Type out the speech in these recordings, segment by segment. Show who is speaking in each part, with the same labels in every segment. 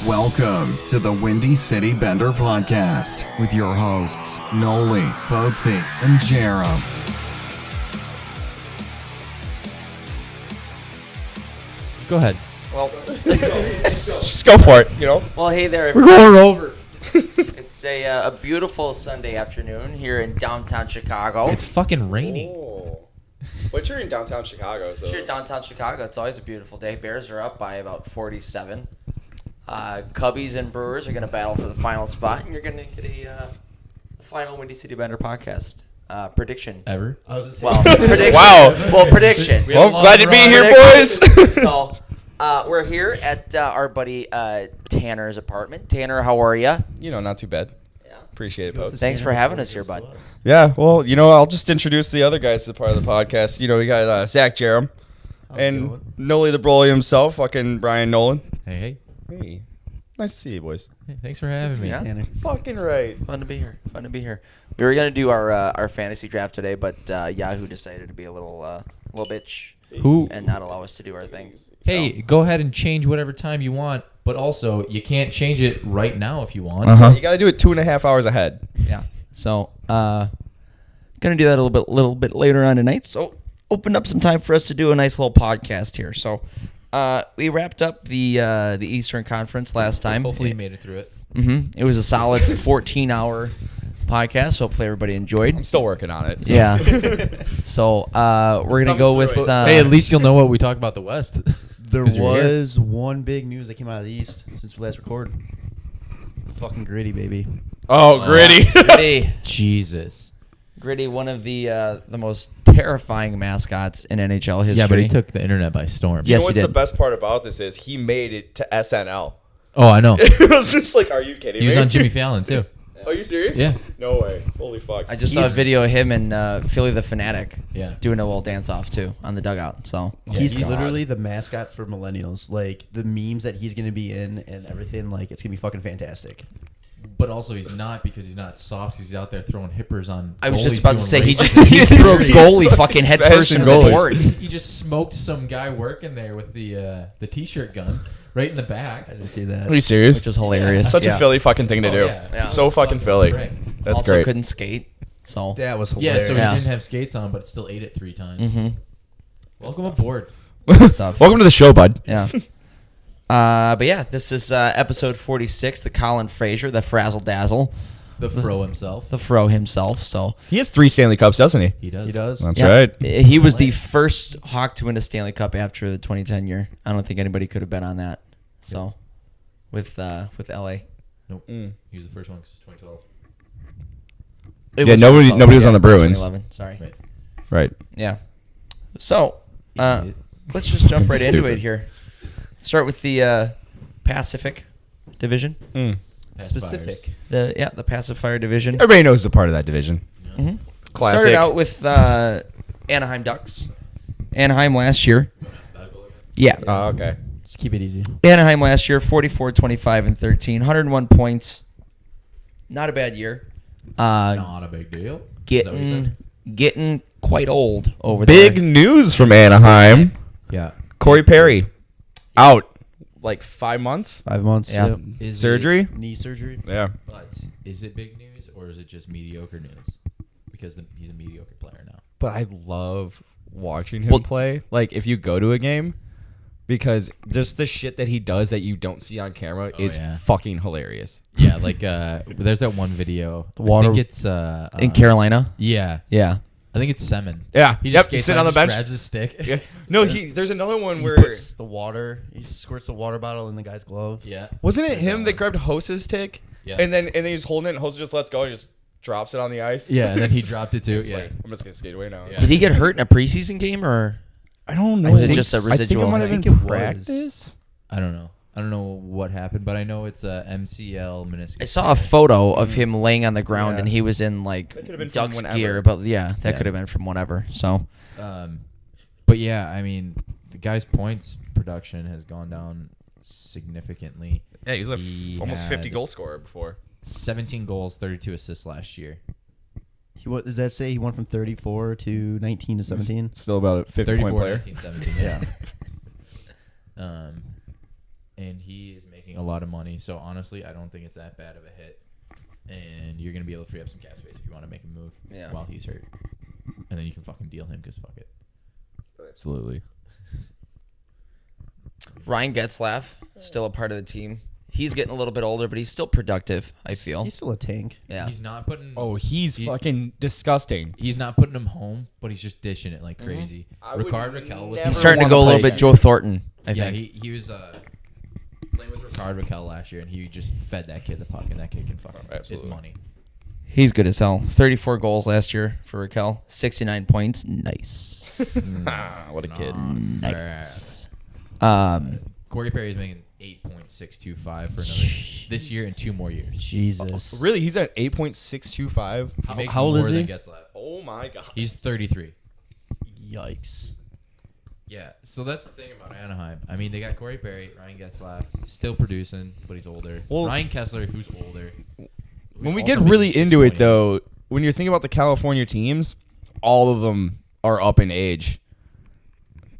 Speaker 1: Welcome to the Windy City Bender Podcast with your hosts, Nolly, Poetzy, and Jarom.
Speaker 2: Go ahead.
Speaker 3: Well,
Speaker 4: Just go for it, you know?
Speaker 3: well, hey there.
Speaker 2: We're going over.
Speaker 3: It's a beautiful Sunday afternoon here in downtown Chicago.
Speaker 2: It's fucking raining.
Speaker 4: Oh. But you're in downtown Chicago, so.
Speaker 3: Here in downtown Chicago, it's always a beautiful day. Bears are up by about 47. Cubbies and Brewers are going to battle for the final spot, and you're going to get a final Windy City Bender podcast prediction.
Speaker 2: Ever?
Speaker 5: I was
Speaker 3: Well, prediction.
Speaker 4: Wow.
Speaker 3: Well, prediction.
Speaker 4: Well, glad to be here, boys.
Speaker 3: So, we're here at our buddy Tanner's apartment. Tanner, how are you?
Speaker 4: You know, not too bad.
Speaker 3: Yeah.
Speaker 4: Appreciate it, folks.
Speaker 3: Thanks for having us here, bud.
Speaker 4: Yeah, well, you know, I'll just introduce the other guys to the part of the podcast. You know, we got Zach Jarom and Nolly the Broly himself, fucking Brian Nolan.
Speaker 2: Hey.
Speaker 4: Hey, nice to see you, boys.
Speaker 2: Hey, thanks for having me.
Speaker 3: Yeah.
Speaker 5: Tanner.
Speaker 4: Fucking right.
Speaker 3: Fun to be here. Fun to be here. We were gonna do our fantasy draft today, but Yahoo decided to be a little bitch
Speaker 2: Who?
Speaker 3: and not allow us to do our thing.
Speaker 2: Hey, go ahead and change whatever time you want, but also you can't change it right now if you want.
Speaker 4: You got to do it 2.5 hours ahead.
Speaker 3: Yeah. So gonna do that a little bit later on tonight. So opened up some time for us to do a nice little podcast here. So we wrapped up the Eastern Conference last time.
Speaker 2: Hopefully you made it through it.
Speaker 3: It was a solid 14-hour podcast. Hopefully everybody enjoyed.
Speaker 4: I'm still working on it. So.
Speaker 3: Yeah. So we're gonna go with.
Speaker 2: Hey, at least you'll know what we talk about the West.
Speaker 5: There
Speaker 2: 'Cause you're here.
Speaker 5: was one big news that came out of the East since we last recorded. Fucking Gritty, baby.
Speaker 4: Oh, gritty.
Speaker 3: Gritty.
Speaker 2: Jesus.
Speaker 3: Gritty, one of the most terrifying mascots in NHL history.
Speaker 2: Yeah, but he took the internet by storm.
Speaker 3: Yes,
Speaker 4: You know
Speaker 3: he
Speaker 4: what's the
Speaker 3: did.
Speaker 4: best part about this is he made it to SNL.
Speaker 2: Oh, I know.
Speaker 4: It was just like, are you kidding
Speaker 2: He
Speaker 4: me?
Speaker 2: was on Jimmy Fallon, too.
Speaker 4: Are you serious?
Speaker 2: Yeah.
Speaker 4: No way. Holy fuck.
Speaker 3: I just saw a video of him and Philly the Fanatic
Speaker 2: Yeah.
Speaker 3: doing a little dance off too on the dugout. So
Speaker 5: He's
Speaker 4: God.
Speaker 5: literally the mascot for millennials. Like, the memes that he's going to be in and everything, like, it's going to be fucking fantastic.
Speaker 2: But also he's not because he's not soft. He's out there throwing hippers on
Speaker 3: I was just
Speaker 2: goalies
Speaker 3: about to say
Speaker 2: doing
Speaker 3: he
Speaker 2: races.
Speaker 3: he threw a goalie fucking head first
Speaker 4: Smashing
Speaker 3: into the
Speaker 4: goalies.
Speaker 3: boards.
Speaker 2: He just smoked some guy working there with the t-shirt gun right in the back.
Speaker 5: I didn't see that.
Speaker 4: Are you serious?
Speaker 3: Which was hilarious.
Speaker 4: Such
Speaker 3: Yeah.
Speaker 4: a Philly fucking thing to do.
Speaker 2: Yeah.
Speaker 4: So fucking Philly.
Speaker 2: prick.
Speaker 4: That's
Speaker 3: also
Speaker 4: great.
Speaker 3: couldn't skate. So
Speaker 5: That was
Speaker 2: Yeah,
Speaker 5: hilarious.
Speaker 2: so he
Speaker 3: Yeah.
Speaker 2: didn't have skates on, but still ate it 3 times.
Speaker 3: mm-hmm.
Speaker 2: Welcome aboard.
Speaker 3: stuff.
Speaker 4: Welcome to the show, bud.
Speaker 3: Yeah. But yeah, this is episode 46, the Colin Fraser, the Frazzle Dazzle,
Speaker 2: The fro himself.
Speaker 3: the Fro himself. So
Speaker 4: He has 3 Stanley Cups, doesn't he?
Speaker 2: He does.
Speaker 5: He does.
Speaker 4: That's
Speaker 3: yeah,
Speaker 4: right.
Speaker 3: he was the first Hawk to win a Stanley Cup after the 2010 year. I don't think anybody could have bet on that. So with LA.
Speaker 2: Nope.
Speaker 4: Mm.
Speaker 2: He was the first one because it's 2012.
Speaker 3: It
Speaker 4: Yeah,
Speaker 3: was
Speaker 4: nobody
Speaker 3: 2012,
Speaker 4: was on the Bruins.
Speaker 3: 2011, sorry.
Speaker 2: Right.
Speaker 4: Right.
Speaker 3: Yeah. So
Speaker 2: Idiot.
Speaker 3: let's just jump right into
Speaker 4: Stupid.
Speaker 3: it here. Start with the Pacific Division.
Speaker 5: Specific.
Speaker 3: The Pacifier Division.
Speaker 4: Everybody knows the part of that division.
Speaker 3: Mhm.
Speaker 4: Classic.
Speaker 3: Started out with Anaheim Ducks. Anaheim last year. Yeah.
Speaker 4: Oh, okay.
Speaker 5: Just keep it easy.
Speaker 3: Anaheim last year, 44, 25, and 13. 101 points. Not a bad year.
Speaker 2: Not a big deal. Is that what you said?
Speaker 3: Getting quite old over
Speaker 4: Big
Speaker 3: there.
Speaker 4: news from Anaheim.
Speaker 2: Yeah.
Speaker 4: Corey Perry out like 5 months.
Speaker 5: 5 months.
Speaker 3: Yeah.
Speaker 5: Yep.
Speaker 2: Is
Speaker 4: Surgery.
Speaker 5: Knee surgery.
Speaker 4: Yeah.
Speaker 2: But is it big news or is it just mediocre news? Because he's a mediocre player now.
Speaker 4: But I love watching him
Speaker 3: Well-
Speaker 4: play. Like if you go to a game, because just the shit that he does that you don't see on camera
Speaker 2: Oh,
Speaker 4: is
Speaker 2: yeah.
Speaker 4: fucking hilarious.
Speaker 2: Yeah, like there's that one video.
Speaker 5: The water-
Speaker 2: I think it's
Speaker 3: in Carolina.
Speaker 2: Yeah,
Speaker 3: Yeah.
Speaker 2: I think it's Semin.
Speaker 4: Yeah.
Speaker 2: He
Speaker 4: Yep.
Speaker 2: just
Speaker 4: He's
Speaker 2: skates
Speaker 4: sitting
Speaker 2: out,
Speaker 4: on the bench.
Speaker 2: just grabs his stick.
Speaker 4: Yeah. No, there's another one
Speaker 5: He
Speaker 4: where
Speaker 5: puts the water. He squirts the water bottle in the guy's glove.
Speaker 2: Yeah.
Speaker 4: wasn't it
Speaker 2: There's
Speaker 4: him
Speaker 2: that
Speaker 4: that grabbed Hose's tick?
Speaker 2: Yeah.
Speaker 4: And then he's holding it and Hose just lets go and just drops it on the ice.
Speaker 2: Yeah, and then he dropped it too.
Speaker 4: It's
Speaker 2: Yeah.
Speaker 4: like, I'm just gonna skate away now.
Speaker 2: Yeah.
Speaker 3: Did he get hurt in a preseason game or?
Speaker 4: I don't know.
Speaker 3: Or was it just a
Speaker 4: I think
Speaker 3: residual
Speaker 4: it might have
Speaker 3: thing?
Speaker 4: been
Speaker 5: I think it was.
Speaker 4: practice.
Speaker 2: I don't know. I don't know what happened, but I know it's a MCL meniscus.
Speaker 3: I saw a photo of him laying on the ground
Speaker 4: Yeah.
Speaker 3: and he was in like
Speaker 4: That could've been from
Speaker 3: Ducks
Speaker 4: whenever.
Speaker 3: gear, but yeah, that
Speaker 2: Yeah.
Speaker 3: could have been from whenever. So
Speaker 2: But yeah, I mean, the guy's points production has gone down significantly.
Speaker 4: Yeah, he was like
Speaker 2: He
Speaker 4: almost 50
Speaker 2: had
Speaker 4: goal scorer before.
Speaker 2: 17 goals, 32 assists last year.
Speaker 5: Does that say he went from 34 to 19 to 17?
Speaker 4: Still about a 50 point
Speaker 2: 34,
Speaker 4: player.
Speaker 2: 19, 17. Yeah. And he is making making a lot of money. So honestly, I don't think it's that bad of a hit. And you're gonna be able to free up some cap space if you want to make a move while he's hurt, and then you can fucking deal him because fuck it.
Speaker 6: Absolutely.
Speaker 3: Ryan Getzlaff, still a part of the team. He's getting a little bit older, but he's still productive, I feel.
Speaker 5: He's still a tank.
Speaker 3: Yeah.
Speaker 2: He's not putting.
Speaker 6: Oh, he's fucking disgusting.
Speaker 2: He's not putting him home, but he's just dishing it like crazy. Ricard Raquel was.
Speaker 3: He's starting to go a little bit Joe Thornton, I
Speaker 2: Yeah,
Speaker 3: think.
Speaker 2: he was playing with Ricard Raquel last year, and he just fed that kid the puck, and that kid can fucking his money.
Speaker 3: He's good as hell. 34 goals last year for Raquel. 69 points. Nice.
Speaker 4: What a kid.
Speaker 3: Nice.
Speaker 2: Corey Perry is making 8.625 for another this year and 2 more years.
Speaker 5: Jesus.
Speaker 6: Really? He's at 8.625?
Speaker 2: He makes
Speaker 5: how old
Speaker 2: more
Speaker 5: is he?
Speaker 2: than Getzlaff.
Speaker 6: Oh, my God.
Speaker 2: He's 33.
Speaker 5: Yikes.
Speaker 2: Yeah, so that's the thing about Anaheim. I mean, they got Corey Perry, Ryan Getzlaff, still producing, but he's older.
Speaker 6: Well-
Speaker 2: Ryan Kessler, who's older.
Speaker 6: When we get really into it, though, when you're thinking about the California teams, all of them are up in age.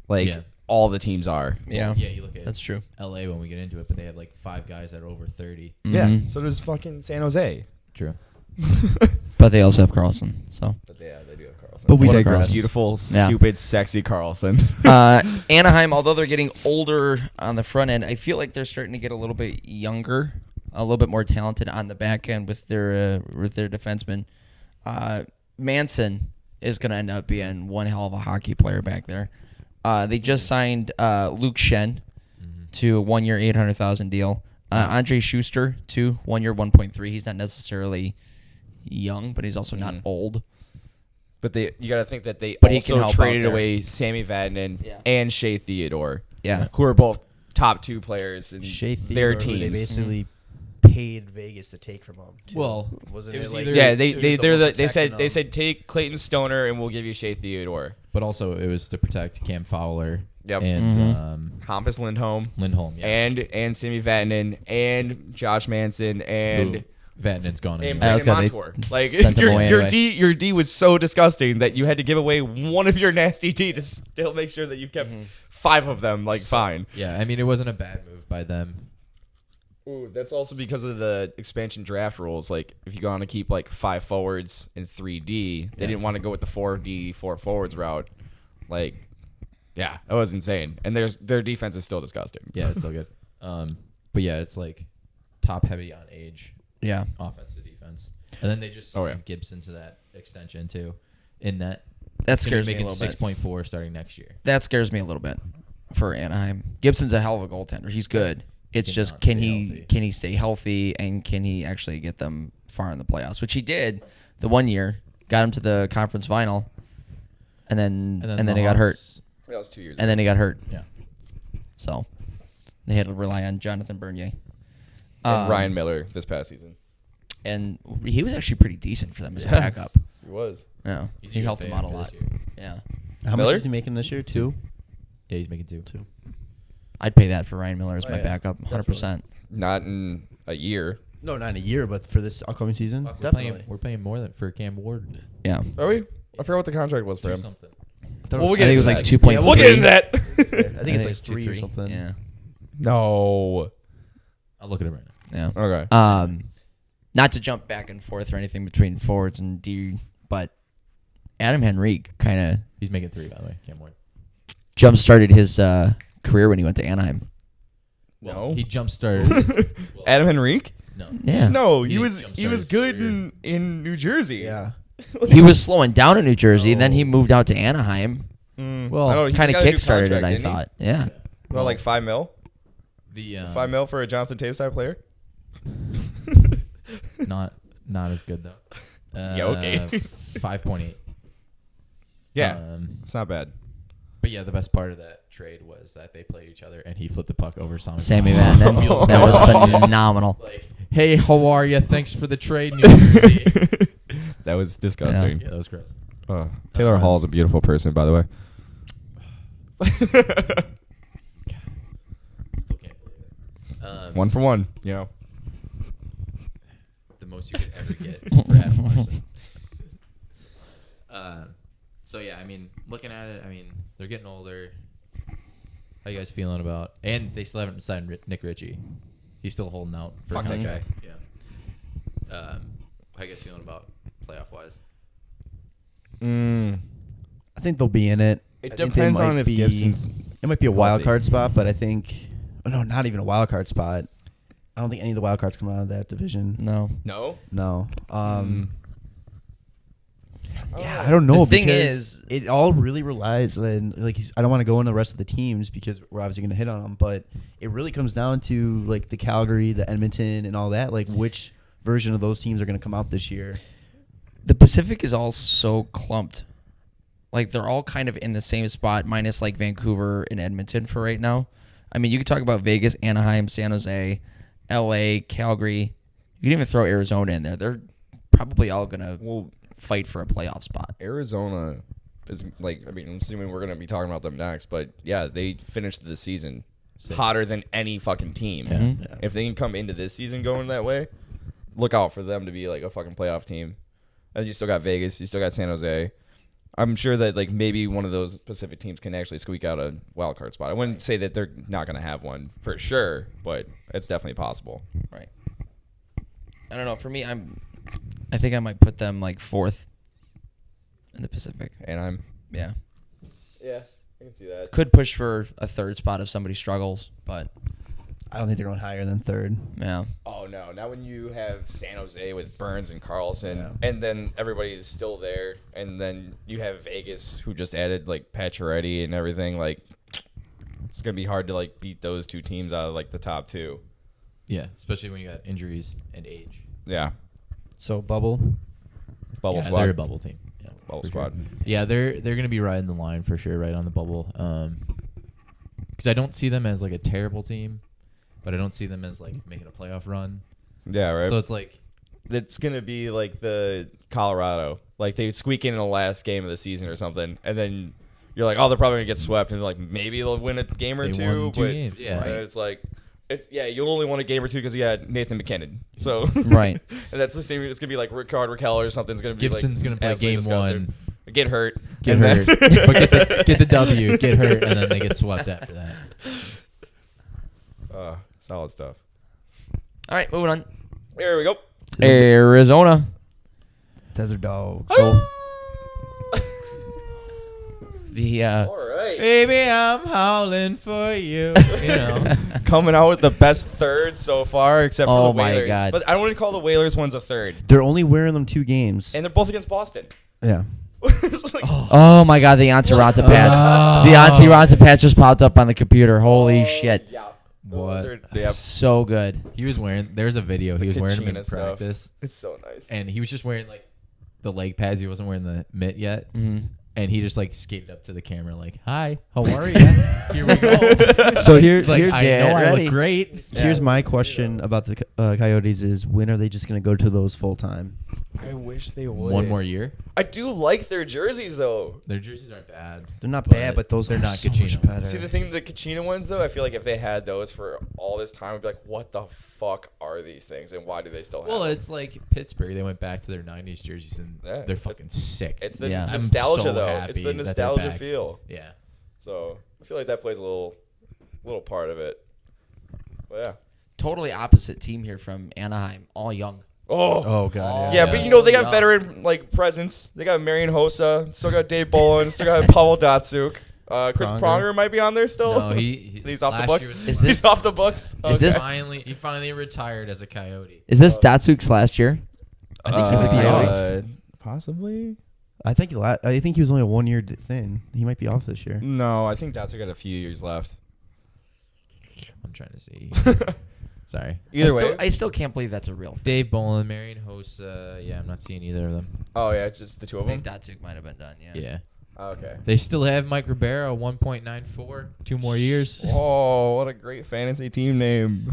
Speaker 6: Like,
Speaker 2: Yeah.
Speaker 6: all the teams are.
Speaker 3: Yeah.
Speaker 2: Yeah, you look at
Speaker 3: That's true.
Speaker 2: LA when we get into it, but they have like 5 guys that are over 30.
Speaker 6: Yeah, so does fucking San Jose.
Speaker 2: True.
Speaker 3: But they also have Carlson. So
Speaker 6: But yeah, they do have Carlson.
Speaker 5: But we
Speaker 6: What a
Speaker 5: digress.
Speaker 6: beautiful,
Speaker 3: Yeah.
Speaker 6: stupid, sexy Carlson.
Speaker 3: Anaheim, although they're getting older on the front end, I feel like they're starting to get a little bit younger, a little bit more talented on the back end with their defensemen. Manson is going to end up being one hell of a hockey player back there. They just signed Luke Shen to a 1-year, $800,000 deal. Andre Schuster to 1 year, 1.3. He's not necessarily young, but he's also not old.
Speaker 6: But you got to think that they
Speaker 3: But he can
Speaker 6: also
Speaker 3: help out
Speaker 6: traded
Speaker 3: there.
Speaker 6: away Sammy Vatanen and Shea Theodore.
Speaker 3: Yeah.
Speaker 6: Who are both top 2 players in
Speaker 5: Shea
Speaker 6: their
Speaker 5: Theodore, who they
Speaker 6: teams.
Speaker 5: basically paid Vegas to take from him. Too.
Speaker 2: Well,
Speaker 5: wasn't
Speaker 2: it
Speaker 5: it,
Speaker 2: was
Speaker 5: like
Speaker 2: either-
Speaker 6: Yeah,
Speaker 5: it was
Speaker 6: they
Speaker 5: one
Speaker 6: they
Speaker 5: protecting
Speaker 6: said
Speaker 5: him.
Speaker 6: take Clayton Stoner and we'll give you Shea Theodore.
Speaker 2: But also, it was to protect Cam Fowler
Speaker 6: Yep.
Speaker 2: and
Speaker 6: Hampus Lindholm
Speaker 2: Lindholm. Yeah.
Speaker 6: and Sammy Vatanen and Josh Manson and
Speaker 2: Vatanen's gone.
Speaker 6: and
Speaker 2: anyway.
Speaker 3: was
Speaker 6: Brandon
Speaker 3: gonna-
Speaker 6: Montour. Like
Speaker 3: sent him away
Speaker 6: your
Speaker 3: anyway.
Speaker 6: your D was so disgusting that you had to give away one of your nasty D to still make sure that you kept 5 of them fine.
Speaker 2: Yeah, I mean, it wasn't a bad move by them.
Speaker 6: Ooh, that's also because of the expansion draft rules. Like, if you want to keep 5 forwards and 3D, they didn't want to go with the 4D 4 forwards route. Like, yeah, that was insane. And their defense is still disgusting.
Speaker 2: Yeah, it's still good. But yeah, it's like top heavy on age,
Speaker 3: Yeah.
Speaker 2: offense to defense, and then they just signed Gibson to that extension too. In that,
Speaker 3: That scares me a
Speaker 2: making
Speaker 3: little bit.
Speaker 2: 6.4 starting next year.
Speaker 3: That scares me a little bit for Anaheim. Gibson's a hell of a goaltender. He's good. It's just
Speaker 2: Cannot stay healthy.
Speaker 3: can he stay healthy and can he actually get them far in the playoffs, which he did the 1 year, got him to the conference final, and then
Speaker 2: the
Speaker 3: he got hurt,
Speaker 2: Hawks-
Speaker 6: That was 2 years
Speaker 3: and then he got hurt.
Speaker 2: Yeah.
Speaker 3: So they had to rely on Jonathan Bernier.
Speaker 6: And Ryan Miller this past season.
Speaker 3: And he was actually pretty decent for them as a backup.
Speaker 6: He was.
Speaker 3: Yeah,
Speaker 2: He's
Speaker 3: he
Speaker 2: a
Speaker 3: helped
Speaker 2: UFA
Speaker 3: them out a
Speaker 2: after
Speaker 3: lot.
Speaker 2: this year.
Speaker 3: Yeah,
Speaker 5: How
Speaker 6: Miller?
Speaker 5: much is he making this year? 2?
Speaker 2: Yeah, he's making 2.
Speaker 3: I'd pay that for Ryan Miller as
Speaker 5: Oh,
Speaker 3: my
Speaker 5: yeah.
Speaker 3: backup, 100%.
Speaker 6: Not in a year.
Speaker 5: No, not in a year, but for this upcoming season,
Speaker 2: Fuck,
Speaker 5: definitely.
Speaker 2: we're paying more than for Cam Ward.
Speaker 3: Yeah,
Speaker 6: Are we? I forgot what the contract was for him.
Speaker 2: Something.
Speaker 5: I thought
Speaker 6: Well,
Speaker 5: it
Speaker 6: we'll
Speaker 3: I
Speaker 6: get
Speaker 3: think it was
Speaker 6: into
Speaker 3: like
Speaker 6: that.
Speaker 3: 2.3.
Speaker 5: Yeah,
Speaker 6: We'll get into that.
Speaker 5: I think it's like 3 or
Speaker 3: 2.3.
Speaker 5: something.
Speaker 3: Yeah,
Speaker 6: No.
Speaker 2: I'll look at it right now.
Speaker 3: yeah.
Speaker 6: Okay.
Speaker 3: Not to jump back and forth or anything between forwards and D, but Adam Henrique kind of
Speaker 2: He's making 3, by the way. Cam Ward.
Speaker 3: jump started his career when he went to Anaheim.
Speaker 6: No.
Speaker 2: He jump started.
Speaker 6: Adam Henrique?
Speaker 2: No.
Speaker 3: Yeah,
Speaker 6: No,
Speaker 2: He
Speaker 6: he
Speaker 2: didn't
Speaker 6: was
Speaker 2: jumpstart his
Speaker 6: good
Speaker 2: career.
Speaker 6: in New Jersey.
Speaker 5: Yeah.
Speaker 3: he was slowing down in New Jersey, and then he moved out to Anaheim.
Speaker 2: Well,
Speaker 6: I don't know, he
Speaker 3: Kind
Speaker 6: just
Speaker 3: of
Speaker 6: got a new
Speaker 3: kickstarted it,
Speaker 6: contract,
Speaker 3: I
Speaker 6: didn't he?
Speaker 3: thought. Yeah,
Speaker 6: Well, like $5 mil?
Speaker 2: The
Speaker 6: $5 mil for a Jonathan Taves type player?
Speaker 2: not as good though.
Speaker 6: Yeah, okay.
Speaker 2: 5.8.
Speaker 6: Yeah. It's not bad.
Speaker 2: But yeah, the best part of that trade was that they played each other, and he flipped the puck over Sammy
Speaker 3: Vatanen. That was phenomenal.
Speaker 2: Like, hey, how are you? Thanks for the trade, New Jersey.
Speaker 6: That was disgusting.
Speaker 2: Yeah, that was gross.
Speaker 6: Taylor Hall is a beautiful person, by the way.
Speaker 2: Still can't believe it.
Speaker 6: 1 for 1, you know.
Speaker 2: The most you could ever get for Adam Larson. So yeah, I mean, looking at it, I mean, they're getting older. How you guys feeling about? And they still haven't signed Nick Ritchie. He's still holding out. For
Speaker 6: Fuck that
Speaker 2: contract. Yeah. How you guys feeling about playoff wise?
Speaker 5: I think they'll be in it.
Speaker 6: It
Speaker 5: I think
Speaker 6: depends
Speaker 5: they
Speaker 6: on
Speaker 5: might
Speaker 6: if
Speaker 5: be-
Speaker 6: Gibson's
Speaker 5: It might be a wild
Speaker 6: healthy.
Speaker 5: card spot, but I think not even a wild card spot. I don't think any of the wild cards come out of that division.
Speaker 3: No.
Speaker 6: No.
Speaker 5: No.
Speaker 3: Yeah,
Speaker 5: I don't know.
Speaker 3: The thing
Speaker 5: because
Speaker 3: is,
Speaker 5: it all really relies on I don't want to go into the rest of the teams because we're obviously going to hit on them, but it really comes down to like the Calgary, the Edmonton, and all that. Like which version of those teams are going to come out this year?
Speaker 3: the Pacific is all so clumped. Like they're all kind of in the same spot, minus like Vancouver and Edmonton for right now. I mean, you could talk about Vegas, Anaheim, San Jose, LA, Calgary. You can even throw Arizona in there. They're probably all gonna fight for a playoff spot.
Speaker 6: Arizona is like, I mean, I'm assuming we're going to be talking about them next, but yeah, they finished the season hotter than any fucking team.
Speaker 3: Yeah.
Speaker 6: If they can come into this season going that way, look out for them to be like a fucking playoff team. And you still got Vegas, you still got San Jose. I'm sure that like maybe one of those Pacific teams can actually squeak out a wild card spot. I wouldn't say that they're not going to have one for sure, but it's definitely possible.
Speaker 3: Right. I don't know. For me, I think I might put them like fourth in the Pacific.
Speaker 6: And
Speaker 3: Yeah.
Speaker 6: yeah, I can see that.
Speaker 3: Could push for a third spot if somebody struggles, but
Speaker 5: I don't think they're going higher than third.
Speaker 3: yeah.
Speaker 6: Oh no! Now when you have San Jose with Burns and Carlson,
Speaker 5: Yeah.
Speaker 6: and then everybody is still there, and then you have Vegas who just added like Pacioretty and everything, like it's gonna be hard to like beat those two teams out of like the top two.
Speaker 2: Yeah, especially when you got injuries and age.
Speaker 6: Yeah,
Speaker 5: So bubble.
Speaker 6: bubble
Speaker 2: Yeah,
Speaker 6: squad.
Speaker 2: they're a bubble team. Yeah,
Speaker 6: Bubble
Speaker 2: for
Speaker 6: squad.
Speaker 2: Sure. Yeah, they're gonna be riding the line for sure, right on the bubble. Because I don't see them as like a terrible team, but I don't see them as like making a playoff run.
Speaker 6: Yeah, right.
Speaker 2: So it's like
Speaker 6: It's gonna be like the Colorado, like they squeak in the last game of the season or something, and then you're like, oh, they're probably gonna get swept, and like maybe they'll win a game or
Speaker 2: They
Speaker 6: two,
Speaker 2: won 2
Speaker 6: but
Speaker 2: games, yeah.
Speaker 6: and it's like. You only won a game or two because you had Nathan McKinnon. So
Speaker 3: Right.
Speaker 6: and that's the same. It's gonna be like Rickard Raquel or something's gonna be
Speaker 2: Gibson's
Speaker 6: like
Speaker 2: gonna play
Speaker 6: absolutely
Speaker 2: game
Speaker 6: disgusting.
Speaker 2: 1.
Speaker 6: Get hurt,
Speaker 2: Get
Speaker 6: and
Speaker 2: hurt,
Speaker 6: then-
Speaker 2: but get the W, get hurt, and then they get swept after that.
Speaker 6: Solid stuff.
Speaker 3: All right, moving on.
Speaker 6: Here we go.
Speaker 3: Arizona.
Speaker 5: Desert Dogs.
Speaker 3: The
Speaker 6: All right.
Speaker 2: Baby, I'm howling for you. You know.
Speaker 6: Coming out with the best third so far, except for
Speaker 3: Oh
Speaker 6: the
Speaker 3: my
Speaker 6: Whalers.
Speaker 3: God.
Speaker 6: But I don't want to call the Whalers ones a third,
Speaker 5: They're only wearing them 2 games.
Speaker 6: and they're both against Boston.
Speaker 5: Yeah.
Speaker 6: It's like,
Speaker 3: Oh my God, the Auntie Ronta pads. The Auntie Ronta pads just popped up on the computer. Holy shit.
Speaker 6: Yeah.
Speaker 2: What?
Speaker 6: Yeah.
Speaker 3: So good.
Speaker 2: He was wearing. There's a video. He was wearing them in
Speaker 6: Kachina stuff.
Speaker 2: practice,
Speaker 6: It's so nice.
Speaker 2: and he was just wearing like the leg pads. He wasn't wearing the mitt yet, and he just like skated up to the camera like, "Hi, how are you? Here we go."
Speaker 5: So here's
Speaker 2: He's like,
Speaker 5: here's
Speaker 2: I know I
Speaker 3: ready.
Speaker 2: look great.
Speaker 5: here's my question about the Coyotes: is when are they just going to go to those full time?
Speaker 6: I wish they would.
Speaker 2: One more year.
Speaker 6: I do like their jerseys though.
Speaker 2: Their jerseys aren't bad.
Speaker 5: They're not bad, but those
Speaker 2: they're
Speaker 5: are
Speaker 2: not
Speaker 5: so
Speaker 2: Kachina.
Speaker 5: much better.
Speaker 6: See the thing, the Kachina ones though. I feel like if they had those for all this time, I'd be like, "What the fuck are these things, and why do they still have?"
Speaker 2: Well,
Speaker 6: them?
Speaker 2: it's like Pittsburgh. They went back to their '90s jerseys, and
Speaker 6: Yeah,
Speaker 2: they're fucking sick.
Speaker 6: It's the
Speaker 3: Yeah.
Speaker 2: I'm
Speaker 6: nostalgia
Speaker 2: so
Speaker 6: though.
Speaker 2: happy
Speaker 6: It's the
Speaker 2: that they're
Speaker 6: nostalgia
Speaker 2: back.
Speaker 6: feel.
Speaker 2: Yeah.
Speaker 6: So I feel like that plays a little part of it. But yeah.
Speaker 3: Totally opposite team here from Anaheim. All young.
Speaker 5: Oh god.
Speaker 6: Yeah,
Speaker 2: Yeah.
Speaker 6: but you know they got
Speaker 3: Yeah.
Speaker 6: veteran like presence. They got Marian Hossa, still got Dave Bolin, still got Pavel Datsuk. Chris
Speaker 2: Pronger.
Speaker 6: Pronger might be on there still.
Speaker 2: No,
Speaker 6: he's off the
Speaker 2: last
Speaker 6: books.
Speaker 2: year was
Speaker 3: Is
Speaker 2: the
Speaker 3: this-
Speaker 6: He's off the books.
Speaker 3: Is this-
Speaker 2: he finally retired as a Coyote.
Speaker 3: Is this Datsuk's last year?
Speaker 5: I think he's a Coyote.
Speaker 6: Possibly.
Speaker 5: I think he was only a 1-year thing. He might be off this year.
Speaker 6: No, I think Datsuk got a few years left.
Speaker 2: I'm trying to see. Sorry.
Speaker 6: Either way.
Speaker 3: I still can't believe that's a real thing.
Speaker 2: Dave Bolin, Marian Hossa. Yeah, I'm not seeing either of them.
Speaker 6: Oh yeah, just the two
Speaker 3: I
Speaker 6: of them.
Speaker 3: think Datsuk might have been done. Yeah.
Speaker 2: Yeah.
Speaker 6: Okay.
Speaker 2: They still have Mike Ribeiro, 1.94, 2 more years.
Speaker 6: Oh, what a great fantasy team name.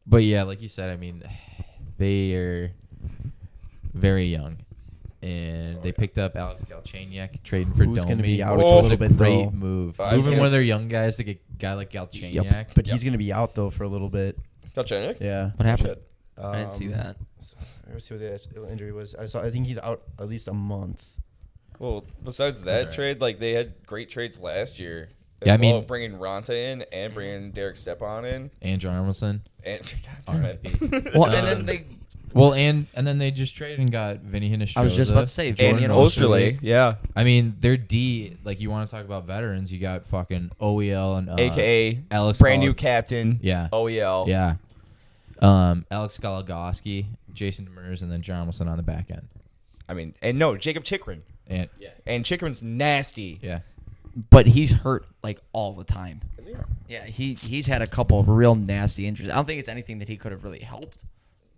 Speaker 2: But yeah, like you said, I mean, they are very young, and they picked up Alex Galchenyuk, trading for
Speaker 5: Who's
Speaker 2: Domi,
Speaker 5: gonna be out
Speaker 2: which
Speaker 6: a
Speaker 2: was
Speaker 5: little
Speaker 2: a
Speaker 5: bit,
Speaker 2: great
Speaker 5: though.
Speaker 2: move.
Speaker 6: I was
Speaker 2: Moving
Speaker 6: gonna
Speaker 2: one of their young guys to get a guy like Galchenyuk.
Speaker 5: But he's going to be out though for a little bit.
Speaker 6: Galchenyuk?
Speaker 5: Yeah.
Speaker 3: What happened?
Speaker 6: Shit.
Speaker 3: I didn't see that.
Speaker 5: Let's see what the injury was. I think he's out at least a month.
Speaker 6: Well, besides
Speaker 2: That's
Speaker 6: that
Speaker 2: right.
Speaker 6: trade, like they had great trades last year.
Speaker 2: Yeah, I mean,
Speaker 4: bringing Ronta in and bringing Derek Stepan in.
Speaker 2: and Jaromson.
Speaker 4: And,
Speaker 3: Well, and then they.
Speaker 2: Well, and then they just traded and got Vinny Hinestroza.
Speaker 3: I was just about to say
Speaker 2: Jordan
Speaker 3: Vinny and
Speaker 2: Osterley.
Speaker 4: Yeah.
Speaker 2: I mean, their D. Like, you want to talk about veterans? You got fucking OEL and
Speaker 4: AKA
Speaker 2: Alex.
Speaker 4: brand new captain.
Speaker 2: Yeah.
Speaker 4: OEL.
Speaker 2: Yeah. Alex Goligoski, Jason Demers, and then Jaromson on the back end.
Speaker 4: I mean, and no, Jacob Chikrin.
Speaker 2: And yeah.
Speaker 4: And Chikrin's nasty.
Speaker 2: Yeah.
Speaker 3: But he's hurt like all the time.
Speaker 4: Is he?
Speaker 3: Yeah, he's had a couple of real nasty injuries. I don't think it's anything that he could have really helped,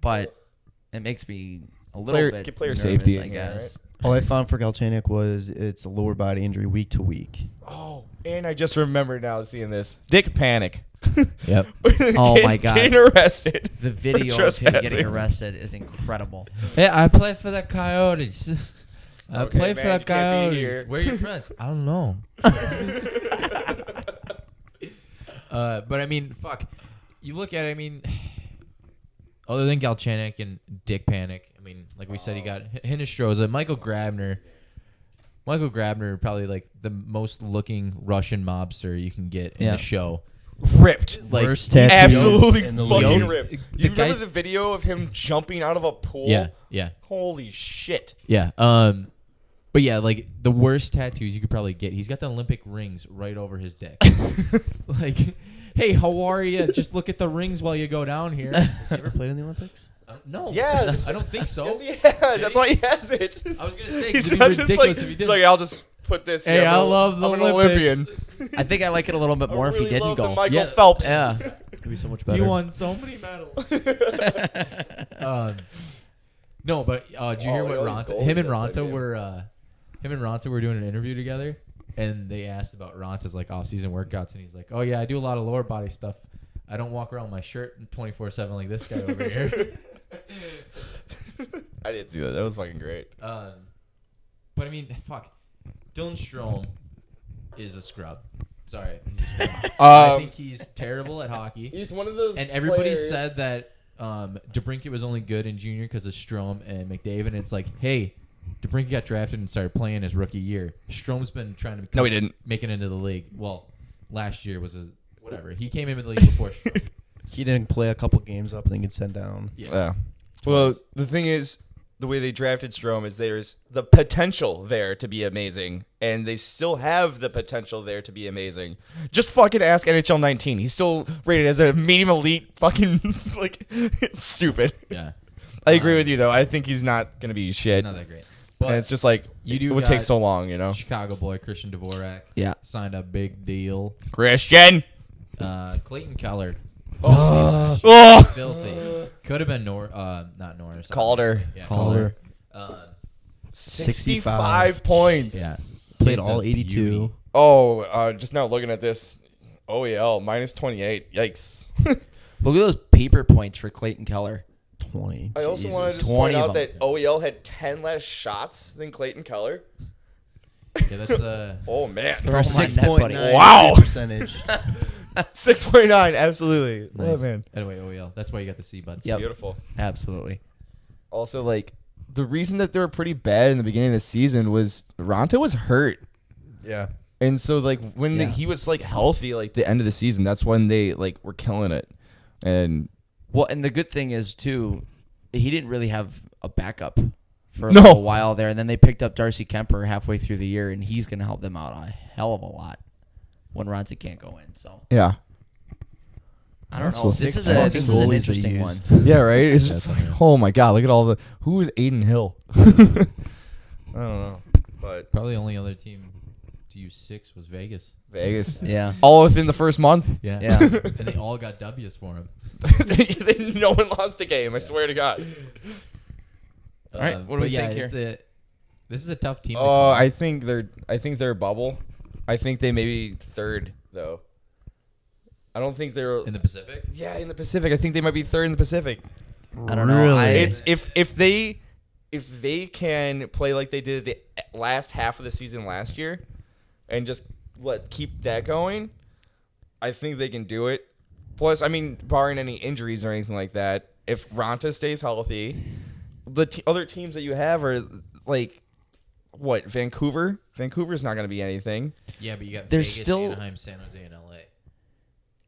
Speaker 3: but it makes me a little bit
Speaker 4: player
Speaker 3: nervous,
Speaker 4: safety
Speaker 3: I
Speaker 4: in here,
Speaker 3: guess.
Speaker 5: All I found for Galchenyuk was it's a lower body injury week to week.
Speaker 4: Oh, and I just remembered now seeing this. Dick Panic.
Speaker 2: Yep.
Speaker 3: Oh, my God.
Speaker 4: Getting arrested.
Speaker 3: The video
Speaker 4: for
Speaker 3: of him getting
Speaker 4: trespassing.
Speaker 3: arrested is incredible.
Speaker 2: Hey, I play for the Coyotes. I
Speaker 4: Okay,
Speaker 2: play for
Speaker 4: man,
Speaker 2: the
Speaker 4: you can't be here.
Speaker 2: Coyotes. Where are your friends? I don't know. But I mean, fuck. You look at it, I mean, other than Galchenyuk and Dick Panic, I mean, like we said, you got Hinestroza, Michael Grabner. Michael Grabner, probably like the most looking Russian mobster you can get in the show.
Speaker 4: Ripped.
Speaker 2: Like,
Speaker 5: Worst tattoos
Speaker 4: Absolutely
Speaker 5: in the
Speaker 4: fucking
Speaker 5: league.
Speaker 4: ripped.
Speaker 2: The
Speaker 4: You remember
Speaker 2: guy's-
Speaker 4: the video of him jumping out of a pool?
Speaker 2: Yeah.
Speaker 4: Holy shit.
Speaker 2: Yeah. But yeah, like the worst tattoos you could probably get. He's got the Olympic rings right over his dick. Like, hey, how are you? Just look at the rings while you go down here.
Speaker 5: Has he ever played in the Olympics?
Speaker 2: No.
Speaker 4: Yes.
Speaker 2: I don't think so.
Speaker 4: Yes, he has. That's why he has it.
Speaker 2: I was gonna say, 'cause
Speaker 4: He's
Speaker 2: it'd be
Speaker 4: not just
Speaker 2: ridiculous
Speaker 4: like,
Speaker 2: if he
Speaker 4: he's
Speaker 2: did.
Speaker 4: like, I'll just put this
Speaker 2: Hey,
Speaker 4: here.
Speaker 2: I love the
Speaker 4: I'm an
Speaker 2: Olympics.
Speaker 4: Olympian.
Speaker 3: I think I like it a little bit more
Speaker 4: I
Speaker 3: if
Speaker 4: really
Speaker 3: he didn't
Speaker 4: love the
Speaker 3: go.
Speaker 4: Michael Phelps.
Speaker 3: Yeah.
Speaker 5: Could be so much better.
Speaker 2: You won so many medals. No, but did you hear what
Speaker 4: all these
Speaker 2: Ronta?
Speaker 4: goals
Speaker 2: Him and
Speaker 4: that
Speaker 2: Ronta
Speaker 4: played
Speaker 2: were doing an interview together, and they asked about Ronta's like off-season workouts, and he's like, "Oh yeah, I do a lot of lower body stuff. I don't walk around with my shirt 24/7 like this guy over here."
Speaker 4: I didn't see that. That was fucking great.
Speaker 2: But I mean, fuck, Dylan Strome is a scrub. Sorry, he's a scrub. I think he's terrible at hockey.
Speaker 4: He's one of those
Speaker 2: And everybody
Speaker 4: players-
Speaker 2: said that DeBrincat was only good in junior because of Strome and McDavid. And it's like, hey, DeBrincat got drafted and started playing his rookie year. Strome's been trying to
Speaker 4: No, he didn't.
Speaker 2: make it into the league. Well, last year was whatever. He came into the league before Strome.
Speaker 5: He didn't play a couple games up and then get sent down.
Speaker 4: Yeah. Well, the thing is, the way they drafted Strome is there's the potential there to be amazing, and they still have the potential there to be amazing. Just fucking ask NHL 19. He's still rated as a medium elite. Fucking like, it's stupid.
Speaker 2: Yeah,
Speaker 4: I agree with you though. I think he's not gonna be shit.
Speaker 2: not that great.
Speaker 4: And it's just like it would take so long, you know.
Speaker 2: Chicago boy Christian Dvorak.
Speaker 3: Yeah.
Speaker 2: Signed a big deal.
Speaker 4: Christian.
Speaker 2: Clayton Keller.
Speaker 4: Oh.
Speaker 2: Filthy. Could have been not Norris.
Speaker 4: Calder.
Speaker 2: obviously. Yeah,
Speaker 5: Calder.
Speaker 4: 65 points.
Speaker 2: Yeah.
Speaker 5: Played
Speaker 2: Kid's
Speaker 5: all
Speaker 2: a
Speaker 5: 82.
Speaker 2: beauty.
Speaker 4: Oh, just now looking at this, OEL minus 28. Yikes.
Speaker 3: Look at those paper points for Clayton Keller.
Speaker 5: 20.
Speaker 4: I also
Speaker 5: Jesus.
Speaker 4: wanted to
Speaker 3: 20
Speaker 4: point
Speaker 3: of
Speaker 4: out
Speaker 3: them.
Speaker 4: that OEL had 10 less shots than Clayton Keller.
Speaker 2: Yeah, that's
Speaker 4: Oh man,
Speaker 3: Throw my net,
Speaker 5: 6.9
Speaker 3: buddy.
Speaker 4: Wow.
Speaker 5: percentage.
Speaker 4: 6.9, absolutely.
Speaker 2: nice.
Speaker 4: Oh man,
Speaker 2: Anyway, OEL. That's why you got the C buds.
Speaker 3: Yep.
Speaker 4: beautiful.
Speaker 3: Absolutely.
Speaker 6: Also, like, the reason that they were pretty bad in the beginning of the season was Ronta was hurt.
Speaker 5: Yeah.
Speaker 6: And so, like, when he was, like, healthy, like, the end of the season, that's when they, like, were killing it. And
Speaker 3: Well, and the good thing is, too, he didn't really have a backup for a
Speaker 4: No.
Speaker 3: little while there. And then they picked up Darcy Kemper halfway through the year, and he's going to help them out a hell of a lot when Ronta can't go in. So,
Speaker 6: yeah.
Speaker 3: I don't know.
Speaker 5: That's
Speaker 3: This
Speaker 5: six
Speaker 3: is an
Speaker 5: fucking goalies they
Speaker 3: interesting one.
Speaker 5: used.
Speaker 6: Yeah, right? It's
Speaker 2: That's
Speaker 6: just,
Speaker 2: unreal.
Speaker 6: oh, my God. Look at all the... Who is Aiden Hill?
Speaker 4: I don't know, but
Speaker 2: Probably the only other team to use 6 was Vegas.
Speaker 6: Vegas.
Speaker 3: Yeah.
Speaker 6: All within the first month.
Speaker 2: Yeah.
Speaker 3: Yeah.
Speaker 2: And they all got W's for him.
Speaker 4: no one lost a game. I swear to God.
Speaker 3: All right, what do we think here?
Speaker 2: This is a tough team. to
Speaker 4: Oh,
Speaker 2: call.
Speaker 4: I think they're bubble. I think they may be third though. I don't think they're
Speaker 2: in the Pacific.
Speaker 4: yeah in the Pacific. I think they might be third in the Pacific.
Speaker 3: I don't know.
Speaker 5: Really?
Speaker 4: It's if they can play like they did the last half of the season last year, and just keep that going, I think they can do it. Plus, I mean, barring any injuries or anything like that, if Ronta stays healthy, the other teams that you have are like
Speaker 6: what, Vancouver? Vancouver's not going to be anything.
Speaker 2: Yeah, but you got
Speaker 3: There's
Speaker 2: Vegas,
Speaker 3: still-
Speaker 2: Anaheim, San Jose, and LA.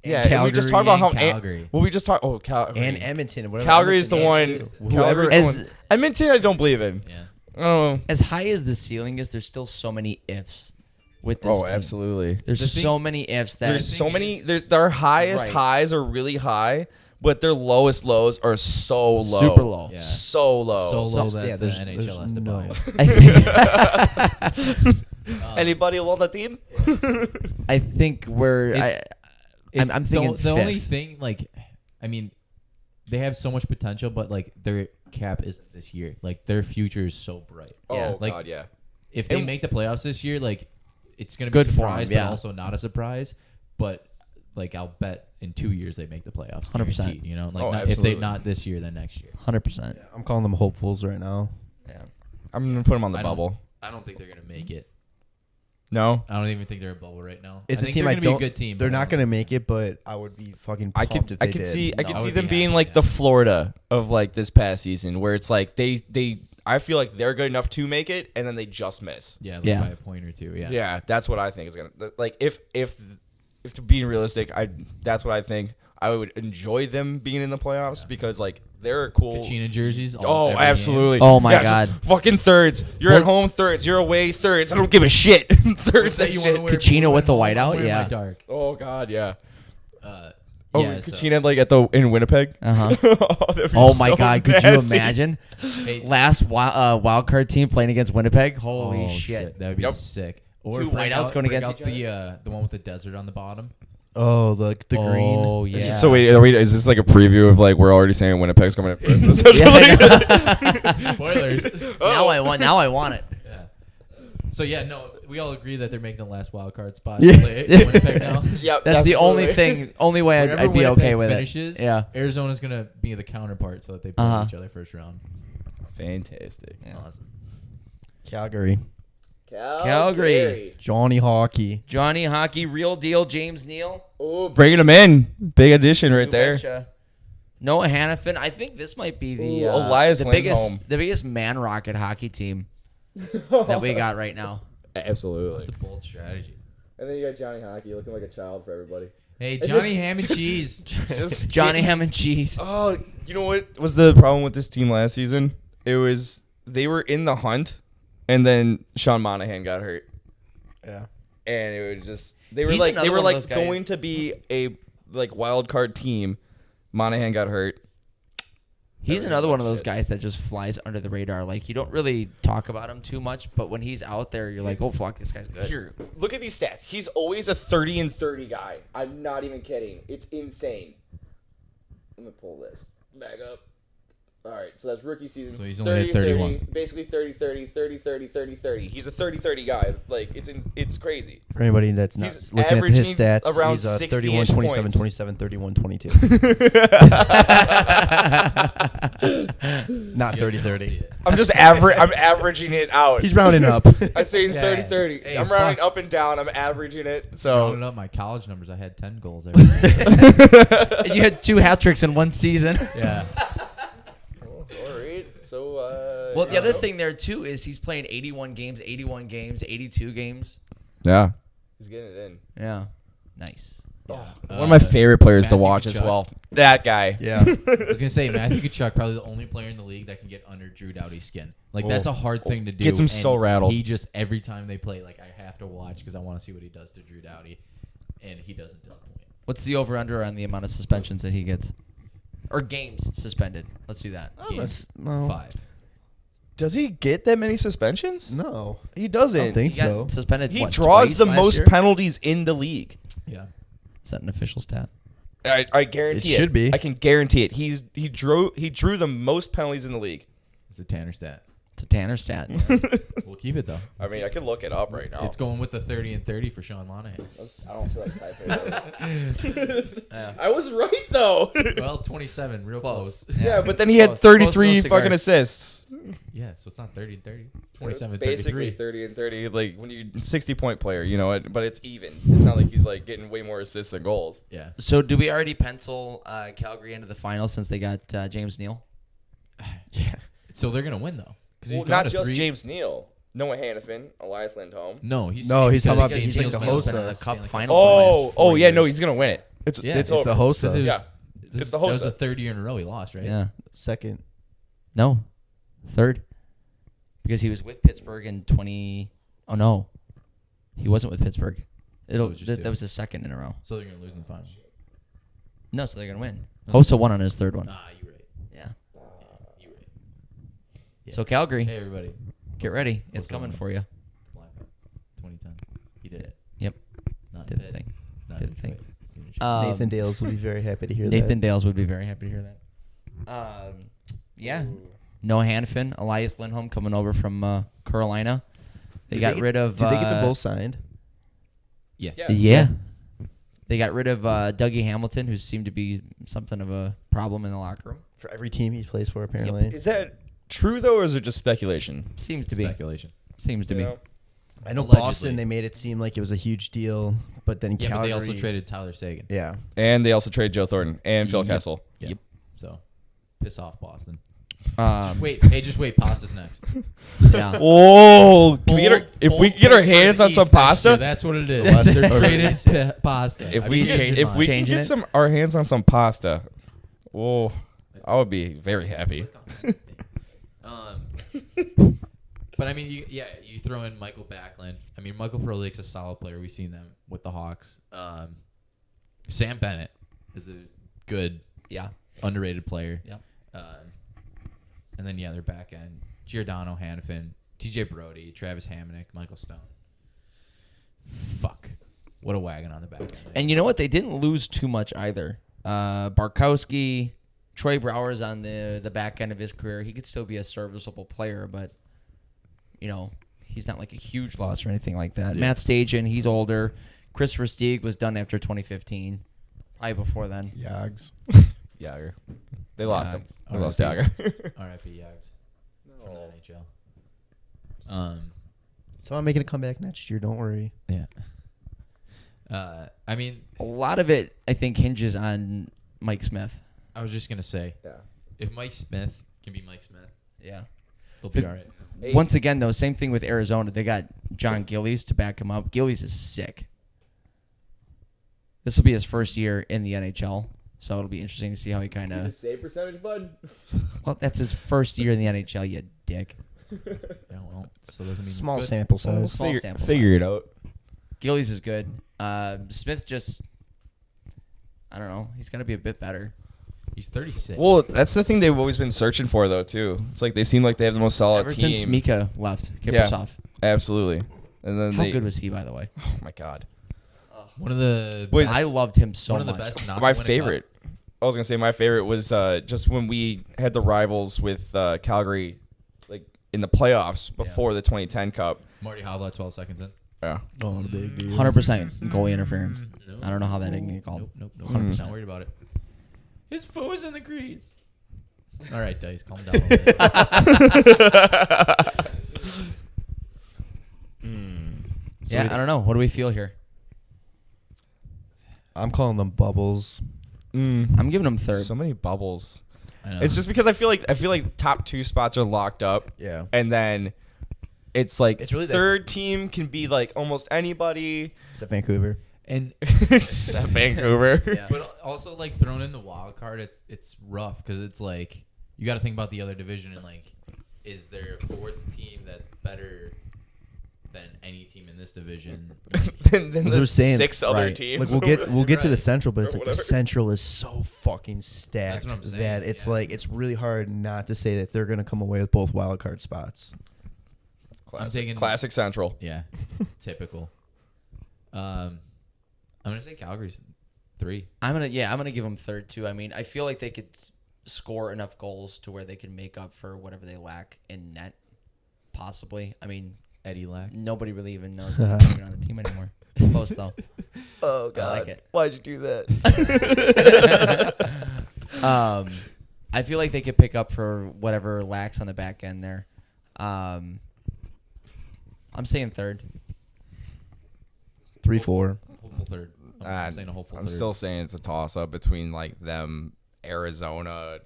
Speaker 6: Yeah, and we just talked about
Speaker 2: and
Speaker 6: how
Speaker 2: Calgary.
Speaker 6: well, we just talked. Oh, Calgary.
Speaker 5: And Edmonton. whatever
Speaker 6: Calgary is the
Speaker 5: Edmonton
Speaker 6: one.
Speaker 5: is, too.
Speaker 6: Calgary
Speaker 5: Whoever.
Speaker 6: is the one. Edmonton, I don't believe in.
Speaker 2: Yeah.
Speaker 6: Oh,
Speaker 3: As high as the ceiling is, there's still so many ifs with this team.
Speaker 6: absolutely.
Speaker 3: There's
Speaker 2: The thing-
Speaker 3: so many ifs that
Speaker 6: There's so
Speaker 2: thing
Speaker 6: many.
Speaker 2: is-
Speaker 6: Their highest
Speaker 3: Right.
Speaker 6: highs are really high, but their lowest lows are so low.
Speaker 3: super low.
Speaker 2: Yeah.
Speaker 6: So low.
Speaker 2: So low that
Speaker 5: yeah,
Speaker 2: the
Speaker 5: there's
Speaker 2: NHL has to
Speaker 5: no-
Speaker 2: buy it.
Speaker 3: I think,
Speaker 6: Anybody on the team?
Speaker 3: I think we're. I'm thinking
Speaker 2: the only
Speaker 3: fifth.
Speaker 2: thing, like, I mean, they have so much potential, but like their cap isn't this year. Like their future is so bright.
Speaker 3: Yeah.
Speaker 6: Oh
Speaker 2: Like-
Speaker 6: God, yeah.
Speaker 2: If they
Speaker 6: And-
Speaker 2: make the playoffs this year, like it's gonna be
Speaker 3: Good
Speaker 2: a
Speaker 3: for
Speaker 2: surprise,
Speaker 3: 'em, yeah.
Speaker 2: but also not a surprise. But like I'll bet in 2 years they make the playoffs.
Speaker 3: 100%.
Speaker 2: guaranteed, You know, like
Speaker 6: Oh,
Speaker 2: not, if they
Speaker 6: absolutely.
Speaker 2: not this year, then next year.
Speaker 3: 100%.
Speaker 5: I'm calling them hopefuls right now.
Speaker 3: Yeah.
Speaker 6: I'm gonna put them on the
Speaker 2: I don't-
Speaker 6: bubble.
Speaker 2: I don't think they're gonna make it.
Speaker 6: No,
Speaker 2: I don't even think they're a bubble right now.
Speaker 5: It's
Speaker 2: I
Speaker 5: a
Speaker 2: think
Speaker 5: team
Speaker 2: they're
Speaker 5: I
Speaker 2: gonna
Speaker 5: don't.
Speaker 2: be a good team.
Speaker 5: They're
Speaker 2: but I
Speaker 5: not
Speaker 2: don't
Speaker 5: gonna
Speaker 2: think
Speaker 5: make it, but I would be fucking
Speaker 6: I
Speaker 5: pumped
Speaker 6: could.
Speaker 5: if
Speaker 6: I
Speaker 5: they
Speaker 6: could
Speaker 5: did.
Speaker 6: see. I
Speaker 2: No,
Speaker 6: could
Speaker 2: I
Speaker 6: see
Speaker 2: would
Speaker 6: them
Speaker 2: be
Speaker 6: being
Speaker 2: happy,
Speaker 6: like
Speaker 2: yeah.
Speaker 6: the Florida of like this past season, where it's like they. I feel like they're good enough to make it, and then they just miss.
Speaker 2: Yeah, like
Speaker 3: Yeah.
Speaker 2: by a point or two. Yeah.
Speaker 6: Yeah, that's what I think is gonna like. If to being realistic, that's what I think. I would enjoy them being in the playoffs because like they're a cool.
Speaker 2: Kachina jerseys.
Speaker 6: Oh,
Speaker 2: every game.
Speaker 6: absolutely.
Speaker 3: Oh, my
Speaker 6: just
Speaker 3: God.
Speaker 6: fucking thirds. You're at home thirds. You're away thirds. I don't give a shit. Thirds that
Speaker 2: You
Speaker 6: shit.
Speaker 2: wanna wear
Speaker 3: Kachina
Speaker 2: blue
Speaker 3: with the
Speaker 2: and
Speaker 3: whiteout?
Speaker 2: I'm wearing
Speaker 3: Yeah.
Speaker 2: my dark.
Speaker 6: Oh God, yeah.
Speaker 2: Uh,
Speaker 6: Oh,
Speaker 2: yeah, so-
Speaker 6: Kachina like in Winnipeg.
Speaker 3: Uh-huh.
Speaker 6: That'd be
Speaker 3: Oh my
Speaker 6: so
Speaker 3: God! Could you
Speaker 6: nasty.
Speaker 3: imagine?
Speaker 2: Hey,
Speaker 3: Last wild card team playing against Winnipeg. Holy
Speaker 2: oh,
Speaker 3: shit!
Speaker 2: That would be
Speaker 6: Yep.
Speaker 2: sick. Or
Speaker 3: Two
Speaker 2: break
Speaker 3: whiteouts
Speaker 2: out-
Speaker 3: going
Speaker 2: break
Speaker 3: against
Speaker 2: out
Speaker 3: each
Speaker 2: the one with the desert on the bottom.
Speaker 5: Oh, the green.
Speaker 3: Oh yeah.
Speaker 6: So wait, is this like a preview of like we're already saying Winnipeg's coming in first?
Speaker 3: Yeah, I know.
Speaker 2: Spoilers.
Speaker 3: now I want. Now I want it.
Speaker 2: Yeah. So yeah, no, we all agree that they're making the last wild card spot.
Speaker 3: Yeah.
Speaker 2: Winnipeg now.
Speaker 6: Yep,
Speaker 3: That's the only thing. Only way
Speaker 2: Whenever
Speaker 3: I'd be
Speaker 2: Winnipeg
Speaker 3: okay with
Speaker 2: finishes,
Speaker 3: it. Yeah.
Speaker 2: Arizona's gonna be the counterpart, so that they play
Speaker 3: Uh-huh.
Speaker 2: each other first round.
Speaker 6: Fantastic.
Speaker 3: Yeah.
Speaker 2: Awesome.
Speaker 5: Calgary.
Speaker 3: Calgary.
Speaker 5: Johnny Hockey.
Speaker 3: Johnny Hockey, real deal. James Neal.
Speaker 6: Oh, bringing them in. Big addition right
Speaker 3: You
Speaker 6: there.
Speaker 3: betcha. Noah Hannafin. I think this might be the
Speaker 6: Ooh, Elias
Speaker 3: the biggest
Speaker 6: Lindholm.
Speaker 3: the biggest man rocket hockey team that we got right now.
Speaker 6: Absolutely.
Speaker 2: That's a bold strategy.
Speaker 6: And then you got Johnny Hockey looking like a child for everybody.
Speaker 2: Hey, Johnny Ham and Cheese.
Speaker 6: Just
Speaker 3: Johnny Ham and Cheese.
Speaker 6: Oh, you know what was the problem with this team last season? It was they were in the hunt, and then Sean Monahan got hurt,
Speaker 5: Yeah.
Speaker 6: and it was just they were
Speaker 3: He's
Speaker 6: like
Speaker 3: another
Speaker 6: they were
Speaker 3: one of
Speaker 6: like
Speaker 3: those guys.
Speaker 6: going to be a like wild card team. Monahan got hurt.
Speaker 3: He's another one of those guys that just flies under the radar. Like you don't really talk about him too much, but when he's out there, you're like, oh fuck, this guy's good.
Speaker 6: Here, look at these stats. He's always a 30 and 30 guy. I'm not even kidding. It's insane. Let me pull this back up. All right, so that's rookie season.
Speaker 2: So he's only at 31.
Speaker 6: 30, basically 30 30 30 30 30 30. He's a 30 30 guy. Like it's crazy.
Speaker 5: For anybody that's not
Speaker 6: He's
Speaker 5: looking at his
Speaker 6: averaging
Speaker 5: stats,
Speaker 6: around
Speaker 5: he's
Speaker 6: 60-ish
Speaker 5: 31, 27,
Speaker 6: points.
Speaker 5: 27, 31, 22. Not 30, 30.
Speaker 6: I'm just I'm averaging it out.
Speaker 5: He's rounding up.
Speaker 6: I'm saying
Speaker 2: Yeah.
Speaker 6: 30 30.
Speaker 2: Hey,
Speaker 6: I'm rounding
Speaker 2: fuck.
Speaker 6: up and down. I'm averaging it.
Speaker 2: Rounding
Speaker 6: So
Speaker 2: up my college numbers, I had 10 goals every year.
Speaker 3: And you had 2 hat tricks in one season.
Speaker 2: Yeah.
Speaker 6: all right. So
Speaker 3: Well, the other thing there too is he's playing 81 games, 82 games.
Speaker 6: Yeah. He's getting it in.
Speaker 3: Yeah, nice.
Speaker 6: One of my favorite players to
Speaker 2: Matthew
Speaker 6: watch as
Speaker 2: Tkachuk.
Speaker 6: well. That guy.
Speaker 5: Yeah.
Speaker 2: I was gonna say Matthew Tkachuk, probably the only player in the league that can get under Drew Doughty's skin. Like that's a hard thing to do.
Speaker 6: Gets him
Speaker 2: and
Speaker 6: so rattled.
Speaker 2: He just every time they play, like I have to watch because I want to see what he does to Drew Doughty, and he doesn't disappoint.
Speaker 3: What's the over/under on the amount of suspensions that he gets, or games suspended? Let's do that.
Speaker 2: Games,
Speaker 5: no.
Speaker 2: 5.
Speaker 6: Does he get that many suspensions?
Speaker 5: No.
Speaker 6: He
Speaker 5: I
Speaker 6: doesn't.
Speaker 5: don't think
Speaker 3: He got
Speaker 5: so.
Speaker 3: suspended.
Speaker 6: He
Speaker 3: what,
Speaker 6: draws
Speaker 3: twice
Speaker 6: the
Speaker 3: last
Speaker 6: most
Speaker 3: year?
Speaker 6: penalties in the league.
Speaker 2: Yeah.
Speaker 3: Is that an official stat?
Speaker 6: I guarantee
Speaker 5: It should be.
Speaker 6: I can guarantee it. He drew the most penalties in the league.
Speaker 2: It's a Tanner stat.
Speaker 3: It's a Tanner stat.
Speaker 2: We'll keep it though.
Speaker 6: I mean, I can look it up right now.
Speaker 2: It's going with the 30 and 30 for Sean Monahan.
Speaker 6: I don't feel like typing it. I was right though.
Speaker 2: Well, 27, real close.
Speaker 6: Yeah, but then he had
Speaker 3: Close.
Speaker 6: 33
Speaker 3: Close, no
Speaker 6: fucking
Speaker 3: cigar.
Speaker 6: assists.
Speaker 2: Yeah, so it's not 30 and 30. It's 27,
Speaker 6: Basically
Speaker 2: 33.
Speaker 6: 30 and 30. Like when you 60-point player, you know it, but it's even. It's not like he's like getting way more assists than goals.
Speaker 2: Yeah.
Speaker 3: So, do we already pencil Calgary into the final since they got James Neal?
Speaker 5: Yeah.
Speaker 2: So they're gonna win though. 'Cause
Speaker 6: Well,
Speaker 2: he's got
Speaker 6: not
Speaker 2: a
Speaker 6: just
Speaker 2: 3.
Speaker 6: James Neal.
Speaker 4: Noah Hannafin, Elias Lindholm.
Speaker 2: No, he's
Speaker 5: talking about
Speaker 2: because
Speaker 5: he's like the
Speaker 2: Daniel Smith's
Speaker 5: host
Speaker 2: been in
Speaker 5: of
Speaker 2: the Cup
Speaker 3: Stanley Cup
Speaker 2: final. for the last
Speaker 4: Oh,
Speaker 2: 4
Speaker 4: yeah, no,
Speaker 2: years.
Speaker 4: he's gonna win it. It's
Speaker 2: Yeah,
Speaker 4: it's
Speaker 2: it's
Speaker 5: the
Speaker 4: over.
Speaker 5: host.
Speaker 2: Because it was,
Speaker 4: Yeah.
Speaker 2: this-
Speaker 4: It's the
Speaker 2: That was
Speaker 4: host.
Speaker 2: the third year in a row he lost, right?
Speaker 3: Yeah.
Speaker 5: Second.
Speaker 3: No. Third. Because he was with Pittsburgh in 20. Oh no, he wasn't with Pittsburgh.
Speaker 2: it was just two.
Speaker 3: That was his second in a row.
Speaker 2: So they're gonna lose in the final.
Speaker 3: No, so they're gonna win.
Speaker 2: No.
Speaker 3: Hossa won on his third one.
Speaker 2: Ah, you right.
Speaker 3: Yeah.
Speaker 2: You right. Yeah.
Speaker 3: So Calgary,
Speaker 2: Hey everybody,
Speaker 3: get ready. It's
Speaker 2: Hossa
Speaker 3: coming
Speaker 2: won.
Speaker 3: for you.
Speaker 2: Blackhawk, 2010. He did it.
Speaker 3: Yep.
Speaker 2: Not
Speaker 3: Did the
Speaker 2: Pitt,
Speaker 3: thing.
Speaker 2: not
Speaker 3: Did the thing.
Speaker 2: Detroit.
Speaker 5: Nathan Dales will be very happy to hear
Speaker 3: Nathan
Speaker 5: that.
Speaker 3: Dales would be very happy to hear that. Yeah. Noah Hannafin, Elias Lindholm coming over from Carolina. They got rid of.
Speaker 5: Did they get them both signed?
Speaker 2: Yeah.
Speaker 3: Yeah. They got rid of Dougie Hamilton, who seemed to be something of a problem in the locker room.
Speaker 5: For every team he plays for, apparently.
Speaker 4: Is that true though, or is it just speculation?
Speaker 3: Seems to be.
Speaker 2: Speculation.
Speaker 3: Seems to
Speaker 4: You
Speaker 3: be.
Speaker 4: know?
Speaker 5: I know
Speaker 2: Allegedly.
Speaker 5: Boston, they made it seem like it was a huge deal, but then
Speaker 2: Yeah,
Speaker 5: Calgary.
Speaker 2: but they also traded Tyler Sagan.
Speaker 5: Yeah.
Speaker 4: And they also traded Joe Thornton and Phil
Speaker 3: Yep.
Speaker 4: Kessel.
Speaker 2: Yeah.
Speaker 3: Yep.
Speaker 2: So, piss off, Boston.
Speaker 3: Um,
Speaker 2: Just wait. Hey, just wait. Pasta's next.
Speaker 3: Yeah.
Speaker 4: Oh, can we get our, if we
Speaker 2: Bold
Speaker 4: can get our
Speaker 2: pick for
Speaker 4: hands
Speaker 2: the
Speaker 4: on some
Speaker 2: East next
Speaker 4: pasta?
Speaker 2: year, that's what it is. They're traded pasta.
Speaker 4: If
Speaker 2: I
Speaker 4: we
Speaker 2: mean,
Speaker 4: can,
Speaker 2: change
Speaker 4: if
Speaker 2: mine.
Speaker 4: we can
Speaker 3: Changing
Speaker 4: get
Speaker 3: it?
Speaker 4: our hands on some pasta, oh, I would be very happy.
Speaker 2: But I mean, you throw in Michael Backlund. I mean, Michael Frolik's a solid player. We've seen them with the Hawks. Sam Bennett is a good, underrated player.
Speaker 3: Yep.
Speaker 2: And then their back end: Giordano, Hannafin, TJ Brody, Travis Hamonic, Michael Stone. Fuck, what a wagon on the back end.
Speaker 3: And you know what? They didn't lose too much either. Barkowski, Troy Brower's on the back end of his career. He could still be a serviceable player, but he's not like a huge loss or anything like that.
Speaker 2: Yeah.
Speaker 3: Matt Stajan, he's older. Christopher Stieg was done after 2015. Probably before then.
Speaker 5: Yags.
Speaker 4: Yager. They lost him. They
Speaker 2: R.I.P.
Speaker 4: lost Yager.
Speaker 2: R.I.P. Yags from the NHL.
Speaker 5: So I'm making a comeback next year. Don't worry.
Speaker 2: Yeah. I mean,
Speaker 3: A lot of it, I think, hinges on Mike Smith.
Speaker 2: I was just gonna say,
Speaker 4: Yeah.
Speaker 2: if Mike Smith can be Mike Smith,
Speaker 3: Yeah.
Speaker 2: they'll be all right.
Speaker 4: Hey.
Speaker 3: Once again, though, same thing with Arizona. They got John Gillies to back him up. Gillies is sick. This will be his first year in the NHL, so it'll be interesting to see how he kind of.
Speaker 4: Save percentage, bud.
Speaker 3: Well, that's his first year in the NHL, you dick.
Speaker 2: Yeah, well, so doesn't mean it's
Speaker 5: Small
Speaker 2: good.
Speaker 5: sample size.
Speaker 3: Small sample
Speaker 4: Figure
Speaker 3: size.
Speaker 4: it out.
Speaker 3: Gillies is good. Smith just, I don't know. He's gonna be a bit better.
Speaker 2: He's 36.
Speaker 4: Well, that's the thing they've always been searching for, though, too. It's like they seem like they have the most solid
Speaker 3: Ever
Speaker 4: team.
Speaker 3: since Mika left,
Speaker 4: Yeah.
Speaker 3: Kiprusoff.
Speaker 4: Absolutely. And then
Speaker 3: How
Speaker 4: they.
Speaker 3: good was he, by the way?
Speaker 4: Oh my God.
Speaker 2: one of the
Speaker 4: Wait,
Speaker 3: I loved him so
Speaker 2: one of
Speaker 3: much.
Speaker 2: the best. Not
Speaker 4: My
Speaker 2: to win a
Speaker 4: favorite. I was gonna say my favorite was just when we had the rivals with Calgary, like in the playoffs before the 2010 Cup.
Speaker 2: Cup. Marty Hovland, 12 seconds in.
Speaker 4: Yeah.
Speaker 5: Oh, the big deal.
Speaker 3: 100% goalie interference.
Speaker 2: No.
Speaker 3: I don't know how that didn't get called.
Speaker 2: Nope.
Speaker 3: 100%.
Speaker 2: Not worried about it. His foot was in the crease. All right, Dice, calm down a little bit.
Speaker 3: Yeah, I don't know. What do we feel here?
Speaker 5: I'm calling them bubbles.
Speaker 3: I'm giving him third.
Speaker 4: So many bubbles.
Speaker 2: I know.
Speaker 4: It's just because I feel like top two spots are locked up.
Speaker 5: Yeah.
Speaker 4: And then it's like
Speaker 5: It's really that-
Speaker 4: third team can be like almost anybody.
Speaker 5: Except Vancouver.
Speaker 2: and
Speaker 4: Except Vancouver.
Speaker 3: Yeah.
Speaker 2: but also like throwing in the wild card, it's rough because it's like you got to think about the other division and like, is there a fourth team that's better than any team in this division?
Speaker 4: then
Speaker 5: As
Speaker 4: the
Speaker 5: we're saying,
Speaker 4: six other
Speaker 2: right.
Speaker 4: teams.
Speaker 5: Like we'll get to the
Speaker 2: Right.
Speaker 5: Central, but it's
Speaker 4: Or
Speaker 5: like the
Speaker 4: whatever.
Speaker 5: Central is so fucking stacked
Speaker 2: That's what I'm saying,
Speaker 5: that it's
Speaker 2: yeah.
Speaker 5: like it's really hard not to say that they're gonna come away with both wild card spots.
Speaker 2: taking-
Speaker 4: Classic Central.
Speaker 2: Yeah, typical. I'm gonna say Calgary's 3.
Speaker 3: I'm gonna give them third too. I mean, I feel like they could score enough goals to where they can make up for whatever they lack in net. Possibly. I mean,
Speaker 2: Eddie Lack.
Speaker 3: nobody really even knows what's going on the team anymore. Close though.
Speaker 4: Oh
Speaker 3: I like it.
Speaker 4: Why'd you do that?
Speaker 3: I feel like they could pick up for whatever lacks on the back end there. I'm saying third.
Speaker 5: 3-4.
Speaker 2: Hopeful third. I'm saying a hopeful
Speaker 4: I'm
Speaker 2: third.
Speaker 4: still saying it's a toss up between like them, Arizona,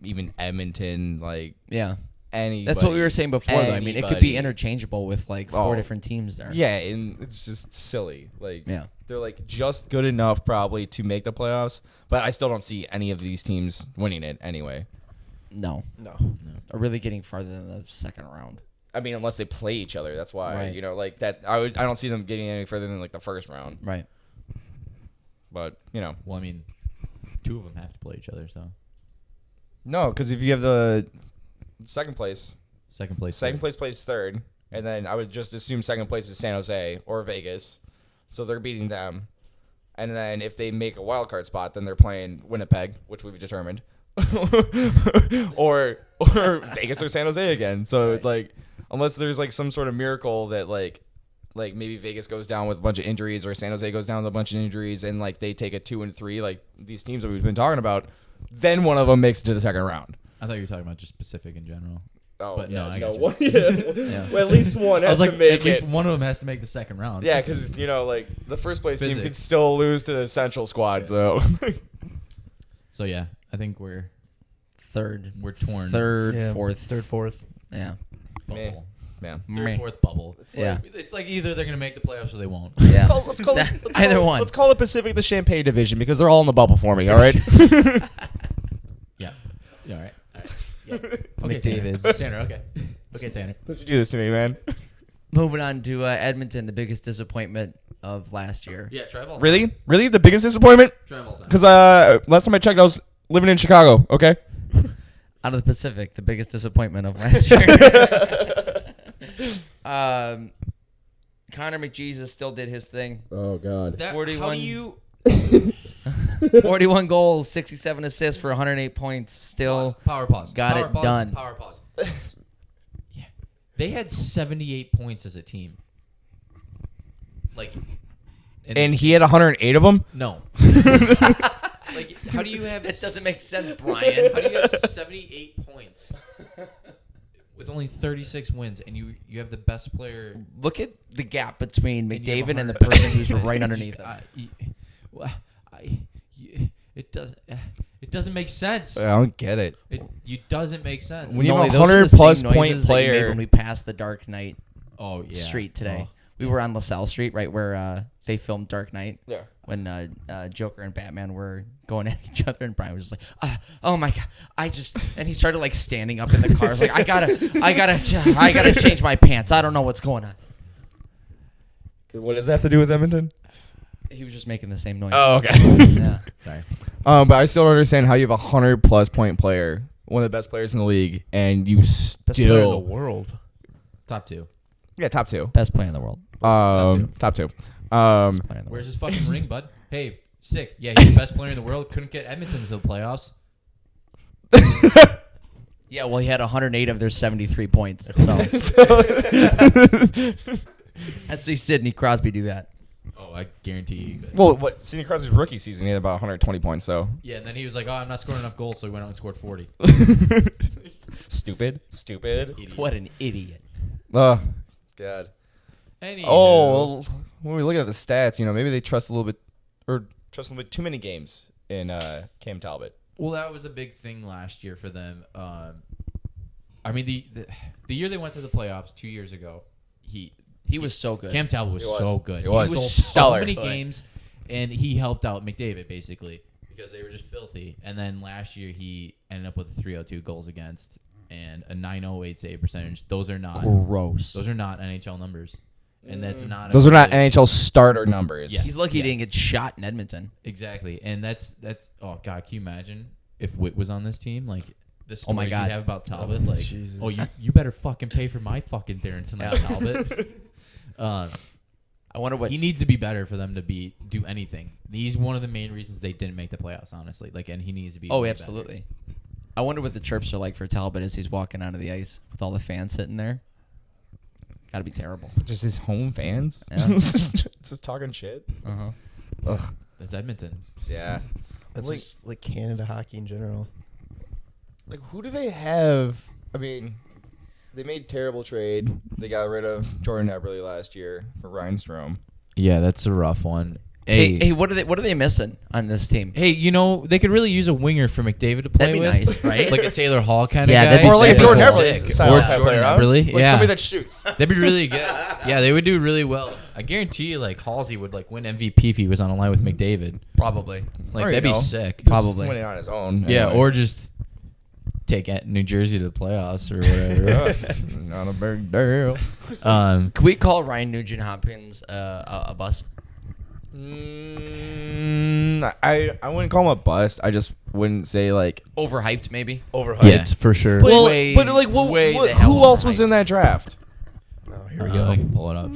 Speaker 4: even Edmonton. Like
Speaker 3: Yeah.
Speaker 4: anybody.
Speaker 7: That's what we were saying before, though. I mean, it could be
Speaker 4: Anybody.
Speaker 7: interchangeable with like 4 different teams there.
Speaker 4: Yeah, and it's just silly. Like,
Speaker 7: Yeah.
Speaker 4: they're like just good enough probably to make the playoffs, but I still don't see any of these teams winning it anyway.
Speaker 7: No. Or really getting farther than the second round.
Speaker 4: I mean, unless they play each other, that's why.
Speaker 7: Right.
Speaker 4: You know, like that. I don't see them getting any further than like the first round.
Speaker 7: Right.
Speaker 4: But you know,
Speaker 2: Well, I mean, 2 of them have to play each other, so
Speaker 4: no, because if you have the second place
Speaker 2: second place.
Speaker 4: plays third, and then I would just assume second place is San Jose or Vegas, so they're beating them. And then if they make a wild card spot, then they're playing Winnipeg, which we've determined, or Vegas or San Jose again. So like, unless there's like some sort of miracle that like maybe Vegas goes down with a bunch of injuries or San Jose goes down with a bunch of injuries and like they take a 2 and 3, like these teams that we've been talking about, then one of them makes it to the second round.
Speaker 2: I thought you were talking about just Pacific in general.
Speaker 4: Oh,
Speaker 2: But no, I
Speaker 4: no,
Speaker 2: got you.
Speaker 4: one, yeah. Well, at least one
Speaker 2: I
Speaker 4: has
Speaker 2: was like,
Speaker 4: to make
Speaker 2: at least
Speaker 4: it.
Speaker 2: one of them has to make the second round.
Speaker 4: Yeah, because you know, like the first place team
Speaker 2: Physics.
Speaker 4: could still lose to the Central squad, though.
Speaker 2: So yeah, I think we're
Speaker 7: Third.
Speaker 2: torn.
Speaker 7: Third,
Speaker 5: Yeah,
Speaker 7: fourth.
Speaker 5: third, fourth.
Speaker 7: Yeah.
Speaker 2: bubble.
Speaker 4: Man.
Speaker 2: Third, fourth bubble.
Speaker 7: Yeah.
Speaker 2: It's like either they're gonna make the playoffs or they won't.
Speaker 7: Yeah.
Speaker 4: Let's call it,
Speaker 7: Either one.
Speaker 4: Let's call it Pacific the Champagne Division because they're all in the bubble for me. All right.
Speaker 2: Yeah. Yeah. All right. Yeah. Okay,
Speaker 5: McDavid's.
Speaker 2: Tanner. Okay. Okay, Tanner.
Speaker 4: Don't you do this to me, man?
Speaker 7: Moving on to Edmonton, the biggest disappointment of last year.
Speaker 2: Yeah. Travel.
Speaker 4: Really, the biggest disappointment?
Speaker 2: Travel time.
Speaker 4: Because last time I checked, I was living in Chicago. Okay.
Speaker 7: Out of the Pacific, the biggest disappointment of last year. Connor McJesus still did his thing.
Speaker 4: Oh God.
Speaker 2: That,
Speaker 7: 41
Speaker 2: How do you
Speaker 7: 41 goals, 67 assists for 108 points. Still
Speaker 2: power pause?
Speaker 7: got
Speaker 2: Power
Speaker 7: it
Speaker 2: pause,
Speaker 7: done.
Speaker 2: Power pause. Yeah. They had 78 points as a team. Like.
Speaker 4: And he had 108 of them.
Speaker 2: No. Like, how do you have?
Speaker 7: That doesn't make sense, Brian.
Speaker 2: How do you have 78 points with only 36 wins, and you have the best player?
Speaker 7: Look at the gap between
Speaker 2: and you have
Speaker 7: McDavid and the
Speaker 2: 100
Speaker 7: person who's right underneath him.
Speaker 2: It doesn't make sense.
Speaker 4: I don't get it.
Speaker 2: It doesn't make sense.
Speaker 4: When you have
Speaker 7: Nolly,
Speaker 4: a
Speaker 7: those are
Speaker 4: 100
Speaker 7: the
Speaker 4: plus
Speaker 7: same
Speaker 4: point
Speaker 7: noises that you made
Speaker 4: player-
Speaker 7: when we passed the Dark Knight
Speaker 2: Oh yeah.
Speaker 7: Street today.
Speaker 2: Oh.
Speaker 7: We were on LaSalle Street, right where they filmed Dark Knight.
Speaker 4: Yeah.
Speaker 7: When Joker and Batman were going at each other, and Brian was just like, "Oh my god, and he started like standing up in the car, like, I gotta change my pants. I don't know what's going on."
Speaker 4: What does that have to do with Edmonton?
Speaker 7: He was just making the same noise.
Speaker 4: Oh, okay.
Speaker 7: Yeah.
Speaker 2: Sorry.
Speaker 4: But I still don't understand how you have a 100 plus point player, one of the best players in the league, and you
Speaker 5: Best player in the
Speaker 4: still
Speaker 5: world.
Speaker 2: Top 2.
Speaker 4: top 2.
Speaker 7: Best player in the world.
Speaker 4: Top 2.
Speaker 7: Best player in the
Speaker 2: Where's
Speaker 7: world.
Speaker 2: his fucking ring, bud? Hey, sick. Yeah, he's the best player in the world. Couldn't get Edmonton to the playoffs.
Speaker 7: Yeah, well, he had 108 of their 73 points. So let's see Sidney Crosby do that.
Speaker 2: Oh, I guarantee you. Could.
Speaker 4: Well, what Sidney Crosby's rookie season, he had about 120 points. So
Speaker 2: Yeah, and then he was like, "Oh, I'm not scoring enough goals," so he went out and scored 40.
Speaker 4: stupid.
Speaker 2: Idiot.
Speaker 7: What an idiot.
Speaker 4: Oh, God.
Speaker 2: Anywho.
Speaker 4: Oh, well, when we look at the stats, maybe they trust a little bit too many games in Cam Talbot.
Speaker 2: Well, that was a big thing last year for them. I mean, the year they went to the playoffs 2 years ago,
Speaker 7: He was so good.
Speaker 2: Cam Talbot was
Speaker 4: He was.
Speaker 2: so good.
Speaker 4: He was.
Speaker 2: He stole
Speaker 4: Stellar.
Speaker 2: so many games, and he helped out McDavid basically because they were just filthy. And then last year he ended up with 302 goals against and a 908 save percentage. Those are not
Speaker 7: Gross.
Speaker 2: NHL numbers, and that's not.
Speaker 4: Those are not NHL starter numbers.
Speaker 2: Yeah.
Speaker 7: He's lucky he didn't get shot in Edmonton.
Speaker 2: Exactly, and that's. Oh God, can you imagine if Witt was on this team? Like the stories
Speaker 7: Oh my God.
Speaker 2: he'd have about Talbot. Like,
Speaker 5: Jesus.
Speaker 2: oh, you better fucking pay for my fucking dinner tonight,
Speaker 7: Yeah.
Speaker 2: Talbot.
Speaker 7: I wonder what
Speaker 2: He needs to be better for them to do anything. He's one of the main reasons they didn't make the playoffs, honestly. Like, and he needs to be.
Speaker 7: Oh,
Speaker 2: way
Speaker 7: absolutely. I wonder what the chirps are like for Talbot as he's walking onto the ice with all the fans sitting there. Got to be terrible.
Speaker 4: Just his home fans.
Speaker 7: Yeah.
Speaker 4: Just talking shit.
Speaker 7: Uh-huh.
Speaker 4: Ugh.
Speaker 2: better. That's Edmonton.
Speaker 4: Yeah.
Speaker 5: That's
Speaker 4: Like-
Speaker 5: just like Canada hockey in general.
Speaker 4: Like, who do they have? I mean, they made terrible trade. They got rid of Jordan Eberle last year for Ryan Strome.
Speaker 2: Yeah, that's a rough one.
Speaker 7: Hey, what are they missing on this team?
Speaker 2: Hey, they could really use a winger for McDavid to play
Speaker 7: That'd be
Speaker 2: with.
Speaker 7: nice, right?
Speaker 2: Like a Taylor Hall kind of
Speaker 7: Yeah,
Speaker 2: guy.
Speaker 7: that'd be
Speaker 4: Or like a
Speaker 7: sick.
Speaker 4: Jordan
Speaker 2: Sick.
Speaker 4: Everett style
Speaker 2: Or
Speaker 4: type
Speaker 2: Jordan
Speaker 4: player, huh?
Speaker 2: Everett,
Speaker 4: Like
Speaker 2: yeah.
Speaker 4: somebody that shoots.
Speaker 2: That'd be really good. Yeah, they would do really well. I guarantee you, like Halsey would like win MVP if he was on a line with McDavid.
Speaker 7: Probably.
Speaker 2: Like
Speaker 4: Or,
Speaker 2: that'd
Speaker 4: you
Speaker 2: be
Speaker 4: know,
Speaker 2: sick.
Speaker 4: Just
Speaker 7: Probably.
Speaker 4: winning on his own.
Speaker 2: Yeah,
Speaker 4: anyway.
Speaker 2: or just take New Jersey to the playoffs or whatever.
Speaker 4: Not a big deal.
Speaker 7: Can we call Ryan Nugent Hopkins a bust?
Speaker 4: I wouldn't call him a bust. I just wouldn't say like
Speaker 7: Overhyped, maybe.
Speaker 5: Overhyped
Speaker 2: Yeah.
Speaker 5: for sure.
Speaker 4: But,
Speaker 7: Way-
Speaker 4: but like,
Speaker 7: way the hell
Speaker 4: who else was
Speaker 7: overhyped.
Speaker 4: in that draft?
Speaker 5: Oh,
Speaker 2: Here we go. I can pull it up.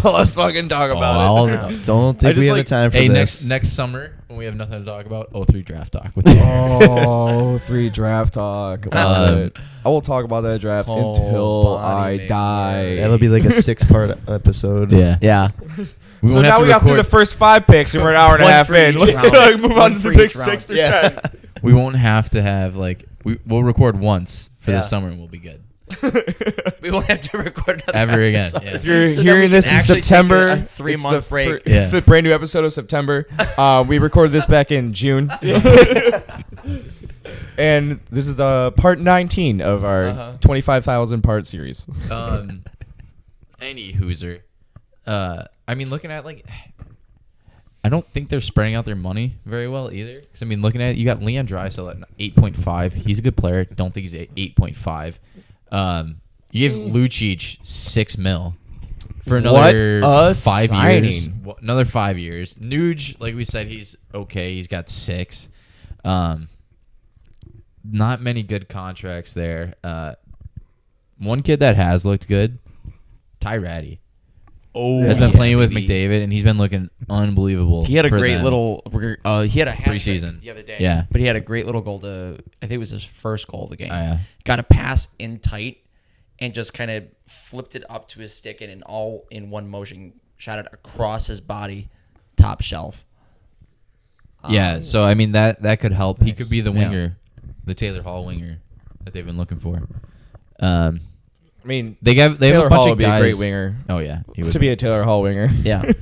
Speaker 4: Let's fucking talk about it.
Speaker 5: Don't
Speaker 4: I
Speaker 5: think we
Speaker 4: just
Speaker 5: have
Speaker 4: like-
Speaker 5: the time for
Speaker 2: Hey,
Speaker 5: this.
Speaker 2: next summer when we have nothing to talk about, 03 draft talk with you.
Speaker 4: Oh, 3 draft talk. Love
Speaker 2: Um,
Speaker 4: it. I will talk about that draft
Speaker 7: Oh,
Speaker 4: until
Speaker 7: body
Speaker 4: I
Speaker 7: make
Speaker 4: die.
Speaker 5: That'll be like a 6-part episode.
Speaker 2: Yeah.
Speaker 7: Yeah.
Speaker 2: We
Speaker 4: So
Speaker 2: won't have
Speaker 4: now
Speaker 2: to
Speaker 4: we got through the
Speaker 2: record-
Speaker 4: first 5 picks and we're an hour and a
Speaker 7: One
Speaker 4: half
Speaker 7: for
Speaker 4: in.
Speaker 7: each
Speaker 4: Let's
Speaker 7: round.
Speaker 4: move
Speaker 7: One
Speaker 4: on to
Speaker 7: for
Speaker 4: the big
Speaker 7: each round.
Speaker 4: 6 through
Speaker 5: Yeah.
Speaker 4: 10.
Speaker 2: We won't have to have like we'll record once for
Speaker 7: Yeah.
Speaker 2: the summer and we'll be good.
Speaker 7: We won't have to record another
Speaker 2: Ever again,
Speaker 7: episode.
Speaker 2: yeah.
Speaker 4: If you're
Speaker 7: So then we
Speaker 4: hearing
Speaker 7: can
Speaker 4: this in
Speaker 7: actually take
Speaker 4: September,
Speaker 7: a
Speaker 4: it's
Speaker 7: 3-month
Speaker 4: the
Speaker 7: break.
Speaker 4: It's
Speaker 2: Yeah.
Speaker 4: the brand new episode of September. We recorded this back in June. And this is the part 19 of our 25,000 part series.
Speaker 2: Any Hooser. I mean, looking at like, I don't think they're spreading out their money very well either. Because I mean, looking at it, you got Leon Draisaitl at 8.5. He's a good player. Don't think he's at 8.5. You give Lucic $6 million for another
Speaker 4: What a
Speaker 2: 5 years.
Speaker 4: signing.
Speaker 2: Another 5 years. Nuge, like we said, he's okay. He's got 6. Not many good contracts there. One kid that has looked good, Ty Ratty. Has been playing with
Speaker 7: baby.
Speaker 2: McDavid, and he's been looking unbelievable.
Speaker 7: He had a
Speaker 2: for
Speaker 7: great
Speaker 2: them.
Speaker 7: little. He had a hat trick
Speaker 2: Preseason.
Speaker 7: the other day.
Speaker 2: Yeah.
Speaker 7: but he had a great little goal to. I think it was his first goal of the game.
Speaker 2: Oh, yeah.
Speaker 7: Got a pass in tight, and just kind of flipped it up to his stick, and in all in one motion, shot it across his body, top shelf.
Speaker 2: Yeah, so I mean that could help. He could be the
Speaker 7: Yeah.
Speaker 2: winger, the Taylor Hall winger that they've been looking for.
Speaker 4: I mean,
Speaker 2: They have
Speaker 4: Taylor
Speaker 2: a bunch
Speaker 4: Hall
Speaker 2: of
Speaker 4: would be
Speaker 2: guys.
Speaker 4: a great winger.
Speaker 2: Oh yeah, he would
Speaker 4: To be a Taylor Hall winger.
Speaker 7: Yeah,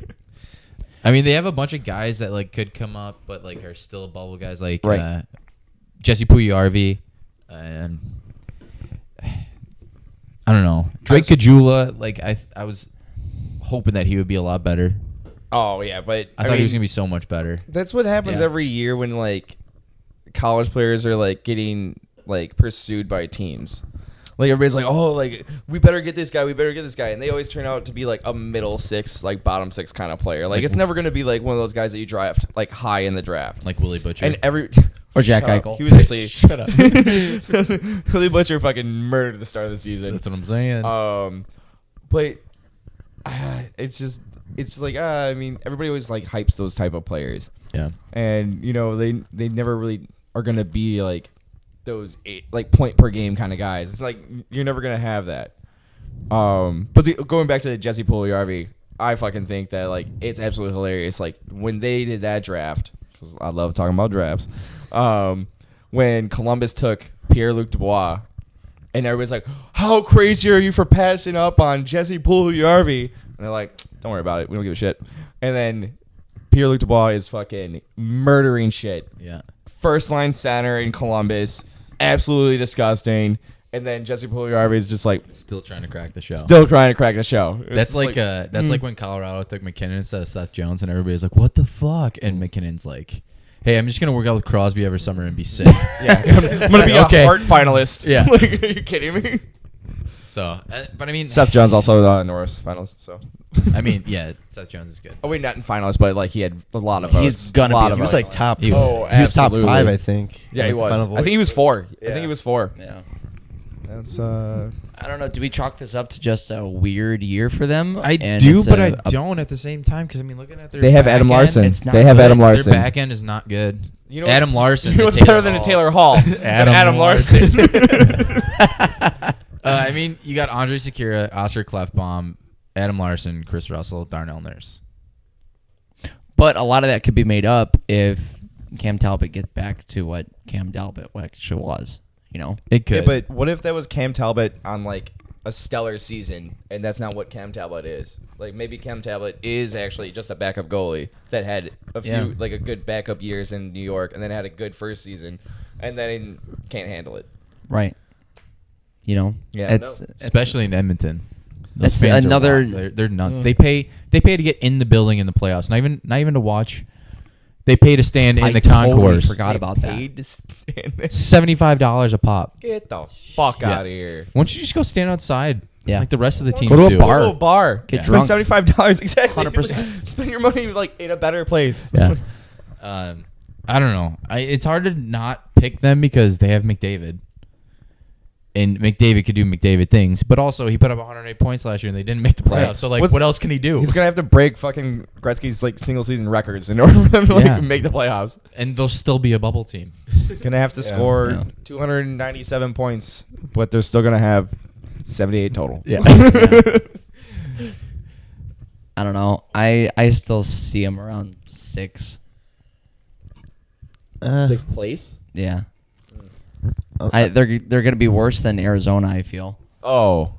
Speaker 2: I mean, they have a bunch of guys that like could come up, but like are still bubble guys, like
Speaker 7: Right.
Speaker 2: Jesse Puljujarvi, and I don't know Drake Kajula. Like I was hoping that he would be a lot better.
Speaker 4: Oh, yeah, but
Speaker 2: I thought he was gonna be so much better.
Speaker 4: That's what happens
Speaker 2: Yeah.
Speaker 4: every year when like college players are like getting like pursued by teams. Like everybody's like, oh, like we better get this guy, and they always turn out to be like a middle 6, like bottom 6 kind of player. Like it's never gonna be like one of those guys that you draft like high in the draft.
Speaker 2: Like Willie Butcher.
Speaker 4: And every
Speaker 7: or Jack
Speaker 4: Shut up.
Speaker 7: Eichel.
Speaker 4: He was actually
Speaker 2: Shut up.
Speaker 4: Willie Butcher fucking murdered at the start of the season.
Speaker 2: That's what I'm saying.
Speaker 4: But it's just like I mean everybody always like hypes those type of players.
Speaker 2: yeah.
Speaker 4: And you know they never really are gonna be like those like point per game kind of guys. It's like you're never gonna have that. But going back to the Jesse Puljujarvi, I fucking think that like it's absolutely hilarious. Like when they did that draft, 'cause I love talking about drafts. When Columbus took Pierre-Luc Dubois, and everybody's like, "How crazy are you for passing up on Jesse Puljujarvi?" And they're like, "Don't worry about it. We don't give a shit." And then Pierre-Luc Dubois is fucking murdering shit.
Speaker 2: Yeah.
Speaker 4: First line center in Columbus, absolutely disgusting. And then Jesse Puljujarvi is just like
Speaker 2: Still trying to crack the show.
Speaker 4: still trying to crack the show. It's
Speaker 2: That's
Speaker 4: just
Speaker 2: like like when Colorado took McKinnon instead of Seth Jones, and everybody's like, "What the fuck?" And McKinnon's like, "Hey, I'm just gonna work out with Crosby every summer and be sick."
Speaker 4: yeah, I'm gonna be
Speaker 2: Okay.
Speaker 4: a Hart finalist.
Speaker 2: Yeah.
Speaker 4: Like, are you kidding me?
Speaker 2: So, but I mean,
Speaker 4: Seth Jones also Norris finalist. So.
Speaker 2: I mean, yeah, Seth Jones is good.
Speaker 4: Oh wait, not in finalist, but like he had a lot of votes.
Speaker 7: He's gonna
Speaker 4: a lot
Speaker 7: be-
Speaker 4: of
Speaker 5: He was
Speaker 4: votes.
Speaker 5: like top.
Speaker 2: He was-
Speaker 4: Oh,
Speaker 5: he was top
Speaker 4: absolutely.
Speaker 5: 5, I think.
Speaker 4: Yeah,
Speaker 5: Like
Speaker 4: he
Speaker 5: the
Speaker 4: was.
Speaker 5: Final
Speaker 4: I think he was 4. I
Speaker 5: Yeah.
Speaker 4: think he was 4.
Speaker 7: Yeah.
Speaker 4: That's
Speaker 7: I don't know. Do we chalk this up to just a weird year for them?
Speaker 2: I
Speaker 7: And
Speaker 2: do,
Speaker 7: it's
Speaker 2: but
Speaker 7: a-
Speaker 2: I don't at the same time because I mean, looking at their
Speaker 4: They have
Speaker 2: back
Speaker 4: Adam
Speaker 2: end,
Speaker 4: Larson.
Speaker 7: it's not
Speaker 4: They have
Speaker 7: good.
Speaker 4: Adam Larson.
Speaker 2: Their back end is not good.
Speaker 4: You know
Speaker 2: Adam Larson.
Speaker 4: You know what's
Speaker 2: and
Speaker 4: better than a Taylor Hall?
Speaker 2: Adam
Speaker 4: Larson.
Speaker 2: I mean, you got Andre Sekera, Oscar Clefbaum, Adam Larson, Chris Russell, Darnell Nurse.
Speaker 7: But a lot of that could be made up if Cam Talbot gets back to what Cam Talbot actually was. You know,
Speaker 2: It could,
Speaker 4: Yeah, but what if that was Cam Talbot on like a stellar season, and that's not what Cam Talbot is? Like maybe Cam Talbot is actually just a backup goalie that had a few like a good backup years in New York, and then had a good first season, and then can't handle it.
Speaker 7: Right. You know.
Speaker 4: Yeah,
Speaker 7: It's
Speaker 2: especially in Edmonton. Those
Speaker 7: It's
Speaker 2: fans are
Speaker 7: another-
Speaker 2: wild. They're nuts. They pay to get in the building in the playoffs. Not even to watch. They pay to stand in the
Speaker 7: totally
Speaker 2: concourse.
Speaker 7: forgot about that.
Speaker 4: Paid to stand there.
Speaker 2: $75 a pop.
Speaker 4: Get the fuck out of here.
Speaker 2: Why don't you just go stand outside?
Speaker 7: Yeah.
Speaker 2: Like the rest of the teams
Speaker 7: Go to a
Speaker 2: do.
Speaker 7: bar.
Speaker 4: Go to a bar.
Speaker 7: Get
Speaker 4: Spend
Speaker 7: drunk.
Speaker 4: $75 exactly.
Speaker 7: 100%.
Speaker 4: Spend your money like in a better place.
Speaker 2: Yeah. I don't know. It's hard to not pick them because they have McDavid. And McDavid could do McDavid things, but also he put up 108 points last year and they didn't make the playoffs.
Speaker 4: Right.
Speaker 2: So like,
Speaker 4: What's-
Speaker 2: what else can he do?
Speaker 4: He's gonna have to break fucking Gretzky's like single season records in order for them to like
Speaker 2: Yeah.
Speaker 4: make the playoffs.
Speaker 2: And they'll still be a bubble team.
Speaker 4: Gonna have to score
Speaker 7: Yeah.
Speaker 4: 297 points, but they're still gonna have 78 total.
Speaker 2: Yeah.
Speaker 7: I don't know. I still see him around 6.
Speaker 4: Sixth place.
Speaker 7: Yeah. They're gonna be worse than Arizona. I feel.
Speaker 4: Oh,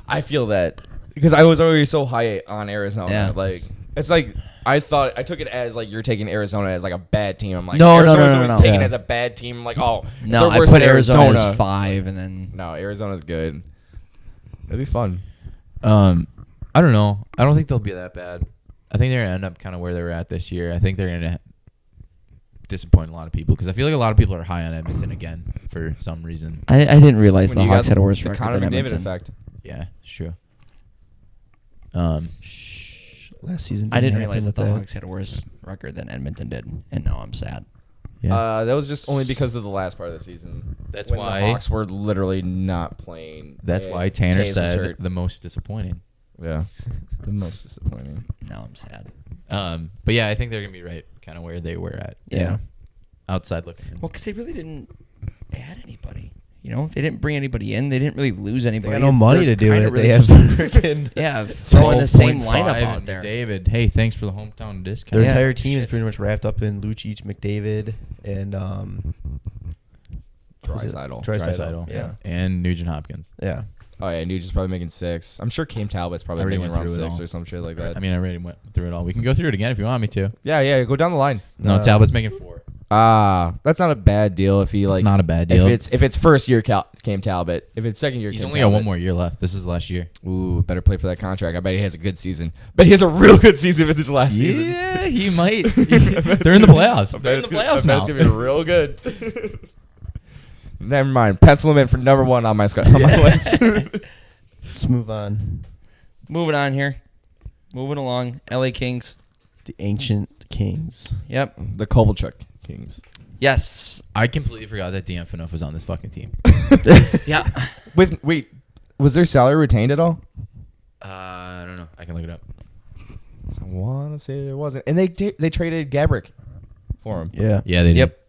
Speaker 4: I feel that because I was already so high on Arizona.
Speaker 7: Yeah.
Speaker 4: Like it's like I took it as like you're taking Arizona as like a bad team. I'm like
Speaker 7: No,
Speaker 4: Arizona's
Speaker 7: no,
Speaker 4: always
Speaker 7: no.
Speaker 4: taken
Speaker 5: Yeah.
Speaker 4: as a bad team. I'm like
Speaker 7: No,
Speaker 4: they're
Speaker 7: I
Speaker 4: worse
Speaker 7: put
Speaker 4: than
Speaker 7: Arizona as 5, and then
Speaker 4: No, Arizona's good. It'd be fun.
Speaker 2: I don't know. I don't think they'll be that bad. I think they're gonna end up kind of where they're at this year. I think they're gonna disappoint a lot of people because I feel like a lot of people are high on Edmonton again for some reason.
Speaker 7: I didn't realize
Speaker 4: When
Speaker 7: the
Speaker 4: you got
Speaker 7: Hawks had a worse
Speaker 4: the
Speaker 7: record
Speaker 4: Connor
Speaker 7: than
Speaker 4: McDavid
Speaker 7: Edmonton.
Speaker 4: effect.
Speaker 2: Yeah, it's true.
Speaker 5: Last season.
Speaker 7: I didn't
Speaker 5: happen
Speaker 7: realize that
Speaker 5: with
Speaker 7: the Hawks had a worse record than Edmonton did, and now I'm sad.
Speaker 2: Yeah.
Speaker 4: That was just only because of the last part of the season.
Speaker 2: That's
Speaker 4: when
Speaker 2: why-
Speaker 4: the Hawks were literally not playing.
Speaker 2: That's
Speaker 4: and
Speaker 2: why Tanner
Speaker 4: Taves was
Speaker 2: said
Speaker 4: hurt.
Speaker 2: the most disappointing.
Speaker 4: Yeah, the most disappointing.
Speaker 7: Now I'm sad.
Speaker 2: But yeah, I think they're gonna be right, kind of where they were at.
Speaker 7: Yeah.
Speaker 2: Outside looking in.
Speaker 7: Well, because they really didn't add anybody. You know, they didn't bring anybody in. They didn't really lose
Speaker 5: They
Speaker 7: anybody.
Speaker 5: got no
Speaker 7: It's-
Speaker 5: money
Speaker 7: they're
Speaker 5: to do
Speaker 7: kinda
Speaker 5: it.
Speaker 7: really
Speaker 5: They have
Speaker 7: just-
Speaker 5: freaking
Speaker 7: yeah, throwing the same lineup out there.
Speaker 2: David, hey, thanks for the hometown discount.
Speaker 5: their
Speaker 7: Yeah.
Speaker 5: entire team is
Speaker 7: Shit.
Speaker 5: pretty much wrapped up in Lucic, McDavid, and
Speaker 4: Draisaitl.
Speaker 2: Draisaitl.
Speaker 5: Yeah,
Speaker 2: And Nugent Hopkins.
Speaker 5: yeah.
Speaker 4: Oh yeah, Nugent's probably making 6. I'm sure Cam Talbot's probably
Speaker 2: Already
Speaker 4: making
Speaker 2: went
Speaker 4: around
Speaker 2: through it
Speaker 4: 6
Speaker 2: all.
Speaker 4: or some shit like that.
Speaker 2: I mean, I already went through it all. We can go through it again if you want me to.
Speaker 4: Yeah, go down the line.
Speaker 2: No, Talbot's making 4.
Speaker 4: That's not a bad deal if he like.
Speaker 2: It's not a bad deal.
Speaker 4: If it's first year Cam Talbot, if it's second year,
Speaker 2: He's
Speaker 4: Cam
Speaker 2: only
Speaker 4: Talbot,
Speaker 2: got one more year left. This is last year.
Speaker 4: Ooh, better play for that contract. I bet he has a good season. Bet he has a real good season if it's his last season.
Speaker 2: Yeah, he might. They're in the playoffs. They're in the playoffs now.
Speaker 4: It's gonna be real good. Never mind. Pencil him in for number 1 on my list.
Speaker 5: Let's move on.
Speaker 7: Moving on here. Moving along. LA Kings.
Speaker 5: The ancient Kings.
Speaker 7: Yep.
Speaker 4: The Kovalchuk Kings.
Speaker 7: Yes.
Speaker 2: I completely forgot that Dejan Phaneuf was on this fucking team.
Speaker 7: Yeah.
Speaker 4: Wait, was their salary retained at all?
Speaker 2: I don't know. I can look it up.
Speaker 4: I want to say there wasn't, and they traded Gabrick for him.
Speaker 5: Yeah.
Speaker 2: Yeah, they did.
Speaker 7: Yep.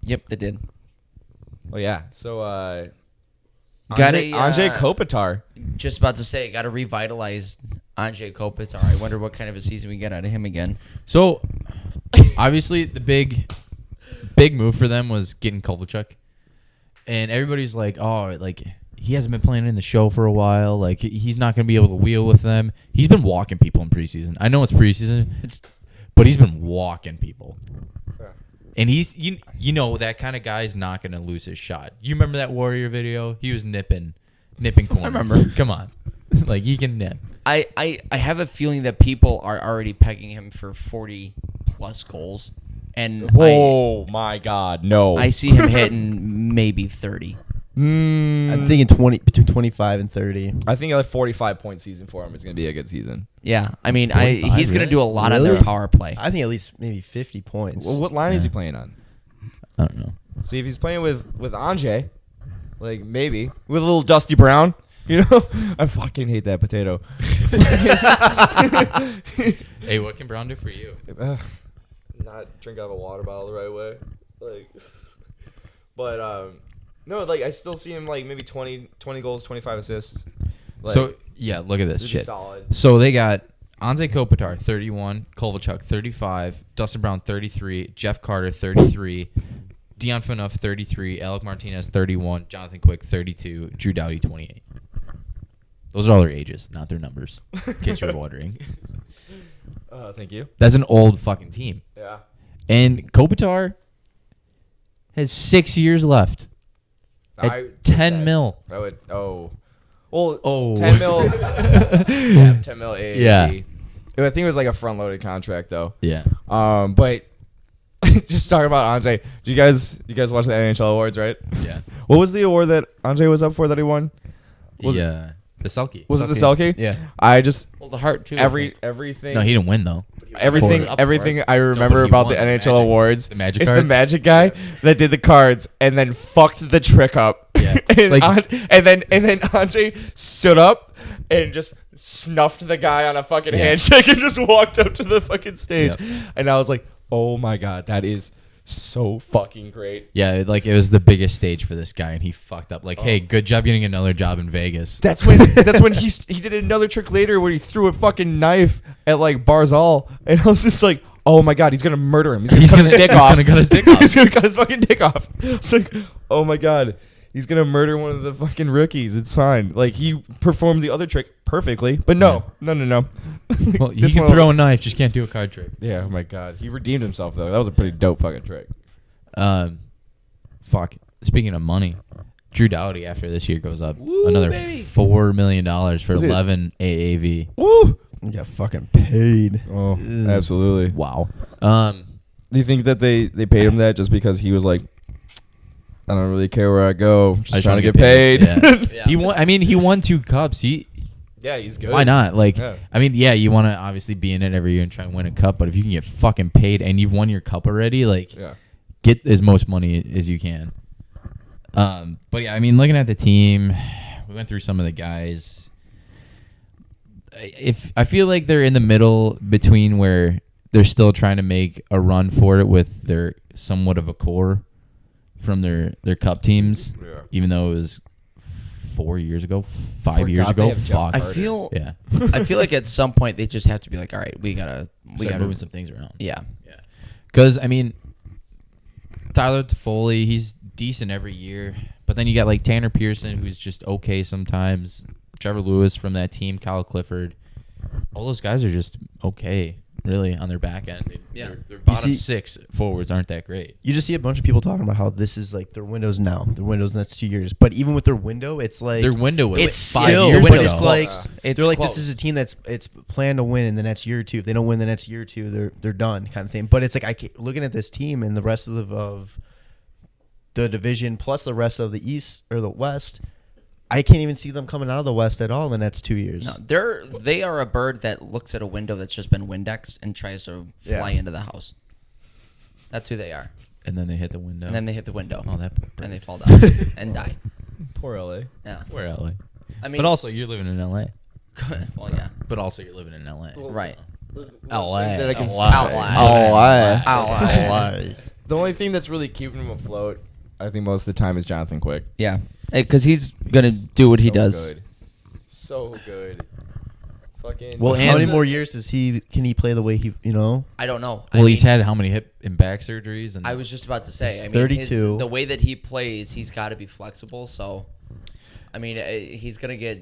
Speaker 7: Yep, they did.
Speaker 4: Oh yeah. So
Speaker 7: Got
Speaker 4: Anze Kopitar.
Speaker 7: Just about to say, got to revitalize Anze Kopitar. I wonder what kind of a season we get out of him again.
Speaker 2: So, obviously, the big move for them was getting Kovalchuk. And everybody's like, oh, like, he hasn't been playing in the show for a while. Like, he's not going to be able to wheel with them. He's been walking people in preseason. I know it's preseason, but he's been walking people. And he's, you know, that kind of guy's not going to lose his shot. You remember that Warrior video? He was nipping corners.
Speaker 7: I remember.
Speaker 2: Come on. Like, he can nip.
Speaker 7: I have a feeling that people are already pegging him for 40-plus goals. And
Speaker 4: Oh my God, no!
Speaker 7: I see him hitting maybe 30.
Speaker 5: I'm thinking between 25 and 30.
Speaker 4: I think a 45-point season for him is going to be a good season.
Speaker 7: Yeah, I mean,
Speaker 2: 45,
Speaker 7: he's going to
Speaker 2: really?
Speaker 7: do a lot on
Speaker 5: Really?
Speaker 7: their power play.
Speaker 5: I think at least maybe 50 points.
Speaker 4: Well, what line is he playing on?
Speaker 2: I don't know.
Speaker 4: See, if he's playing with Anze, like maybe with a little Dusty Brown, you know. I fucking hate that potato.
Speaker 2: Hey, what can Brown do for you?
Speaker 4: Not drink out of a water bottle the right way, like. But no, like I still see him like maybe 20 goals, 25 assists. Like,
Speaker 2: So, yeah, look at this
Speaker 4: it'd be
Speaker 2: shit.
Speaker 4: solid.
Speaker 2: So they got Anze Kopitar, 31, Kovalchuk, 35, Dustin Brown, 33, Jeff Carter, 33, Dejan Phaneuf, 33, Alec Martinez, 31, Jonathan Quick, 32, Drew Doughty, 28. Those are all their ages, not their numbers. In case you're wondering.
Speaker 6: Thank you.
Speaker 2: That's an old fucking team.
Speaker 6: Yeah.
Speaker 2: And Kopitar has 6 years left. At 10 mil.
Speaker 6: I would. Oh. Well.
Speaker 2: Oh.
Speaker 6: 10 mil. Yeah. 10 mil. AAV.
Speaker 2: Yeah.
Speaker 6: I think it was like a front-loaded contract though.
Speaker 2: Yeah.
Speaker 6: But just talking about Andre. Do you guys watch the NHL awards, right?
Speaker 2: Yeah.
Speaker 6: What was the award that Andre was up for that he won? Was
Speaker 2: The Selkie.
Speaker 6: Was it the Selkie?
Speaker 5: Yeah.
Speaker 6: I just
Speaker 7: Well, the heart too.
Speaker 6: everything.
Speaker 2: No, he didn't win though.
Speaker 6: Everything
Speaker 7: up for it.
Speaker 6: I remember
Speaker 2: but he
Speaker 6: about
Speaker 2: won
Speaker 6: the
Speaker 2: the
Speaker 6: NHL
Speaker 2: Magic-
Speaker 6: awards.
Speaker 2: the Magic
Speaker 6: It's the
Speaker 2: cards?
Speaker 6: Magic guy that did the cards and then fucked the trick up.
Speaker 2: Yeah.
Speaker 6: and,
Speaker 2: Like-
Speaker 6: and then Andre stood up and just snuffed the guy on a fucking
Speaker 2: Yeah.
Speaker 6: handshake and just walked up to the fucking stage.
Speaker 2: Yep.
Speaker 6: And I was like, oh my god, that is so fucking great.
Speaker 2: Yeah, like it was the biggest stage for this guy, and he fucked up. Like, hey, good job getting another job in Vegas.
Speaker 6: That's when he did another trick later where he threw a fucking knife at like Barzal, and I was just like, oh my god, he's gonna murder him. He's gonna cut his dick off.
Speaker 2: He's gonna cut his dick off.
Speaker 6: He's gonna cut his fucking dick off. It's like, oh my god, he's gonna murder one of the fucking rookies. It's fine. Like he performed the other trick perfectly, but no.
Speaker 2: Well, he
Speaker 6: This
Speaker 2: can
Speaker 6: one-
Speaker 2: throw a knife, just can't do a card trick.
Speaker 6: Yeah, oh my god, he redeemed himself though. That was a pretty dope fucking trick.
Speaker 2: Fuck. Speaking of money, Drew Doughty after this year goes up another $4 million for
Speaker 6: Is it-
Speaker 2: 11 AAV.
Speaker 6: Woo!
Speaker 5: You got fucking paid.
Speaker 6: Oh, absolutely.
Speaker 2: Wow.
Speaker 6: Do you think that they paid him that just because he was like, I don't really care where I go, just trying to get paid?
Speaker 2: Yeah. He won. I mean, he won 2 cups.
Speaker 6: Yeah, he's good.
Speaker 2: Why not? Like,
Speaker 6: Yeah.
Speaker 2: I mean, yeah, you want to obviously be in it every year and try and win a cup, but if you can get fucking paid and you've won your cup already, like,
Speaker 6: Yeah.
Speaker 2: get as much money as you can. But yeah, I mean, looking at the team, we went through some of the guys. I feel like they're in the middle between where they're still trying to make a run for it with their somewhat of a core from their cup teams,
Speaker 6: Yeah.
Speaker 2: even though it was 4 years ago, 5 years
Speaker 6: Forgot they
Speaker 2: ago.
Speaker 6: have Jeff
Speaker 2: Fuck.
Speaker 7: I
Speaker 6: Carter.
Speaker 7: feel.
Speaker 2: Yeah.
Speaker 7: I feel like at some point they just have to be like, all right, we
Speaker 2: Start
Speaker 7: gotta
Speaker 2: moving some things around.
Speaker 7: Yeah.
Speaker 2: Yeah. Because, I mean, Tyler Toffoli, he's decent every year. But then you got, like, Tanner Pearson, who's just okay sometimes. Trevor Lewis from that team, Kyle Clifford. All those guys are just okay, really, on their back end.
Speaker 7: Yeah.
Speaker 2: Their bottom
Speaker 5: see-
Speaker 2: 6 forwards aren't that great.
Speaker 5: You just see a bunch of people talking about how this is like their windows now, their windows in the next 2 years. But even with their window, it's like
Speaker 2: Their window was
Speaker 5: it's
Speaker 2: like 5
Speaker 5: still,
Speaker 2: years
Speaker 5: but
Speaker 2: ago.
Speaker 5: it's like
Speaker 7: It's
Speaker 5: they're like
Speaker 7: close.
Speaker 5: this is a team that's it's planned to win in the next year or two. If they don't win the next year or two, they're done, kind of thing. But it's like looking at this team and the rest of the division plus the rest of the East or the West, I can't even see them coming out of the West at all in the next 2 years.
Speaker 7: No, they are a bird that looks at a window that's just been Windexed and tries to fly into the house. That's who they are.
Speaker 2: And then they hit the window.
Speaker 7: And then they hit the window.
Speaker 2: Oh, that
Speaker 7: and they fall down and die.
Speaker 6: Poor LA.
Speaker 7: Yeah.
Speaker 2: We're LA.
Speaker 7: I mean,
Speaker 2: But also, you're living in LA.
Speaker 7: well, yeah.
Speaker 2: But also, you're living in LA.
Speaker 7: Right.
Speaker 2: LA.
Speaker 6: That I can The only thing that's really keeping him afloat, I think most of the time, is Jonathan Quick.
Speaker 7: Yeah. Because he's gonna do what he
Speaker 6: So
Speaker 7: does.
Speaker 6: Good. So good. Fucking.
Speaker 5: Well,
Speaker 2: and
Speaker 5: how many
Speaker 2: the-
Speaker 5: more years can he play the way he, you know?
Speaker 7: I don't know.
Speaker 2: Well,
Speaker 7: I
Speaker 2: he's
Speaker 7: mean,
Speaker 2: had how many hip and back surgeries? And
Speaker 7: I was just about to say.
Speaker 5: He's
Speaker 7: I mean,
Speaker 5: 32.
Speaker 7: the way that he plays, he's got to be flexible. So, I mean, he's gonna get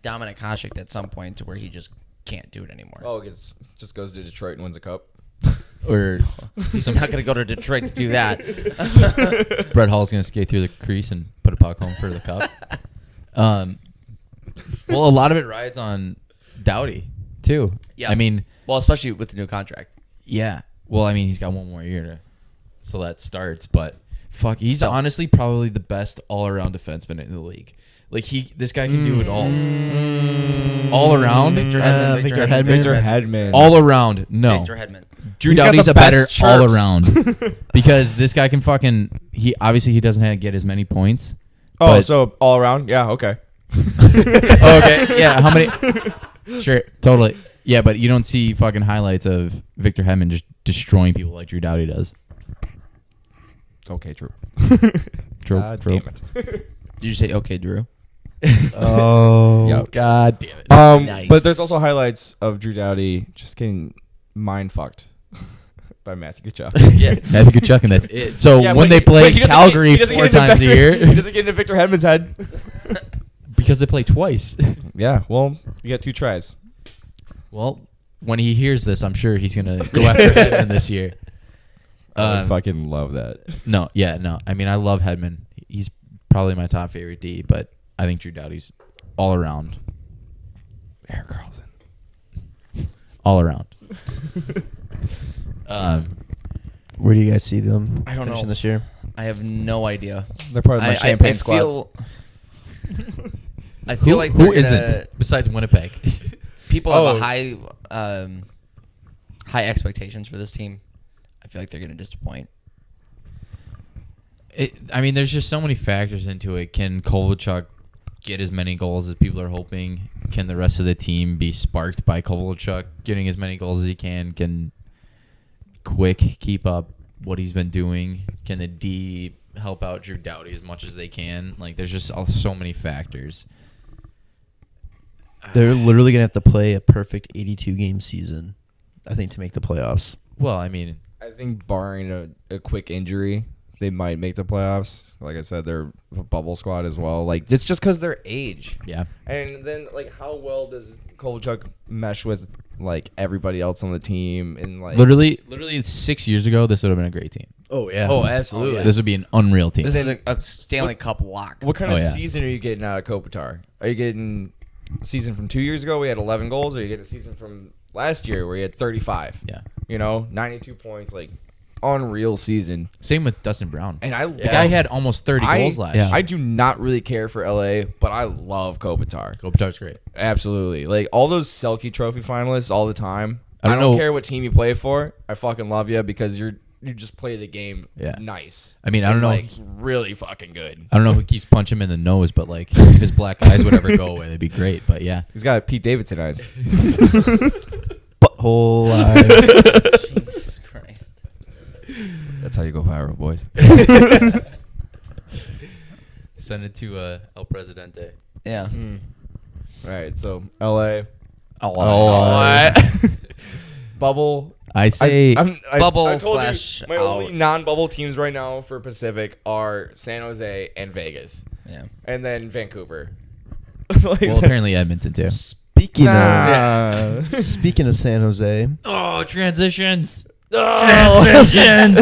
Speaker 7: Dominik Hasek at some point to where he just can't do it anymore.
Speaker 6: Oh, just goes to Detroit and wins a cup.
Speaker 2: or
Speaker 7: He's not gonna go to Detroit to do that.
Speaker 2: Brett Hall's gonna skate through the crease and put a puck home for the cup. Well, a lot of it rides on Doughty too.
Speaker 7: Yeah.
Speaker 2: I mean,
Speaker 7: Well, especially with the new contract.
Speaker 2: yeah. Well, I mean, he's got one more year so that starts. But fuck, he's
Speaker 7: So-
Speaker 2: honestly probably the best all-around defenseman in the league. Like this guy can do it all around.
Speaker 7: Victor Hedman.
Speaker 5: Victor
Speaker 7: Hedman.
Speaker 5: Hedman.
Speaker 6: Victor Hedman.
Speaker 2: All around. No.
Speaker 7: Victor Hedman.
Speaker 2: Drew
Speaker 6: He's got
Speaker 2: Doughty's
Speaker 6: the
Speaker 2: a better
Speaker 6: best
Speaker 2: all
Speaker 6: chirps.
Speaker 2: around because this guy can fucking. He doesn't get as many points.
Speaker 6: Oh,
Speaker 2: but-
Speaker 6: so all around? Yeah, okay.
Speaker 2: Okay, yeah. How many? Sure, totally. Yeah, but you don't see fucking highlights of Victor Hedman just destroying people like Drew Doughty does.
Speaker 6: Okay, true.
Speaker 2: True.
Speaker 6: Damn it.
Speaker 7: Did you say okay, Drew?
Speaker 5: Oh,
Speaker 6: Yep.
Speaker 2: God damn it.
Speaker 7: Nice.
Speaker 6: But there's also highlights of Drew Doughty just getting mind fucked by Matthew Tkachuk.
Speaker 7: Yeah.
Speaker 2: Matthew Tkachuk, and that's it. So
Speaker 6: Yeah,
Speaker 2: when
Speaker 6: but
Speaker 2: they play
Speaker 6: he doesn't
Speaker 2: Calgary
Speaker 6: get- he doesn't
Speaker 2: 4
Speaker 6: get into
Speaker 2: times a
Speaker 6: Victor-
Speaker 2: year,
Speaker 6: he doesn't get into Victor Hedman's head.
Speaker 2: Because they play twice.
Speaker 6: Yeah, well, you got 2 tries.
Speaker 2: Well, when he hears this, I'm sure he's gonna go after Hedman this year.
Speaker 6: I would fucking love that.
Speaker 2: No. I mean, I love Hedman. He's probably my top favorite D, but I think Drew Doughty's all around.
Speaker 6: Eric Carlson.
Speaker 2: All around.
Speaker 5: Where do you guys see them
Speaker 7: I don't
Speaker 5: finishing
Speaker 7: know.
Speaker 5: this year?
Speaker 7: I have no idea.
Speaker 6: They're part of my champagne squad.
Speaker 7: I feel like
Speaker 2: who
Speaker 7: they're
Speaker 2: isn't besides Winnipeg?
Speaker 7: people have
Speaker 6: Oh.
Speaker 7: a high expectations for this team. I feel like they're going to disappoint.
Speaker 2: I mean, there's just so many factors into it. Can Kovalchuk get as many goals as people are hoping? Can the rest of the team be sparked by Kovalchuk getting as many goals as he can? Can Quick keep up what he's been doing? Can the D help out Drew Doughty as much as they can? Like, there's just so many factors.
Speaker 5: They're literally gonna have to play a perfect 82 game season, I think, to make the playoffs.
Speaker 2: Well, I mean,
Speaker 6: I think barring a quick injury, they might make the playoffs. Like I said, they're a bubble squad as well. Like, it's just because their age.
Speaker 2: yeah.
Speaker 6: And then, like, how well does Kovalchuk mesh with, like, everybody else on the team? And, like,
Speaker 2: Literally 6 years ago, this would have been a great team.
Speaker 5: Oh yeah.
Speaker 6: oh, absolutely.
Speaker 2: This would be an unreal team.
Speaker 7: This is a Stanley Cup lock.
Speaker 6: What kind
Speaker 2: Oh,
Speaker 6: of
Speaker 2: yeah.
Speaker 6: season are you getting out of Kopitar? Are you getting a season from 2 years ago where he had 11 goals, or are you getting a season from last year where he had 35?
Speaker 2: Yeah.
Speaker 6: 92 points, like, unreal season.
Speaker 2: Same with Dustin Brown.
Speaker 6: And I
Speaker 2: The guy had almost 30 goals last year.
Speaker 6: I do not really care for LA, but I love Kopitar.
Speaker 2: Kopitar's great.
Speaker 6: Absolutely. Like, all those Selke Trophy finalists all the time.
Speaker 2: I
Speaker 6: I
Speaker 2: don't
Speaker 6: don't
Speaker 2: know-
Speaker 6: care what team you play for. I fucking love you because you just play the game nice.
Speaker 2: I mean, I don't know.
Speaker 6: Like, really fucking good.
Speaker 2: I don't know who keeps punching him in the nose, but like if his black eyes would ever go away, that'd be great. But yeah,
Speaker 6: He's got Pete Davidson eyes.
Speaker 5: Butthole eyes.
Speaker 7: Jesus Christ.
Speaker 6: That's how you go viral, boys.
Speaker 2: send it to El Presidente.
Speaker 7: Yeah.
Speaker 6: All right, so LA.
Speaker 2: Oh,
Speaker 6: Bubble.
Speaker 2: I say
Speaker 7: Bubble
Speaker 6: I told
Speaker 7: slash
Speaker 6: my
Speaker 7: out.
Speaker 6: only non-bubble teams right now for Pacific are San Jose and Vegas,
Speaker 7: Yeah.
Speaker 6: and then Vancouver.
Speaker 2: well, apparently Edmonton too.
Speaker 5: Speaking of San Jose,
Speaker 2: Oh, transitions. Transition.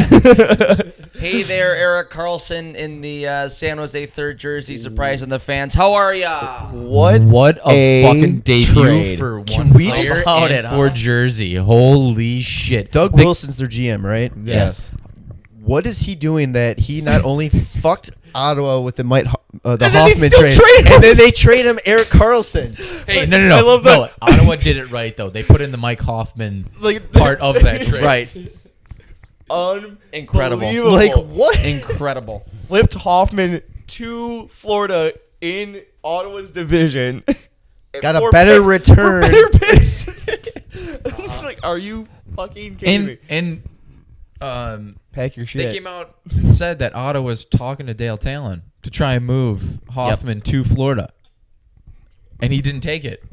Speaker 7: Hey there, Eric Carlson in the San Jose third jersey, surprising the fans. How are ya?
Speaker 2: What a fucking debut
Speaker 6: trade.
Speaker 2: for one
Speaker 5: Can we
Speaker 2: player
Speaker 5: just-
Speaker 7: About
Speaker 2: and
Speaker 7: it,
Speaker 2: for
Speaker 7: huh?
Speaker 2: Jersey. Holy shit.
Speaker 5: Doug Wilson's their GM, right?
Speaker 2: Yes.
Speaker 5: What is he doing that he not only fucked Ottawa with the the
Speaker 6: then he
Speaker 5: Hoffman
Speaker 6: still
Speaker 5: trade,
Speaker 6: traded him.
Speaker 5: and then they trade him Eric Carlson?
Speaker 2: Hey, no.
Speaker 6: I love that.
Speaker 2: No, Ottawa did it right though. They put in the Mike Hoffman part of that trade.
Speaker 7: Right.
Speaker 6: Incredible.
Speaker 5: Like what?
Speaker 7: Incredible.
Speaker 6: Flipped Hoffman to Florida in Ottawa's division. And
Speaker 5: Got a
Speaker 6: for
Speaker 5: better
Speaker 6: picks-
Speaker 5: return.
Speaker 6: For better picks. It's like, are you fucking kidding me?
Speaker 2: And
Speaker 6: Pack your shit.
Speaker 2: they came out and said that Ottawa was talking to Dale Talon to try and move Hoffman to Florida, and he didn't take it.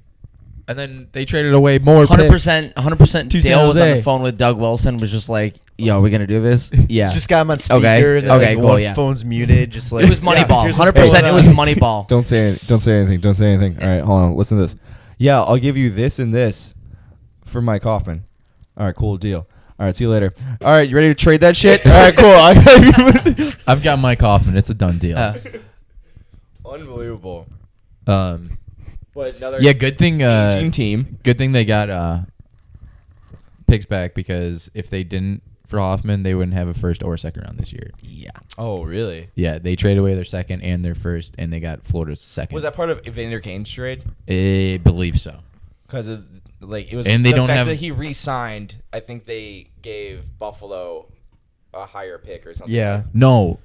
Speaker 2: And then they traded away more.
Speaker 7: 100%. 100%.
Speaker 2: To San
Speaker 7: Dale was on
Speaker 2: Jose.
Speaker 7: the phone with Doug Wilson. Was just like, "Yo, are we gonna do this?" Yeah.
Speaker 5: Just got him on speaker.
Speaker 7: Okay.
Speaker 5: And then,
Speaker 7: Okay,
Speaker 5: like,
Speaker 7: cool,
Speaker 5: one
Speaker 7: yeah.
Speaker 5: phone's muted. Just like
Speaker 7: It was Moneyball.
Speaker 5: here's what's
Speaker 7: 100%.
Speaker 5: going
Speaker 7: It was
Speaker 5: on.
Speaker 7: Moneyball.
Speaker 6: Don't say anything. All right, hold on. Listen to this. Yeah, I'll give you this and this for Mike Hoffman. All right, cool deal. All right, see you later. All right, you ready to trade that shit? All right, cool.
Speaker 2: I've got Mike Hoffman. It's a done deal.
Speaker 6: Unbelievable.
Speaker 4: But another
Speaker 2: Yeah, good thing.
Speaker 6: Aging team.
Speaker 2: Good thing they got picks back, because if they didn't for Hoffman, they wouldn't have a first or second round this year.
Speaker 7: Yeah.
Speaker 6: Oh, really?
Speaker 2: Yeah, they traded away their second and their first, and they got Florida's second.
Speaker 6: Was that part of Evander Kane's trade?
Speaker 2: I believe so.
Speaker 6: Because of like it was
Speaker 2: And they
Speaker 6: the
Speaker 2: don't
Speaker 6: fact
Speaker 2: have-
Speaker 6: that he re-signed. I think they gave Buffalo a higher pick or something.
Speaker 5: Yeah,
Speaker 2: No,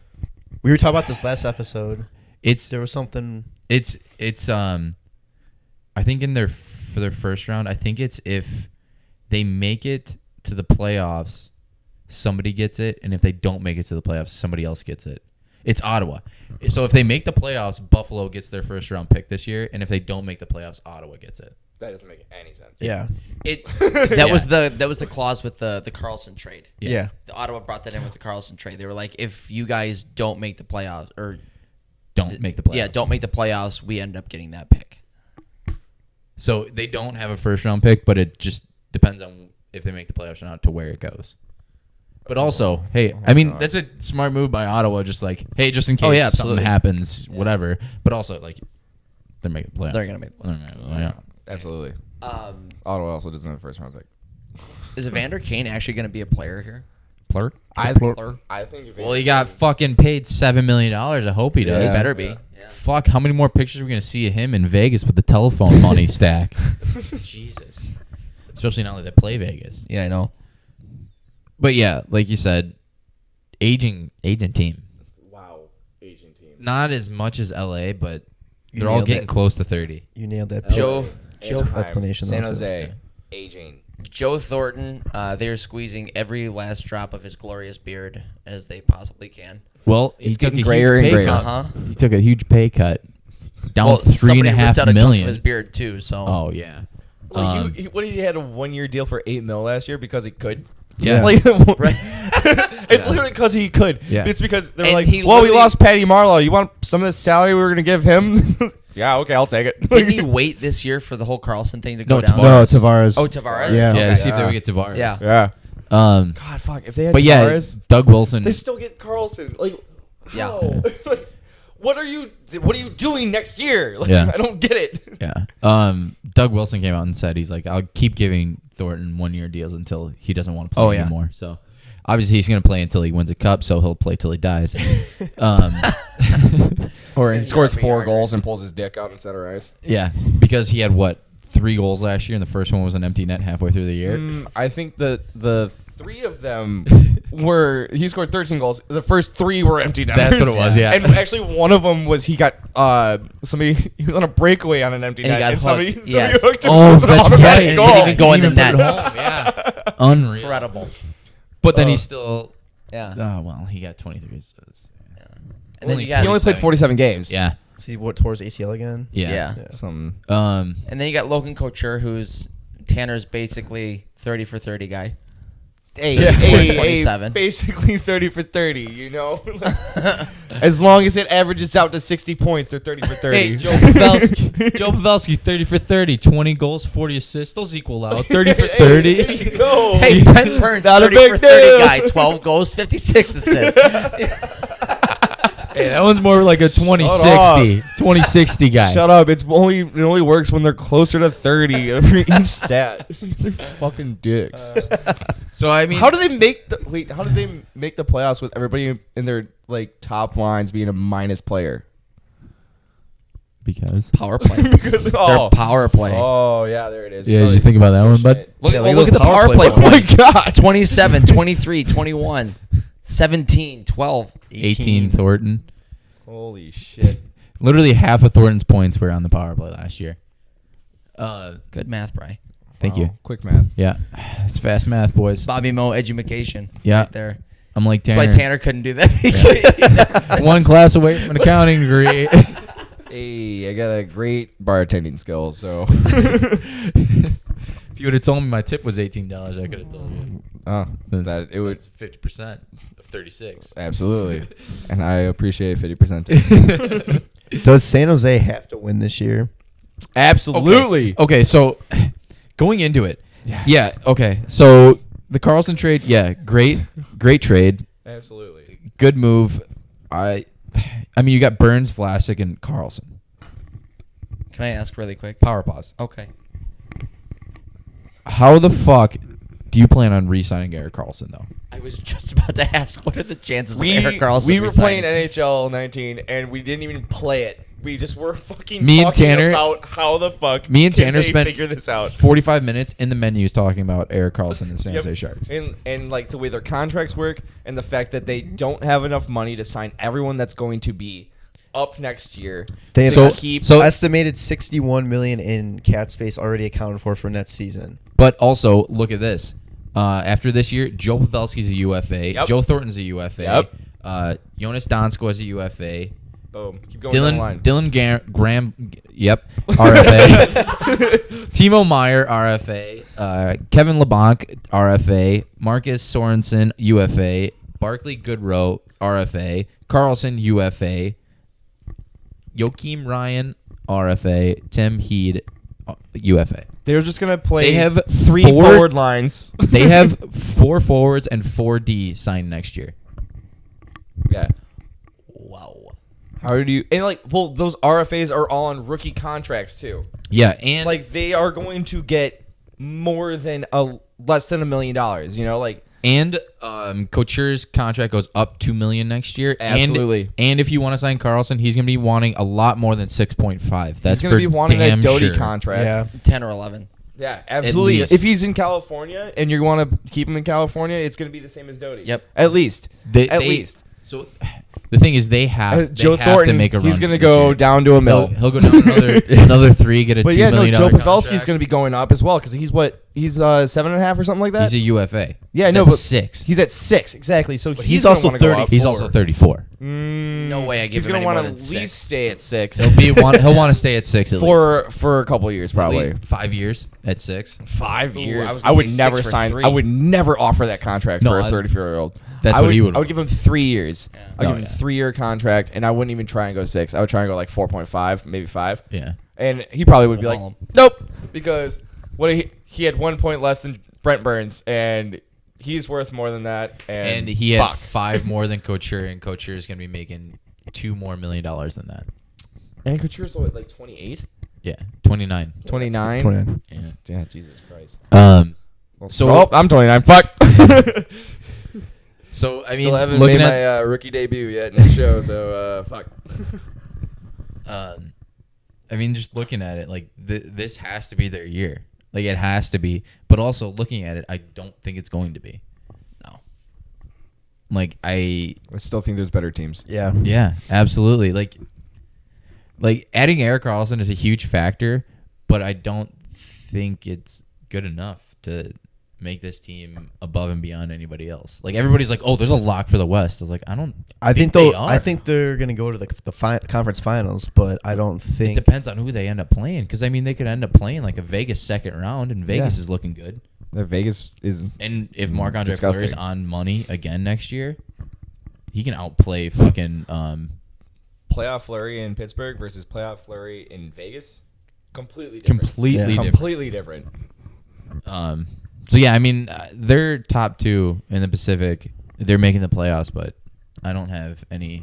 Speaker 5: we were talking about this last episode.
Speaker 2: it's
Speaker 5: There was something.
Speaker 2: it's I think for their first round, I think it's if they make it to the playoffs, somebody gets it, and if they don't make it to the playoffs, somebody else gets it. It's Ottawa. So if they make the playoffs, Buffalo gets their first round pick this year, and if they don't make the playoffs, Ottawa gets it.
Speaker 6: That doesn't make any sense.
Speaker 5: Yeah,
Speaker 7: That was the clause with the Carlson trade.
Speaker 5: yeah.
Speaker 7: The Ottawa brought that in with the Carlson trade. They were like, if you guys don't make the playoffs, or
Speaker 2: don't make the playoffs.
Speaker 7: Yeah, don't make the playoffs. We end up getting that pick.
Speaker 2: So they don't have a first round pick, but it just depends on if they make the playoffs or not to where it goes. But also, hey, I mean, that's a smart move by Ottawa. Just like, hey, just in case something
Speaker 7: absolutely.
Speaker 2: happens, whatever. But also, like, they're making the playoffs.
Speaker 7: They're gonna make the playoffs.
Speaker 2: Yeah.
Speaker 6: Absolutely.
Speaker 7: Um,
Speaker 6: Ottawa also doesn't have a first round pick.
Speaker 7: is Evander Kane actually going to be a player here?
Speaker 2: Plurt?
Speaker 6: I think. If
Speaker 2: Well, he got fucking paid $7 million. I hope he does.
Speaker 7: He better be. Yeah.
Speaker 2: Fuck, how many more pictures are we going to see of him in Vegas with the telephone money stack? Jesus. Especially now that they play Vegas.
Speaker 7: Yeah, I know.
Speaker 2: But yeah, like you said, aging team.
Speaker 6: Wow, Asian team.
Speaker 2: Not as much as LA, but
Speaker 5: You
Speaker 2: they're all
Speaker 5: nailed
Speaker 2: getting
Speaker 5: it.
Speaker 2: close to 30.
Speaker 5: You nailed that.
Speaker 7: Joe
Speaker 5: explanation.
Speaker 6: San
Speaker 5: though, too.
Speaker 6: Jose, aging.
Speaker 7: Joe Thornton, they're squeezing every last drop of his glorious beard as they possibly can.
Speaker 2: Well, he
Speaker 6: It's
Speaker 2: took a
Speaker 6: getting grayer
Speaker 2: huge
Speaker 6: and
Speaker 2: pay
Speaker 6: grayer.
Speaker 2: cut.
Speaker 7: Uh-huh.
Speaker 2: He took a huge pay cut. Down
Speaker 7: Well, somebody ripped out a
Speaker 2: $3.5
Speaker 7: chunk
Speaker 2: million.
Speaker 7: of his beard too. So
Speaker 2: Oh yeah.
Speaker 6: Well, what he had a 1 year deal for $8 million last year because he could.
Speaker 2: Yeah.
Speaker 6: Like, it's literally because he could.
Speaker 2: Yeah.
Speaker 6: It's because they were
Speaker 7: And
Speaker 6: like,
Speaker 7: he
Speaker 6: well, we
Speaker 7: literally-
Speaker 6: lost Patty Marlowe. You want some of the salary we were gonna give him? Yeah, okay, I'll take it.
Speaker 7: didn't he wait this year for the whole Carlson thing to go
Speaker 2: No,
Speaker 7: down?
Speaker 5: No, Tavares.
Speaker 7: Oh, Tavares.
Speaker 5: Yeah.
Speaker 2: Yeah,
Speaker 7: Okay.
Speaker 2: to see if they would get Tavares.
Speaker 7: Yeah.
Speaker 6: Yeah.
Speaker 2: Um,
Speaker 6: God, fuck. If they had
Speaker 2: but yeah,
Speaker 6: Tavares,
Speaker 2: Doug Wilson.
Speaker 6: they still get Carlson. Like,
Speaker 7: Yeah.
Speaker 6: how? Like, what are you doing next year? Like,
Speaker 2: Yeah.
Speaker 6: I don't get it.
Speaker 2: Yeah. Doug Wilson came out and said he's like, I'll keep giving Thornton 1 year deals until he doesn't want to play anymore. So obviously he's going to play until he wins a cup, so he'll play till he dies.
Speaker 6: Or he scores 4 goals and pulls his dick out instead of ice.
Speaker 2: Yeah, because he had 3 goals last year, and the first one was an empty net halfway through the year.
Speaker 6: I think the 3 of them were he scored 13 goals. The first 3 were empty netters.
Speaker 2: That's what it was, yeah.
Speaker 6: And actually, one of them was he got somebody. He was on a breakaway on an empty
Speaker 7: And he
Speaker 6: net,
Speaker 7: got
Speaker 6: and somebody
Speaker 7: hooked. Yes.
Speaker 6: hooked him.
Speaker 2: Oh,
Speaker 6: so it was an
Speaker 2: that's
Speaker 6: automatic
Speaker 2: right.
Speaker 7: It
Speaker 6: goal.
Speaker 7: didn't even go in the
Speaker 2: Even put
Speaker 7: net.
Speaker 2: it home, yeah. Unreal.
Speaker 7: Incredible.
Speaker 2: But then he still.
Speaker 7: Yeah.
Speaker 2: Oh well, he got 23. So
Speaker 7: And then
Speaker 2: Only
Speaker 7: you got
Speaker 6: He only played 47 games.
Speaker 2: yeah,
Speaker 5: See what towards ACL again?
Speaker 2: yeah.
Speaker 7: yeah.
Speaker 6: Something.
Speaker 7: And then you got Logan Couture, who's Tanner's basically 30 for 30 guy.
Speaker 6: Hey,
Speaker 7: 27.
Speaker 6: basically 30 for 30. You know, as long as it averages out to 60 points, they're 30 for 30.
Speaker 2: Hey, Joe Pavelski. Joe Pavelski, 30 for 30, 20 goals, 40 assists. Those equal out. 30 for 30.
Speaker 6: There you go.
Speaker 7: Hey, Ben Burns,
Speaker 6: Not a
Speaker 7: 30
Speaker 6: big
Speaker 7: for 30
Speaker 6: deal.
Speaker 7: guy, 12 goals, 56 assists.
Speaker 2: Hey, that one's more like a 2060. 2060 guy.
Speaker 6: Shut up! It only works when they're closer to 30 for each stat. They're fucking dicks.
Speaker 2: So I mean,
Speaker 6: How do they make the How did they make the playoffs with everybody in their like top lines being a minus player?
Speaker 2: because
Speaker 7: Power play.
Speaker 6: Because
Speaker 7: Their power play.
Speaker 6: Oh yeah, there it is.
Speaker 2: yeah, did you think about that one, bud?
Speaker 7: Look,
Speaker 5: Yeah,
Speaker 7: well,
Speaker 5: look
Speaker 7: look
Speaker 5: at
Speaker 7: at the
Speaker 5: those
Speaker 7: power
Speaker 5: power
Speaker 7: play
Speaker 5: play
Speaker 7: points.
Speaker 6: Oh my god!
Speaker 7: 27, 23, 21, 17, 12.
Speaker 2: 18 Thornton.
Speaker 6: Holy shit!
Speaker 2: Literally half of Thornton's points were on the power play last year.
Speaker 7: Good math, Bry.
Speaker 2: Thank you.
Speaker 6: Quick math.
Speaker 2: Yeah, it's fast math, boys.
Speaker 7: Bobby Moe education.
Speaker 2: Yeah.
Speaker 7: Right there.
Speaker 2: I'm like
Speaker 7: That's
Speaker 2: Tanner.
Speaker 7: why Tanner couldn't do that.
Speaker 2: One class away from an accounting degree.
Speaker 6: Hey, I got a great bartending skill, so.
Speaker 2: If you would have told me my tip was $18, I could have told you.
Speaker 6: That it would
Speaker 2: It's 50% of 36.
Speaker 6: absolutely, and I appreciate 50%.
Speaker 5: Does San Jose have to win this year?
Speaker 6: Absolutely.
Speaker 2: Okay, so going into it. Yeah, okay. So the Carlson trade, yeah, great trade.
Speaker 6: Absolutely.
Speaker 2: Good move. I mean, you got Burns, Vlasic, and Carlson.
Speaker 7: Can I ask really quick?
Speaker 2: Power pause.
Speaker 7: Okay.
Speaker 2: How the fuck do you plan on re-signing Eric Carlson, though?
Speaker 7: I was just about to ask, what are the chances
Speaker 6: We
Speaker 7: of Eric Carlson
Speaker 6: we were
Speaker 7: resigning?
Speaker 6: playing NHL 19 and we didn't even play it. We just were fucking
Speaker 2: Me and
Speaker 6: talking
Speaker 2: Tanner-
Speaker 6: about how the fuck
Speaker 2: Me and
Speaker 6: can
Speaker 2: Tanner
Speaker 6: they
Speaker 2: spent
Speaker 6: figure this out.
Speaker 2: 45 minutes in the menus talking about Eric Carlson and the San Jose Sharks.
Speaker 6: And like the way their contracts work and the fact that they don't have enough money to sign everyone that's going to be up next year.
Speaker 5: They have
Speaker 2: So-
Speaker 6: keep
Speaker 2: so-
Speaker 5: estimated 61 million in cap space already accounted for next season.
Speaker 2: But also, look at this. After this year, Joe Pavelski's a UFA.
Speaker 6: Yep.
Speaker 2: Joe Thornton's a UFA.
Speaker 6: Yep.
Speaker 2: Jonas Donsko is a UFA.
Speaker 6: boom. Keep going down the line.
Speaker 2: Dylan Graham, yep, RFA. Timo Meyer, RFA. Kevin LeBlanc, RFA. Marcus Sorensen, UFA. Barclay Goodrow, RFA. Carlson, UFA. Joakim Ryan, RFA, Tim Heed, UFA.
Speaker 6: They're just gonna play.
Speaker 2: They have
Speaker 6: three
Speaker 2: four-
Speaker 6: forward lines.
Speaker 2: They have 4 forwards and 4D signed next year.
Speaker 6: Yeah.
Speaker 2: Wow.
Speaker 6: How do you and like? Well, those RFAs are all on rookie contracts too.
Speaker 2: Yeah, and
Speaker 6: Like they are going to get more than less than $1 million. You know, like
Speaker 2: and Couture's contract goes up $2 million next year.
Speaker 6: Absolutely.
Speaker 2: And if you want to sign Carlson, he's going to be wanting a lot more than 6.5. That's
Speaker 6: he's going to be wanting a
Speaker 2: damn
Speaker 6: Doty
Speaker 2: sure.
Speaker 6: contract.
Speaker 5: Yeah.
Speaker 7: 10 or 11.
Speaker 6: Yeah, absolutely.
Speaker 2: least.
Speaker 6: If he's in California and you want to keep him in California, it's going to be the same as Doty.
Speaker 7: Yep.
Speaker 6: At least. At least.
Speaker 2: So the thing is, they have
Speaker 6: Joe
Speaker 2: to
Speaker 6: Thornton,
Speaker 2: make a run.
Speaker 6: he's going to
Speaker 2: this
Speaker 6: go
Speaker 2: year.
Speaker 6: down to a mill.
Speaker 2: He'll go down another 3, get a
Speaker 6: But
Speaker 2: $2
Speaker 6: yeah, no,
Speaker 2: million
Speaker 6: Joe Pavelski's
Speaker 2: contract.
Speaker 6: going to be going up as well because he's what? He's 7.5 or something like that.
Speaker 2: He's a UFA.
Speaker 6: Yeah,
Speaker 2: He's
Speaker 6: no,
Speaker 2: at
Speaker 6: but
Speaker 2: 6.
Speaker 6: He's at 6 exactly. So
Speaker 5: he's
Speaker 6: gonna
Speaker 5: also
Speaker 6: wanna go
Speaker 5: 30.
Speaker 6: up.
Speaker 2: He's also 34.
Speaker 7: No way I give
Speaker 6: He's
Speaker 7: him
Speaker 6: going to
Speaker 7: any
Speaker 6: want
Speaker 7: more
Speaker 6: to
Speaker 7: than
Speaker 6: at
Speaker 7: 6.
Speaker 6: least stay at 6
Speaker 2: He'll want to stay at 6 at least.
Speaker 6: for a couple of years probably.
Speaker 2: At least 5 years at 6.
Speaker 6: 5 years.
Speaker 7: I was
Speaker 6: I
Speaker 7: gonna
Speaker 6: would
Speaker 7: say
Speaker 6: never
Speaker 7: 6 for
Speaker 6: sign.
Speaker 7: 3.
Speaker 6: I would never offer that contract
Speaker 2: No,
Speaker 6: for a
Speaker 2: I-
Speaker 6: 34-year-old.
Speaker 2: That's
Speaker 6: I
Speaker 2: what
Speaker 6: would,
Speaker 2: he would
Speaker 6: I would give him 3 years. I'd
Speaker 2: Oh,
Speaker 6: give him
Speaker 2: yeah.
Speaker 6: 3-year contract, and I wouldn't even try and go 6. I would try and go like 4.5, maybe 5.
Speaker 2: Yeah.
Speaker 6: And he probably would be
Speaker 7: We'll
Speaker 6: like,
Speaker 7: haul him.
Speaker 6: nope, because what he had 1 point less than Brent Burns, and he's worth more than that.
Speaker 2: And he had
Speaker 6: fuck.
Speaker 2: 5 more than Couture, and Couture is going to be making $2 more million than that.
Speaker 6: And Couture's what, like 28,
Speaker 2: Yeah, 29.
Speaker 6: 29.
Speaker 5: 29.
Speaker 2: Yeah.
Speaker 6: Yeah, Jesus Christ.
Speaker 2: So-
Speaker 6: oh, I'm 29. Fuck.
Speaker 2: So I mean,
Speaker 6: Still haven't
Speaker 2: looking
Speaker 6: made
Speaker 2: at
Speaker 6: my rookie debut yet in the show, so fuck.
Speaker 2: I mean, just looking at it, like this has to be their year. Like it has to be. But also looking at it, I don't think it's going to be. No. Like
Speaker 6: I still think there's better teams.
Speaker 5: Yeah.
Speaker 2: yeah, absolutely. Like adding Eric Carlson is a huge factor, but I don't think it's good enough to make this team above and beyond anybody else. Like everybody's like, "Oh, there's a lock for the West." I was like,
Speaker 5: I think
Speaker 2: they
Speaker 5: though.
Speaker 2: are.
Speaker 5: I think they're gonna go to the conference finals, but I don't
Speaker 2: It
Speaker 5: think.
Speaker 2: depends on who they end up playing. Because I mean, they could end up playing like a Vegas second round, and Vegas
Speaker 6: Yeah.
Speaker 2: is looking good.
Speaker 6: Vegas is
Speaker 2: And if Marc Andre
Speaker 6: Disgusting.
Speaker 2: Fleury's on money again next year, he can outplay fucking.
Speaker 6: playoff Flurry in Pittsburgh versus playoff Flurry in Vegas. Completely different.
Speaker 2: Completely
Speaker 5: Yeah.
Speaker 2: different.
Speaker 6: Completely different.
Speaker 2: So yeah, I mean, they're top 2 in the Pacific. They're making the playoffs, but I don't have any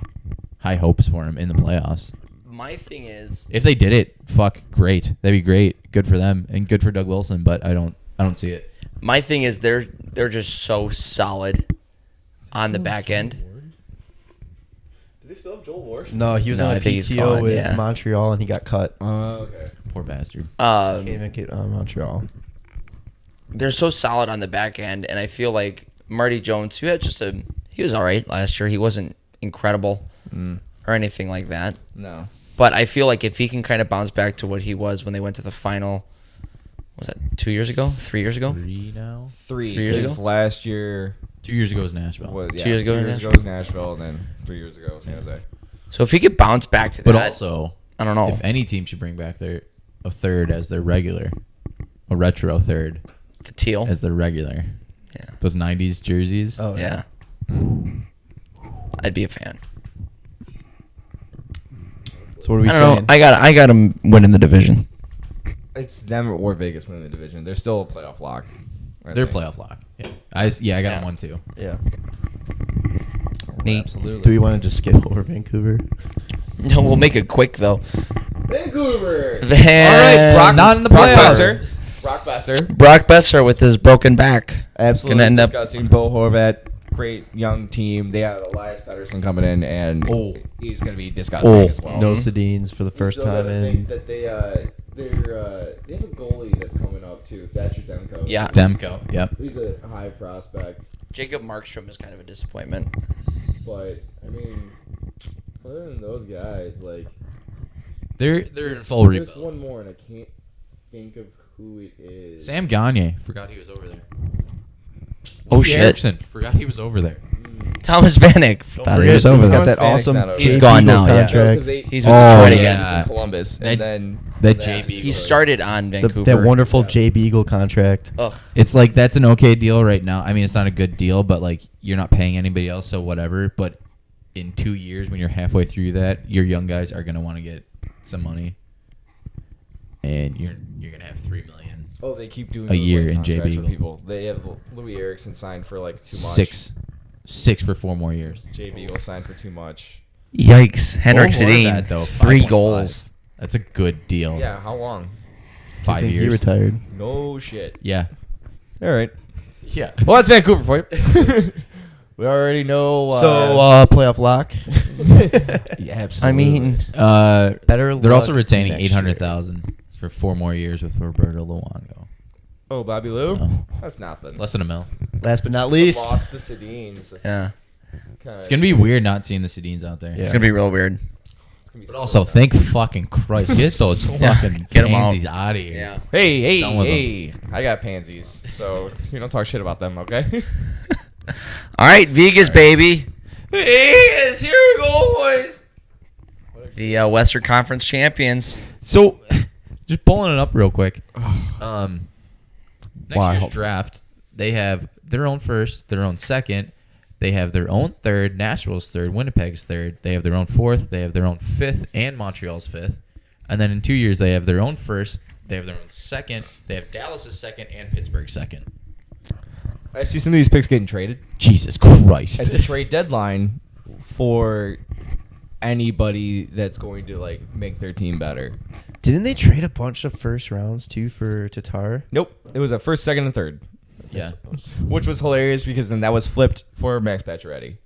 Speaker 2: high hopes for them in the playoffs.
Speaker 7: My thing is,
Speaker 2: If they did it, fuck, great. That'd be great. Good for them and good for Doug Wilson. But I don't see it.
Speaker 7: my thing is they're just so solid on the back end.
Speaker 6: Do they still have Joel Ward?
Speaker 5: No, he was
Speaker 7: No,
Speaker 5: on
Speaker 7: I
Speaker 5: a
Speaker 7: think he's
Speaker 5: PTO
Speaker 7: gone,
Speaker 5: with
Speaker 7: yeah.
Speaker 5: Montreal, and he got cut.
Speaker 6: Okay.
Speaker 2: Poor bastard.
Speaker 5: Can't even get on Montreal.
Speaker 7: They're so solid on the back end, and I feel like Marty Jones, who had he was all right last year. He wasn't incredible or anything like that.
Speaker 6: No.
Speaker 7: But I feel like if he can kind of bounce back to what he was when they went to the final, was that 2 years ago? 3 years ago?
Speaker 2: 3 now.
Speaker 6: 3
Speaker 7: years
Speaker 6: because
Speaker 7: ago?
Speaker 6: last year
Speaker 2: 2 years ago was Nashville.
Speaker 6: was
Speaker 7: 2 years ago
Speaker 6: 2
Speaker 7: in
Speaker 6: years
Speaker 7: Nashville?
Speaker 6: ago was Nashville, and then 3 years ago was San Jose.
Speaker 7: So if he could bounce back to
Speaker 2: But
Speaker 7: that,
Speaker 2: also,
Speaker 7: I don't know.
Speaker 2: if any team should bring back a third as their regular, a retro third
Speaker 7: the teal.
Speaker 2: as their regular.
Speaker 7: Yeah.
Speaker 2: Those 90s jerseys.
Speaker 5: Oh
Speaker 7: Yeah. I'd be a fan.
Speaker 5: So what are we
Speaker 7: I
Speaker 5: saying?
Speaker 7: don't know. I got him winning the division.
Speaker 6: It's them or Vegas winning the division. They're still a playoff lock. I
Speaker 2: They're
Speaker 6: think.
Speaker 2: playoff lock. Yeah, I got
Speaker 7: Yeah.
Speaker 2: them 1 too.
Speaker 5: Yeah.
Speaker 7: Neat.
Speaker 6: Absolutely.
Speaker 5: Do we want to just skip over Vancouver?
Speaker 7: No, we'll make it quick though.
Speaker 6: Vancouver.
Speaker 7: Then
Speaker 6: Brock,
Speaker 2: not in the
Speaker 6: Brock
Speaker 2: playoffs.
Speaker 6: Besser. Brock Besser.
Speaker 7: Brock Besser with his broken back.
Speaker 6: Absolutely
Speaker 7: Gonna end up-
Speaker 6: disgusting. Bo Horvat, great young team. They have Elias Pettersson coming in, and he's going to be disgusting as well.
Speaker 5: No Sedines for the first
Speaker 6: Still
Speaker 5: time
Speaker 6: gotta
Speaker 5: in.
Speaker 6: think that they have a goalie that's coming up too, Thatcher Demko.
Speaker 7: Yeah.
Speaker 2: Demko. Yep.
Speaker 6: He's a high prospect,
Speaker 7: Jacob Markstrom is kind of a disappointment.
Speaker 6: but I mean, other than those guys, like
Speaker 2: They're in full
Speaker 6: there's
Speaker 2: rebuild.
Speaker 6: one more, and I can't think of who it is.
Speaker 2: Sam Gagne. Forgot he was over there.
Speaker 7: Oh
Speaker 2: Louis
Speaker 7: shit.
Speaker 2: Erickson. Forgot he was over there.
Speaker 7: Thomas Vanek. Thought he was over
Speaker 5: He's
Speaker 7: there.
Speaker 5: got that
Speaker 6: Thomas
Speaker 5: awesome.
Speaker 6: Vanek's not over
Speaker 7: He's
Speaker 5: Jake
Speaker 7: gone
Speaker 5: Eagle
Speaker 7: now, yeah.
Speaker 5: Contract.
Speaker 7: He's with Detroit again.
Speaker 2: yeah.
Speaker 6: Columbus,
Speaker 2: That-
Speaker 6: and then
Speaker 2: that JB.
Speaker 7: He started on Vancouver.
Speaker 5: That wonderful Jay Beagle contract.
Speaker 7: Ugh.
Speaker 2: It's like that's an okay deal right now. I mean, it's not a good deal, but like you're not paying anybody else, so whatever. But in 2 years, when you're halfway through that, your young guys are gonna want to get some money, and you're gonna have $3 million.
Speaker 6: Oh, they keep doing
Speaker 2: A
Speaker 6: those,
Speaker 2: year
Speaker 6: like,
Speaker 2: in
Speaker 6: contracts
Speaker 2: JB
Speaker 6: for
Speaker 2: Eagle.
Speaker 6: people. They have Louis Erickson signed for like too much.
Speaker 2: Six for 4 more years.
Speaker 6: JB Eagle signed for too much.
Speaker 7: Yikes. Henrik
Speaker 2: Or more than that,
Speaker 7: Sedin,
Speaker 2: though,
Speaker 7: 3
Speaker 2: 5.5.
Speaker 7: goals.
Speaker 2: That's a good deal.
Speaker 6: Yeah, how long?
Speaker 2: 5
Speaker 5: I think
Speaker 2: years.
Speaker 5: he retired.
Speaker 6: No shit.
Speaker 2: Yeah.
Speaker 6: All right.
Speaker 2: Yeah.
Speaker 6: Well, that's Vancouver for you. We already know.
Speaker 5: So playoff lock.
Speaker 6: Yeah, absolutely.
Speaker 7: I mean,
Speaker 5: Better.
Speaker 2: They're also
Speaker 5: luck
Speaker 2: retaining
Speaker 5: next year.
Speaker 2: $800,000 for 4 more years with Roberto Luongo.
Speaker 6: Oh, Bobby Lou?
Speaker 2: So,
Speaker 6: That's nothing.
Speaker 2: less than $1 million.
Speaker 5: Last but not least.
Speaker 6: Lost the Sedins.
Speaker 7: yeah.
Speaker 2: It's gonna be weird not seeing the Sedins out there.
Speaker 5: Yeah.
Speaker 7: It's going to be real weird.
Speaker 2: But also, thank fucking Christ, get those fucking
Speaker 7: Get 'em out.
Speaker 2: pansies out of here.
Speaker 6: Hey,
Speaker 2: Done with
Speaker 6: hey. I got pansies. So you don't talk shit about them, okay?
Speaker 7: All right, Vegas, baby. Vegas, here we go, boys. The Western Conference champions.
Speaker 2: So, just pulling it up real quick. Next
Speaker 6: Wow.
Speaker 2: year's draft, they have their own first, their own second. They have their own third, Nashville's third, Winnipeg's third. They have their own fourth. They have their own fifth, and Montreal's fifth. And then in 2 years, they have their own first. They have their own second. They have Dallas's second and Pittsburgh's second.
Speaker 6: I see some of these picks getting traded
Speaker 2: Jesus Christ.
Speaker 6: at the trade deadline for anybody that's going to like make their team better.
Speaker 5: Didn't they trade a bunch of first rounds too for Tatar?
Speaker 6: Nope. It was a first, second, and third.
Speaker 2: Yeah.
Speaker 6: Which was hilarious because then that was flipped for Max Pacioretty.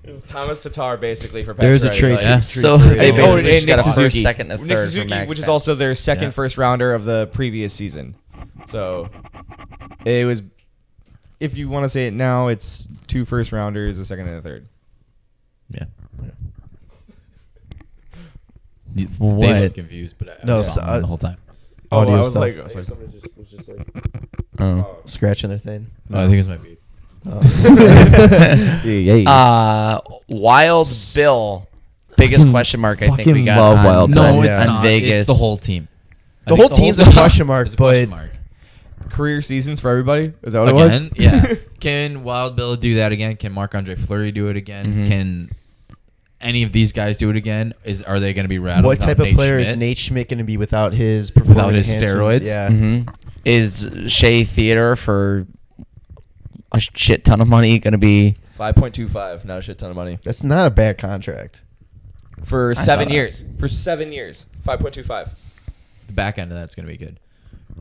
Speaker 6: It was Thomas Tatar basically for Pacioretty.
Speaker 5: There's a trade.
Speaker 6: like-
Speaker 2: Yeah.
Speaker 7: So
Speaker 5: trade.
Speaker 7: they
Speaker 6: Oh,
Speaker 7: basically
Speaker 6: and
Speaker 7: just got
Speaker 6: Nick
Speaker 7: a first,
Speaker 6: Suzuki.
Speaker 7: second, and a
Speaker 6: Nick
Speaker 7: third
Speaker 6: Suzuki,
Speaker 7: for Max
Speaker 6: which is
Speaker 7: Pacioretty.
Speaker 6: also their second
Speaker 2: Yeah.
Speaker 6: first rounder of the previous season. So it was, if you want to say it now, it's 2 first rounders, a second and a third.
Speaker 2: Yeah.
Speaker 7: What?
Speaker 2: They look confused, but I
Speaker 5: No,
Speaker 2: was
Speaker 5: so,
Speaker 2: following the whole time.
Speaker 5: Audio
Speaker 6: I was
Speaker 5: stuff.
Speaker 6: like, somebody was just like,
Speaker 7: Oh.
Speaker 5: Scratching their thing.
Speaker 2: I think it's my beard.
Speaker 7: Wild Bill. Biggest question mark I think we
Speaker 6: Fucking
Speaker 7: got
Speaker 6: love
Speaker 7: on,
Speaker 6: Wild
Speaker 2: No,
Speaker 6: Bill.
Speaker 2: it's
Speaker 5: Yeah.
Speaker 7: on
Speaker 2: not.
Speaker 7: Vegas.
Speaker 2: It's the whole team. I
Speaker 5: The
Speaker 2: think
Speaker 5: whole team's a
Speaker 2: team
Speaker 5: question mark,
Speaker 2: is a question
Speaker 5: but-
Speaker 2: mark.
Speaker 6: career seasons for everybody. Is that what
Speaker 2: Again,
Speaker 6: it was?
Speaker 2: yeah. Can Wild Bill do that again? Can Marc-Andre Fleury do it again?
Speaker 7: Mhm.
Speaker 2: Can any of these guys do it again? Are they going to be rattled?
Speaker 5: What
Speaker 2: without
Speaker 5: type of
Speaker 2: Nate
Speaker 5: player
Speaker 2: Schmidt?
Speaker 5: is Nate Schmidt going to be without his performance
Speaker 2: his
Speaker 5: enhancements?
Speaker 2: steroids?
Speaker 5: Yeah.
Speaker 7: Mhm. Is Shea Theodore for a shit ton of money going to be?
Speaker 6: 5.25, not a shit ton of money.
Speaker 5: That's not a bad contract.
Speaker 6: For
Speaker 7: thought
Speaker 6: 7
Speaker 7: I-
Speaker 6: years. For 7 years. 5.25.
Speaker 2: The back end of that's going to be good.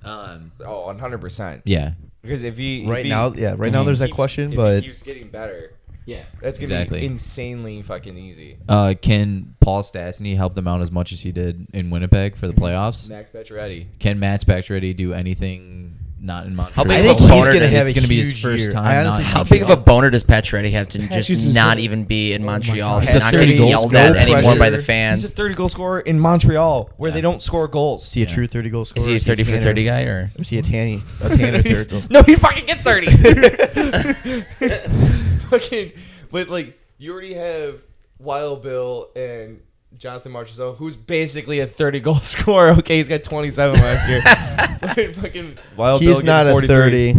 Speaker 6: Oh, 100%.
Speaker 2: Yeah.
Speaker 6: Because if he
Speaker 5: Right now there's that question, but
Speaker 6: he keeps getting better,
Speaker 2: Yeah.
Speaker 6: that's gonna
Speaker 2: Exactly.
Speaker 6: be insanely fucking easy.
Speaker 2: Can Paul Stastny help them out as much as he did in Winnipeg for the playoffs?
Speaker 6: Max Pacioretty.
Speaker 2: Can Matt Pacioretty do anything not in Montreal?
Speaker 7: big
Speaker 5: I
Speaker 7: of
Speaker 5: think
Speaker 7: a
Speaker 5: he's
Speaker 7: boner
Speaker 5: going to
Speaker 7: does-
Speaker 5: have a
Speaker 2: it's going to be his
Speaker 5: huge
Speaker 2: first
Speaker 5: year.
Speaker 2: time.
Speaker 5: I honestly
Speaker 2: not in
Speaker 7: How
Speaker 5: think
Speaker 7: big of a
Speaker 2: Montreal.
Speaker 7: boner does Pacioretty have to just
Speaker 6: just
Speaker 7: not
Speaker 6: gonna-
Speaker 7: even be in Montreal?
Speaker 6: God.
Speaker 7: He's
Speaker 6: He's a
Speaker 7: not going to
Speaker 5: 30
Speaker 7: be
Speaker 5: goal
Speaker 7: yelled
Speaker 5: scorer,
Speaker 7: at anymore by
Speaker 5: pressure.
Speaker 7: the
Speaker 6: He's a
Speaker 7: fans.
Speaker 6: 30 goal scorer in Montreal, where
Speaker 2: Yeah.
Speaker 6: they don't score goals.
Speaker 5: is he a true 30 goal scorer?
Speaker 7: Is he a 30 for 30 guy or?
Speaker 5: Or is he a Tanny third goal?
Speaker 6: No, he fucking gets 30. Fucking, but like you already have Wild Bill and Jonathan Marchessault, who's basically a 30 goal scorer. Okay, he's got 27 last year. Like, fucking Wild Bill
Speaker 5: He's not
Speaker 6: getting
Speaker 5: a
Speaker 6: 43.
Speaker 5: 30.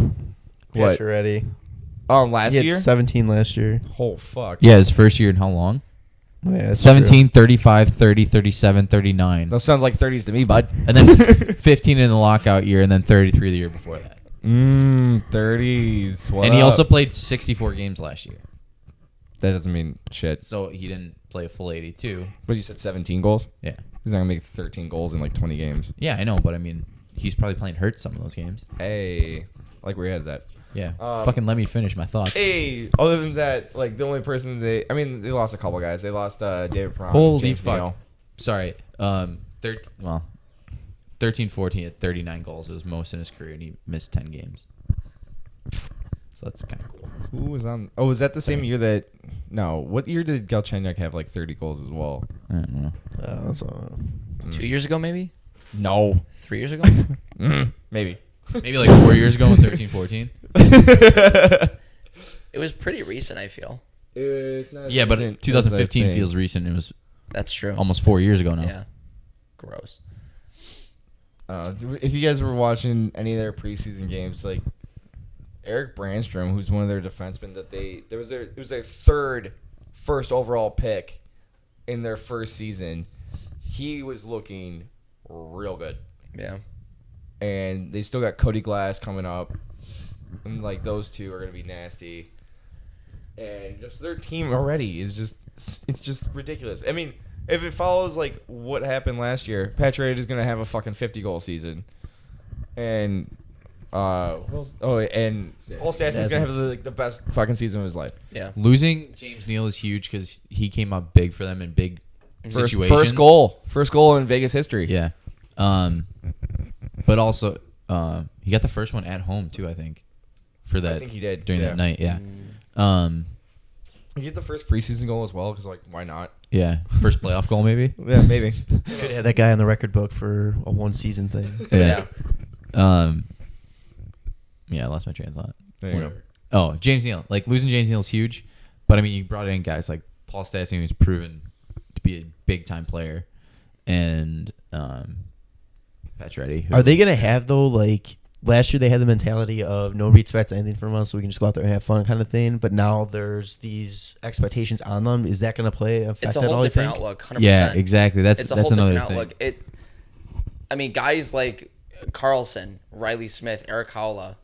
Speaker 6: What?
Speaker 5: Pacioretty.
Speaker 6: Last
Speaker 5: He had
Speaker 6: year?
Speaker 5: 17 last year.
Speaker 6: Oh fuck.
Speaker 2: Yeah, his first year in how long?
Speaker 5: Yeah, that's
Speaker 2: 17, 35, 30, 37, 39.
Speaker 6: Those sounds like 30s to me, bud.
Speaker 2: And then 15 in the lockout year, and then 33 the year before that.
Speaker 6: 30s. What
Speaker 2: And he
Speaker 6: up?
Speaker 2: also played 64 games last year.
Speaker 6: That doesn't mean shit.
Speaker 2: So he didn't play a full 82.
Speaker 6: But you said 17 goals?
Speaker 2: Yeah.
Speaker 6: He's not gonna make 13 goals in like 20 games.
Speaker 2: Yeah, I know, but I mean, he's probably playing hurt some of those games.
Speaker 6: Hey, like where your head's at.
Speaker 2: Yeah.
Speaker 6: Um,
Speaker 2: Fucking let me finish my thoughts.
Speaker 6: Hey, other than that, like the only person they lost a couple guys. They lost David Perron.
Speaker 2: Holy
Speaker 6: James
Speaker 2: fuck.
Speaker 6: Neal.
Speaker 2: Sorry. 13, 14 at 39 goals. It was most in his career, and he missed 10 games. So that's kind of cool.
Speaker 6: Who was on? Oh, was that the same year that? No. What year did Galchenyuk have like 30 goals as well?
Speaker 2: I don't know.
Speaker 5: That's
Speaker 7: 2 years ago, maybe?
Speaker 6: No.
Speaker 7: 3 years ago?
Speaker 6: Maybe.
Speaker 2: Maybe like 4 years ago in 13, 14.
Speaker 7: It was pretty recent, I feel.
Speaker 6: It's not
Speaker 2: Yeah, but
Speaker 6: recent
Speaker 2: 2015
Speaker 6: as I think.
Speaker 2: feels recent. It was
Speaker 7: That's true.
Speaker 2: almost 4 years ago now.
Speaker 7: Yeah. Gross.
Speaker 6: If you guys were watching any of their preseason games, like Eric Brandstrom, who's one of their defensemen, that it was their third first overall pick in their first season. He was looking real good.
Speaker 3: Yeah.
Speaker 6: And they still got Cody Glass coming up. And like those two are gonna be nasty. And just their team already is just ridiculous. I mean, if it follows like what happened last year, Patrick is gonna have a fucking 50-goal season. And and Paul Stastny is gonna have the best fucking season of his life.
Speaker 3: Yeah.
Speaker 2: Losing James Neal is huge because he came up big for them in big situations.
Speaker 6: First goal in Vegas history.
Speaker 2: Yeah. But also, he got the first one at home too. I think for that.
Speaker 6: I think he did
Speaker 2: during that night. Yeah.
Speaker 6: He get the first preseason goal as well because like why not?
Speaker 2: Yeah. First playoff goal maybe.
Speaker 6: Yeah, maybe.
Speaker 5: Could have that guy on the record book for a one season thing.
Speaker 2: Yeah. Yeah, I lost my train of thought.
Speaker 6: There you go.
Speaker 2: Oh, James Neal. Like losing James Neal is huge, but I mean you brought in guys like Paul Stastny, who's proven to be a big time player, and Pacioretty.
Speaker 5: Are they gonna have though? Like last year, they had the mentality of nobody expects anything from us, so we can just go out there and have fun, kind of thing. But now there's these expectations on them. Is that gonna affect
Speaker 3: It's a
Speaker 5: at
Speaker 3: whole
Speaker 5: all? You
Speaker 3: different
Speaker 5: think?
Speaker 3: outlook. 100%.
Speaker 2: Yeah, exactly. That's
Speaker 3: a whole
Speaker 2: another
Speaker 3: different
Speaker 2: thing.
Speaker 3: outlook. I mean, guys like Carlson, Riley Smith, Eric Howla,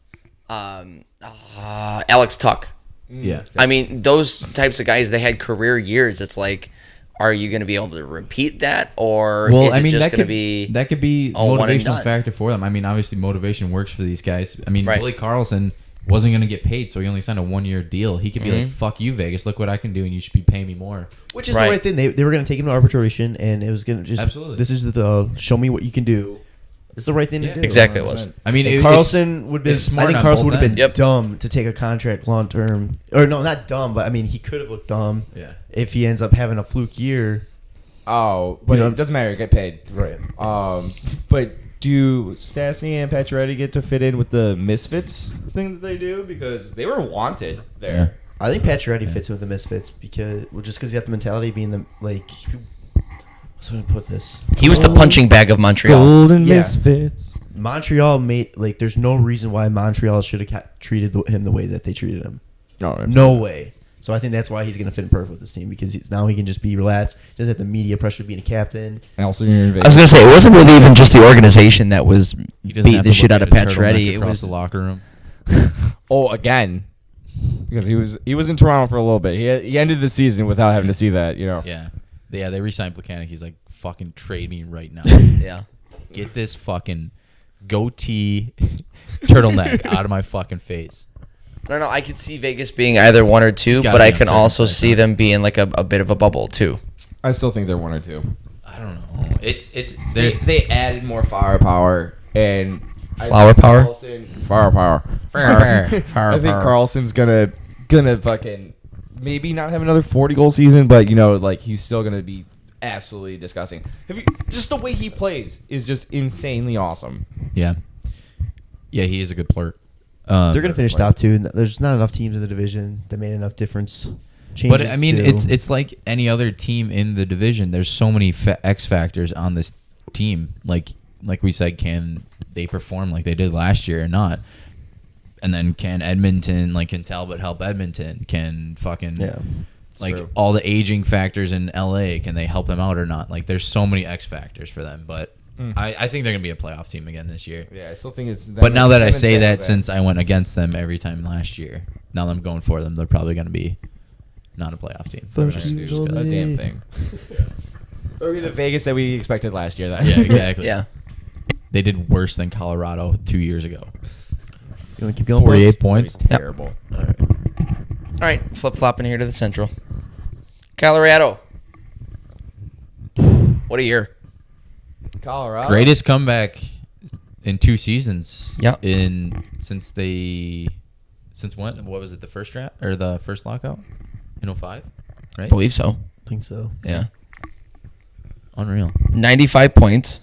Speaker 3: Alex Tuck.
Speaker 2: Yeah.
Speaker 3: I mean, those types of guys, they had career years. It's like, are you going to be able to repeat that, or is it just going to be
Speaker 2: that could be a
Speaker 3: one and
Speaker 2: motivational
Speaker 3: done?
Speaker 2: factor for them. I mean, obviously motivation works for these guys. I mean,
Speaker 3: Right.
Speaker 2: Willie Carlson wasn't going to get paid, so he only signed a 1-year deal. He could be like, "Fuck you, Vegas! Look what I can do, and you should be paying me more."
Speaker 5: Which is
Speaker 3: Right.
Speaker 5: the right thing. They were going to take him to arbitration, and it was going to just
Speaker 2: Absolutely.
Speaker 5: this is the show me what you can do. It's the right thing to do.
Speaker 3: Exactly it was.
Speaker 2: I mean,
Speaker 5: And
Speaker 2: it's-
Speaker 5: Carlson would be.
Speaker 2: it's smart
Speaker 5: I think
Speaker 2: on
Speaker 5: Carlson
Speaker 2: both
Speaker 5: would have been
Speaker 3: ends. Yep.
Speaker 5: dumb to take a contract long term, or no, not dumb, but I mean he could have looked dumb.
Speaker 2: Yeah.
Speaker 5: If he ends up having a fluke year.
Speaker 6: Oh, but
Speaker 5: You know,
Speaker 6: it doesn't matter. Get paid.
Speaker 5: Right.
Speaker 6: But do Stastny and Pacioretty get to fit in with the Misfits thing that they do because they were wanted there?
Speaker 5: I think Pacioretty fits in with the Misfits because just because he got the mentality of being the like. What's going to put this?
Speaker 3: He was the punching bag of Montreal.
Speaker 6: Golden
Speaker 5: Yeah.
Speaker 6: Misfits.
Speaker 5: Montreal made like. There's no reason why Montreal should have treated him the way that they treated him. No way. So I think that's why he's going to fit in perfect with this team because now he can just be relaxed. Doesn't have the media pressure of being a captain.
Speaker 6: And also, you're in
Speaker 3: I was
Speaker 6: Vegas.
Speaker 3: going to say, it wasn't really even just the organization that was
Speaker 2: He doesn't
Speaker 3: beating
Speaker 2: have
Speaker 3: the
Speaker 2: to
Speaker 3: shit
Speaker 2: look
Speaker 3: out of
Speaker 2: at a turtleneck
Speaker 3: Pacioretty. It
Speaker 2: across
Speaker 3: was
Speaker 2: the locker room.
Speaker 6: Oh, again, because he was in Toronto for a little bit. He ended the season without having to see that. You know.
Speaker 2: Yeah. They re-signed Plekanec. He's like, fucking trade me right now.
Speaker 3: yeah.
Speaker 2: Get this fucking goatee turtleneck out of my fucking face.
Speaker 3: I don't know. I could see Vegas being either one or two,
Speaker 2: It's gotta
Speaker 3: but I
Speaker 2: be
Speaker 3: can
Speaker 2: on
Speaker 3: also
Speaker 2: certain
Speaker 3: see
Speaker 2: side.
Speaker 3: them being like a bit of a bubble too.
Speaker 6: I still think they're 1 or 2.
Speaker 2: I don't know. It's
Speaker 6: They added more firepower and
Speaker 3: Flower power?
Speaker 6: Firepower.
Speaker 2: Firepower.
Speaker 6: I think Carlson's gonna fucking maybe not have another 40-goal season, but you know, like he's still gonna be absolutely disgusting. Just the way he plays is just insanely awesome.
Speaker 2: Yeah. Yeah, he is a good player.
Speaker 5: They're going to finish top 2. There's not enough teams in the division that made enough difference.
Speaker 2: But I mean,
Speaker 5: Changes
Speaker 2: it's like any other team in the division. There's so many X factors on this team. Like we said, can they perform like they did last year or not? And then can Talbot help Edmonton? Can fucking
Speaker 6: true.
Speaker 2: all the aging factors in LA, can they help them out or not? Like there's so many X factors for them. But I think they're gonna be a playoff team again this year.
Speaker 6: Yeah, I still think it's.
Speaker 2: But now that I say that, since I went against them every time last year, now that I'm going for them, they're probably going to be not a playoff team.
Speaker 5: Fuck
Speaker 2: Just
Speaker 5: you,
Speaker 2: 'cause-
Speaker 6: a damn thing. Or the Vegas that we expected last year. Then.
Speaker 2: Yeah, exactly.
Speaker 3: Yeah.
Speaker 2: They did worse than Colorado 2 years ago.
Speaker 5: You want to keep going?
Speaker 2: 48 points.
Speaker 6: Terrible.
Speaker 3: All right, flip flopping here to the Central. Colorado. What a year!
Speaker 6: Colorado.
Speaker 2: Greatest comeback in 2 seasons.
Speaker 3: Yep.
Speaker 2: Since when? What was it? The first draft or the first lockout in 05? Right.
Speaker 3: I believe so.
Speaker 5: I think so.
Speaker 3: Yeah.
Speaker 2: Unreal.
Speaker 3: 95 points.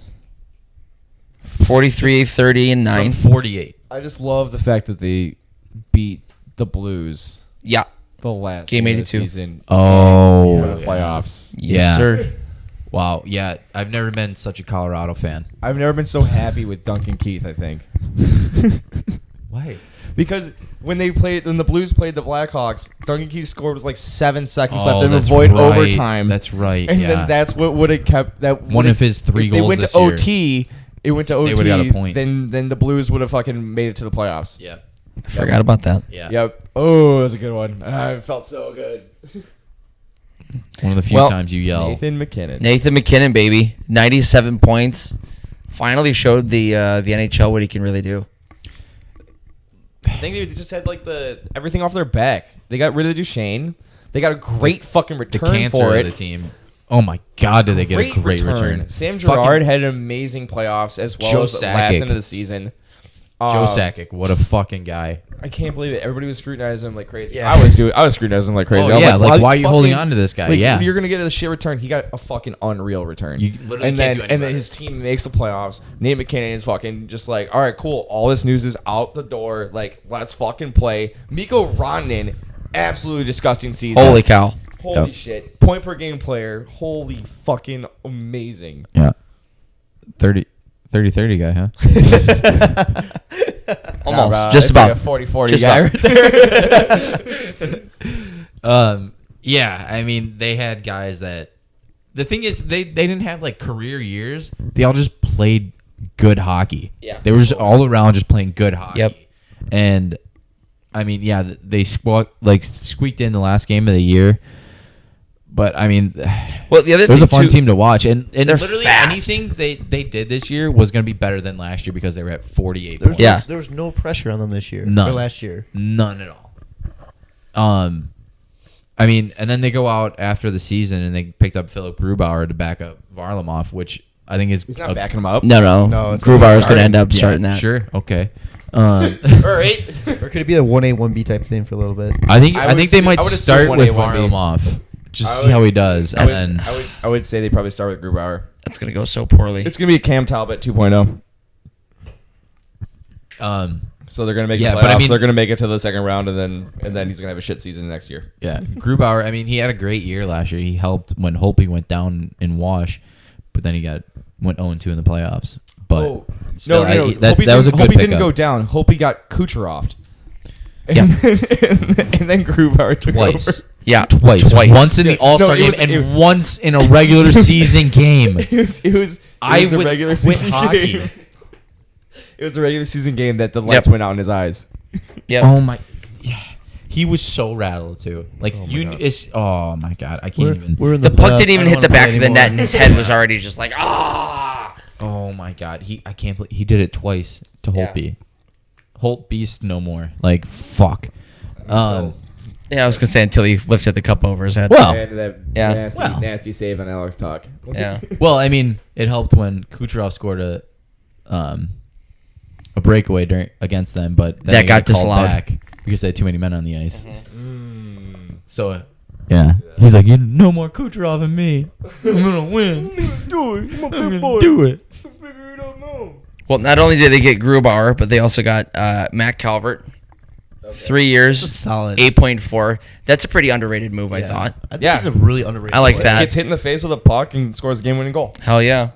Speaker 3: 43, 30, and 9.
Speaker 2: From 48.
Speaker 6: I just love the fact that they beat the Blues
Speaker 3: Yeah.
Speaker 6: the last
Speaker 3: Game
Speaker 6: game of the
Speaker 3: 82.
Speaker 6: season.
Speaker 2: Oh,
Speaker 6: For the playoffs.
Speaker 3: Yes,
Speaker 2: Yeah.
Speaker 3: sir.
Speaker 2: Wow. Yeah, I've never been such a Colorado fan.
Speaker 6: I've never been so happy with Duncan Keith. I think.
Speaker 2: Why?
Speaker 4: because when the Blues played the Blackhawks, Duncan Keith scored with like 7 seconds left
Speaker 2: Oh,
Speaker 4: and
Speaker 2: that's
Speaker 4: avoid
Speaker 2: right.
Speaker 4: overtime.
Speaker 2: That's right.
Speaker 4: And
Speaker 2: yeah.
Speaker 4: then that's what would have kept that
Speaker 2: One of his 3
Speaker 4: if they
Speaker 2: goals
Speaker 4: went
Speaker 2: this
Speaker 4: to
Speaker 2: year.
Speaker 4: OT. It went to OT.
Speaker 2: would've got a point.
Speaker 4: Then the Blues would have fucking made it to the playoffs.
Speaker 2: Yeah.
Speaker 7: I forgot about that.
Speaker 2: Yeah.
Speaker 4: Yep. Oh, that was a good one. It felt so good.
Speaker 2: One of the few times you yell.
Speaker 4: Nathan McKinnon.
Speaker 7: Nathan McKinnon, baby, 97 points. Finally showed the NHL what he can really do.
Speaker 4: I think they just had like everything off their back. They got rid of Duchesne. They got a great fucking
Speaker 2: The
Speaker 4: return
Speaker 2: cancer
Speaker 4: for
Speaker 2: of
Speaker 4: it.
Speaker 2: the team. Oh my God, did they get a great return?
Speaker 4: Sam
Speaker 2: Fucking
Speaker 4: Girard had an amazing playoffs as well
Speaker 2: Joe
Speaker 4: as last
Speaker 2: Sakic.
Speaker 4: end of the season.
Speaker 2: Joe Sakic, what a fucking guy.
Speaker 4: I can't believe it. Everybody was scrutinizing him like crazy.
Speaker 5: Yeah.
Speaker 4: I was scrutinizing him like crazy.
Speaker 2: Oh,
Speaker 4: I was
Speaker 2: yeah, like, why are you
Speaker 4: fucking-
Speaker 2: holding on to this guy?
Speaker 4: Like,
Speaker 2: Yeah.
Speaker 4: you're gonna get a shit return. He got a fucking unreal return.
Speaker 2: You literally
Speaker 4: and
Speaker 2: can't
Speaker 4: then
Speaker 2: do any
Speaker 4: and then
Speaker 2: better.
Speaker 4: his team makes the playoffs. Nate McKinnon is fucking just like, all right, cool. All this news is out the door. Like, let's fucking play. Mikko Rantanen, absolutely disgusting season.
Speaker 7: Holy cow.
Speaker 4: Holy
Speaker 7: Yep.
Speaker 4: shit. Point per game player. Holy fucking amazing.
Speaker 2: Yeah. 30 guy, huh?
Speaker 7: Almost.
Speaker 4: Nah, bro,
Speaker 7: just
Speaker 4: it's
Speaker 7: about.
Speaker 4: like a 40-40
Speaker 7: Just
Speaker 4: guy
Speaker 7: about.
Speaker 4: right there.
Speaker 2: Yeah, I mean, they had guys that the thing is they didn't have like career years. They all just played good hockey.
Speaker 7: Yeah.
Speaker 2: They were just all around just playing good hockey.
Speaker 7: Yep.
Speaker 2: And I mean, yeah, they squeaked in the last game of the year. But I mean,
Speaker 7: Well, the other
Speaker 2: it was
Speaker 7: thing
Speaker 2: a fun
Speaker 7: too,
Speaker 2: team to watch, and
Speaker 7: They're
Speaker 2: literally
Speaker 7: fast.
Speaker 2: anything they did this year was going to be better than last year because they were at 48
Speaker 5: There was,
Speaker 2: points.
Speaker 7: Yeah.
Speaker 5: there was no pressure on them this year.
Speaker 2: None.
Speaker 5: Or last year.
Speaker 2: None at all. I mean, and then they go out after the season and they picked up Philip Grubauer to back up Varlamov, which I think is
Speaker 4: He's not backing him up.
Speaker 7: No,
Speaker 5: it's gonna
Speaker 7: Grubauer is
Speaker 5: start.
Speaker 7: going to end up
Speaker 2: Yeah,
Speaker 7: starting that.
Speaker 2: Sure, okay.
Speaker 4: All right.
Speaker 5: Or could it be a 1A, 1B type thing for a little bit?
Speaker 2: I think
Speaker 4: I would
Speaker 2: they might
Speaker 4: I would assume
Speaker 2: start
Speaker 4: 1A,
Speaker 2: with
Speaker 4: 1B.
Speaker 2: Varlamov, just
Speaker 4: I
Speaker 2: see
Speaker 4: would-
Speaker 2: how he does, and then
Speaker 4: I would say they probably start with Grubauer.
Speaker 7: That's going to go so poorly.
Speaker 4: It's gonna be a Cam Talbot 2.0. So they're gonna make
Speaker 2: Yeah,
Speaker 4: the playoffs.
Speaker 2: but I mean-
Speaker 4: they're gonna make it to the second round, and then he's gonna have a shit season next year.
Speaker 2: yeah, Grubauer. I mean, he had a great year last year. He helped when Holtby went down in Wash, but then he went 0-2 in the playoffs. But still,
Speaker 4: no.
Speaker 2: that
Speaker 4: Hope
Speaker 2: was a good
Speaker 4: Hope he didn't
Speaker 2: pickup.
Speaker 4: go down. Hope he got Kucherov'd.
Speaker 2: Yeah.
Speaker 4: and then Grubauer took
Speaker 2: Twice.
Speaker 4: over.
Speaker 7: Yeah,
Speaker 2: Twice. Once in the
Speaker 4: No,
Speaker 2: All-Star
Speaker 4: it
Speaker 2: game
Speaker 4: was-
Speaker 2: and
Speaker 4: it-
Speaker 2: once in a regular season game.
Speaker 4: It was the
Speaker 2: would
Speaker 4: regular
Speaker 2: quit
Speaker 4: season
Speaker 2: hockey.
Speaker 4: game. It was the regular season game that the lights went out in his eyes.
Speaker 7: Yep.
Speaker 2: Oh my, yeah. He was so rattled too. Like oh my God, I can't even.
Speaker 5: We're in
Speaker 7: The puck
Speaker 5: playoffs.
Speaker 7: didn't even
Speaker 5: I
Speaker 7: hit
Speaker 5: don't
Speaker 7: the
Speaker 5: wanna
Speaker 7: back
Speaker 5: play
Speaker 7: of the
Speaker 5: anymore.
Speaker 7: net, and his head was already just like, ah.
Speaker 2: Oh my God, I can't believe he did it twice to
Speaker 7: Yeah.
Speaker 2: Holtby. Holt beast no more. Like fuck.
Speaker 7: Yeah, I was going to say until he lifted the cup over his head.
Speaker 2: Well,
Speaker 4: And that
Speaker 7: Yeah.
Speaker 4: nasty save on Alex Tuck.
Speaker 7: Yeah.
Speaker 2: well, I mean, it helped when Kucherov scored a breakaway against them, but then
Speaker 7: That
Speaker 2: they
Speaker 7: got
Speaker 2: called
Speaker 7: disallowed.
Speaker 2: back because they had too many men on the ice. So, yeah, he's like, no more Kucherov and me. I'm gonna win. I'm gonna do it.
Speaker 7: Well, not only did they get Grubauer, but they also got Matt Calvert. 3 years,
Speaker 5: It's a solid.
Speaker 7: 8.4. That's a pretty underrated move, I
Speaker 5: Yeah.
Speaker 7: thought.
Speaker 5: I think
Speaker 4: Yeah.
Speaker 5: he's a really underrated.
Speaker 7: I like
Speaker 5: player.
Speaker 7: that.
Speaker 4: Gets hit in the face with a puck and scores a game-winning goal.
Speaker 7: Hell yeah.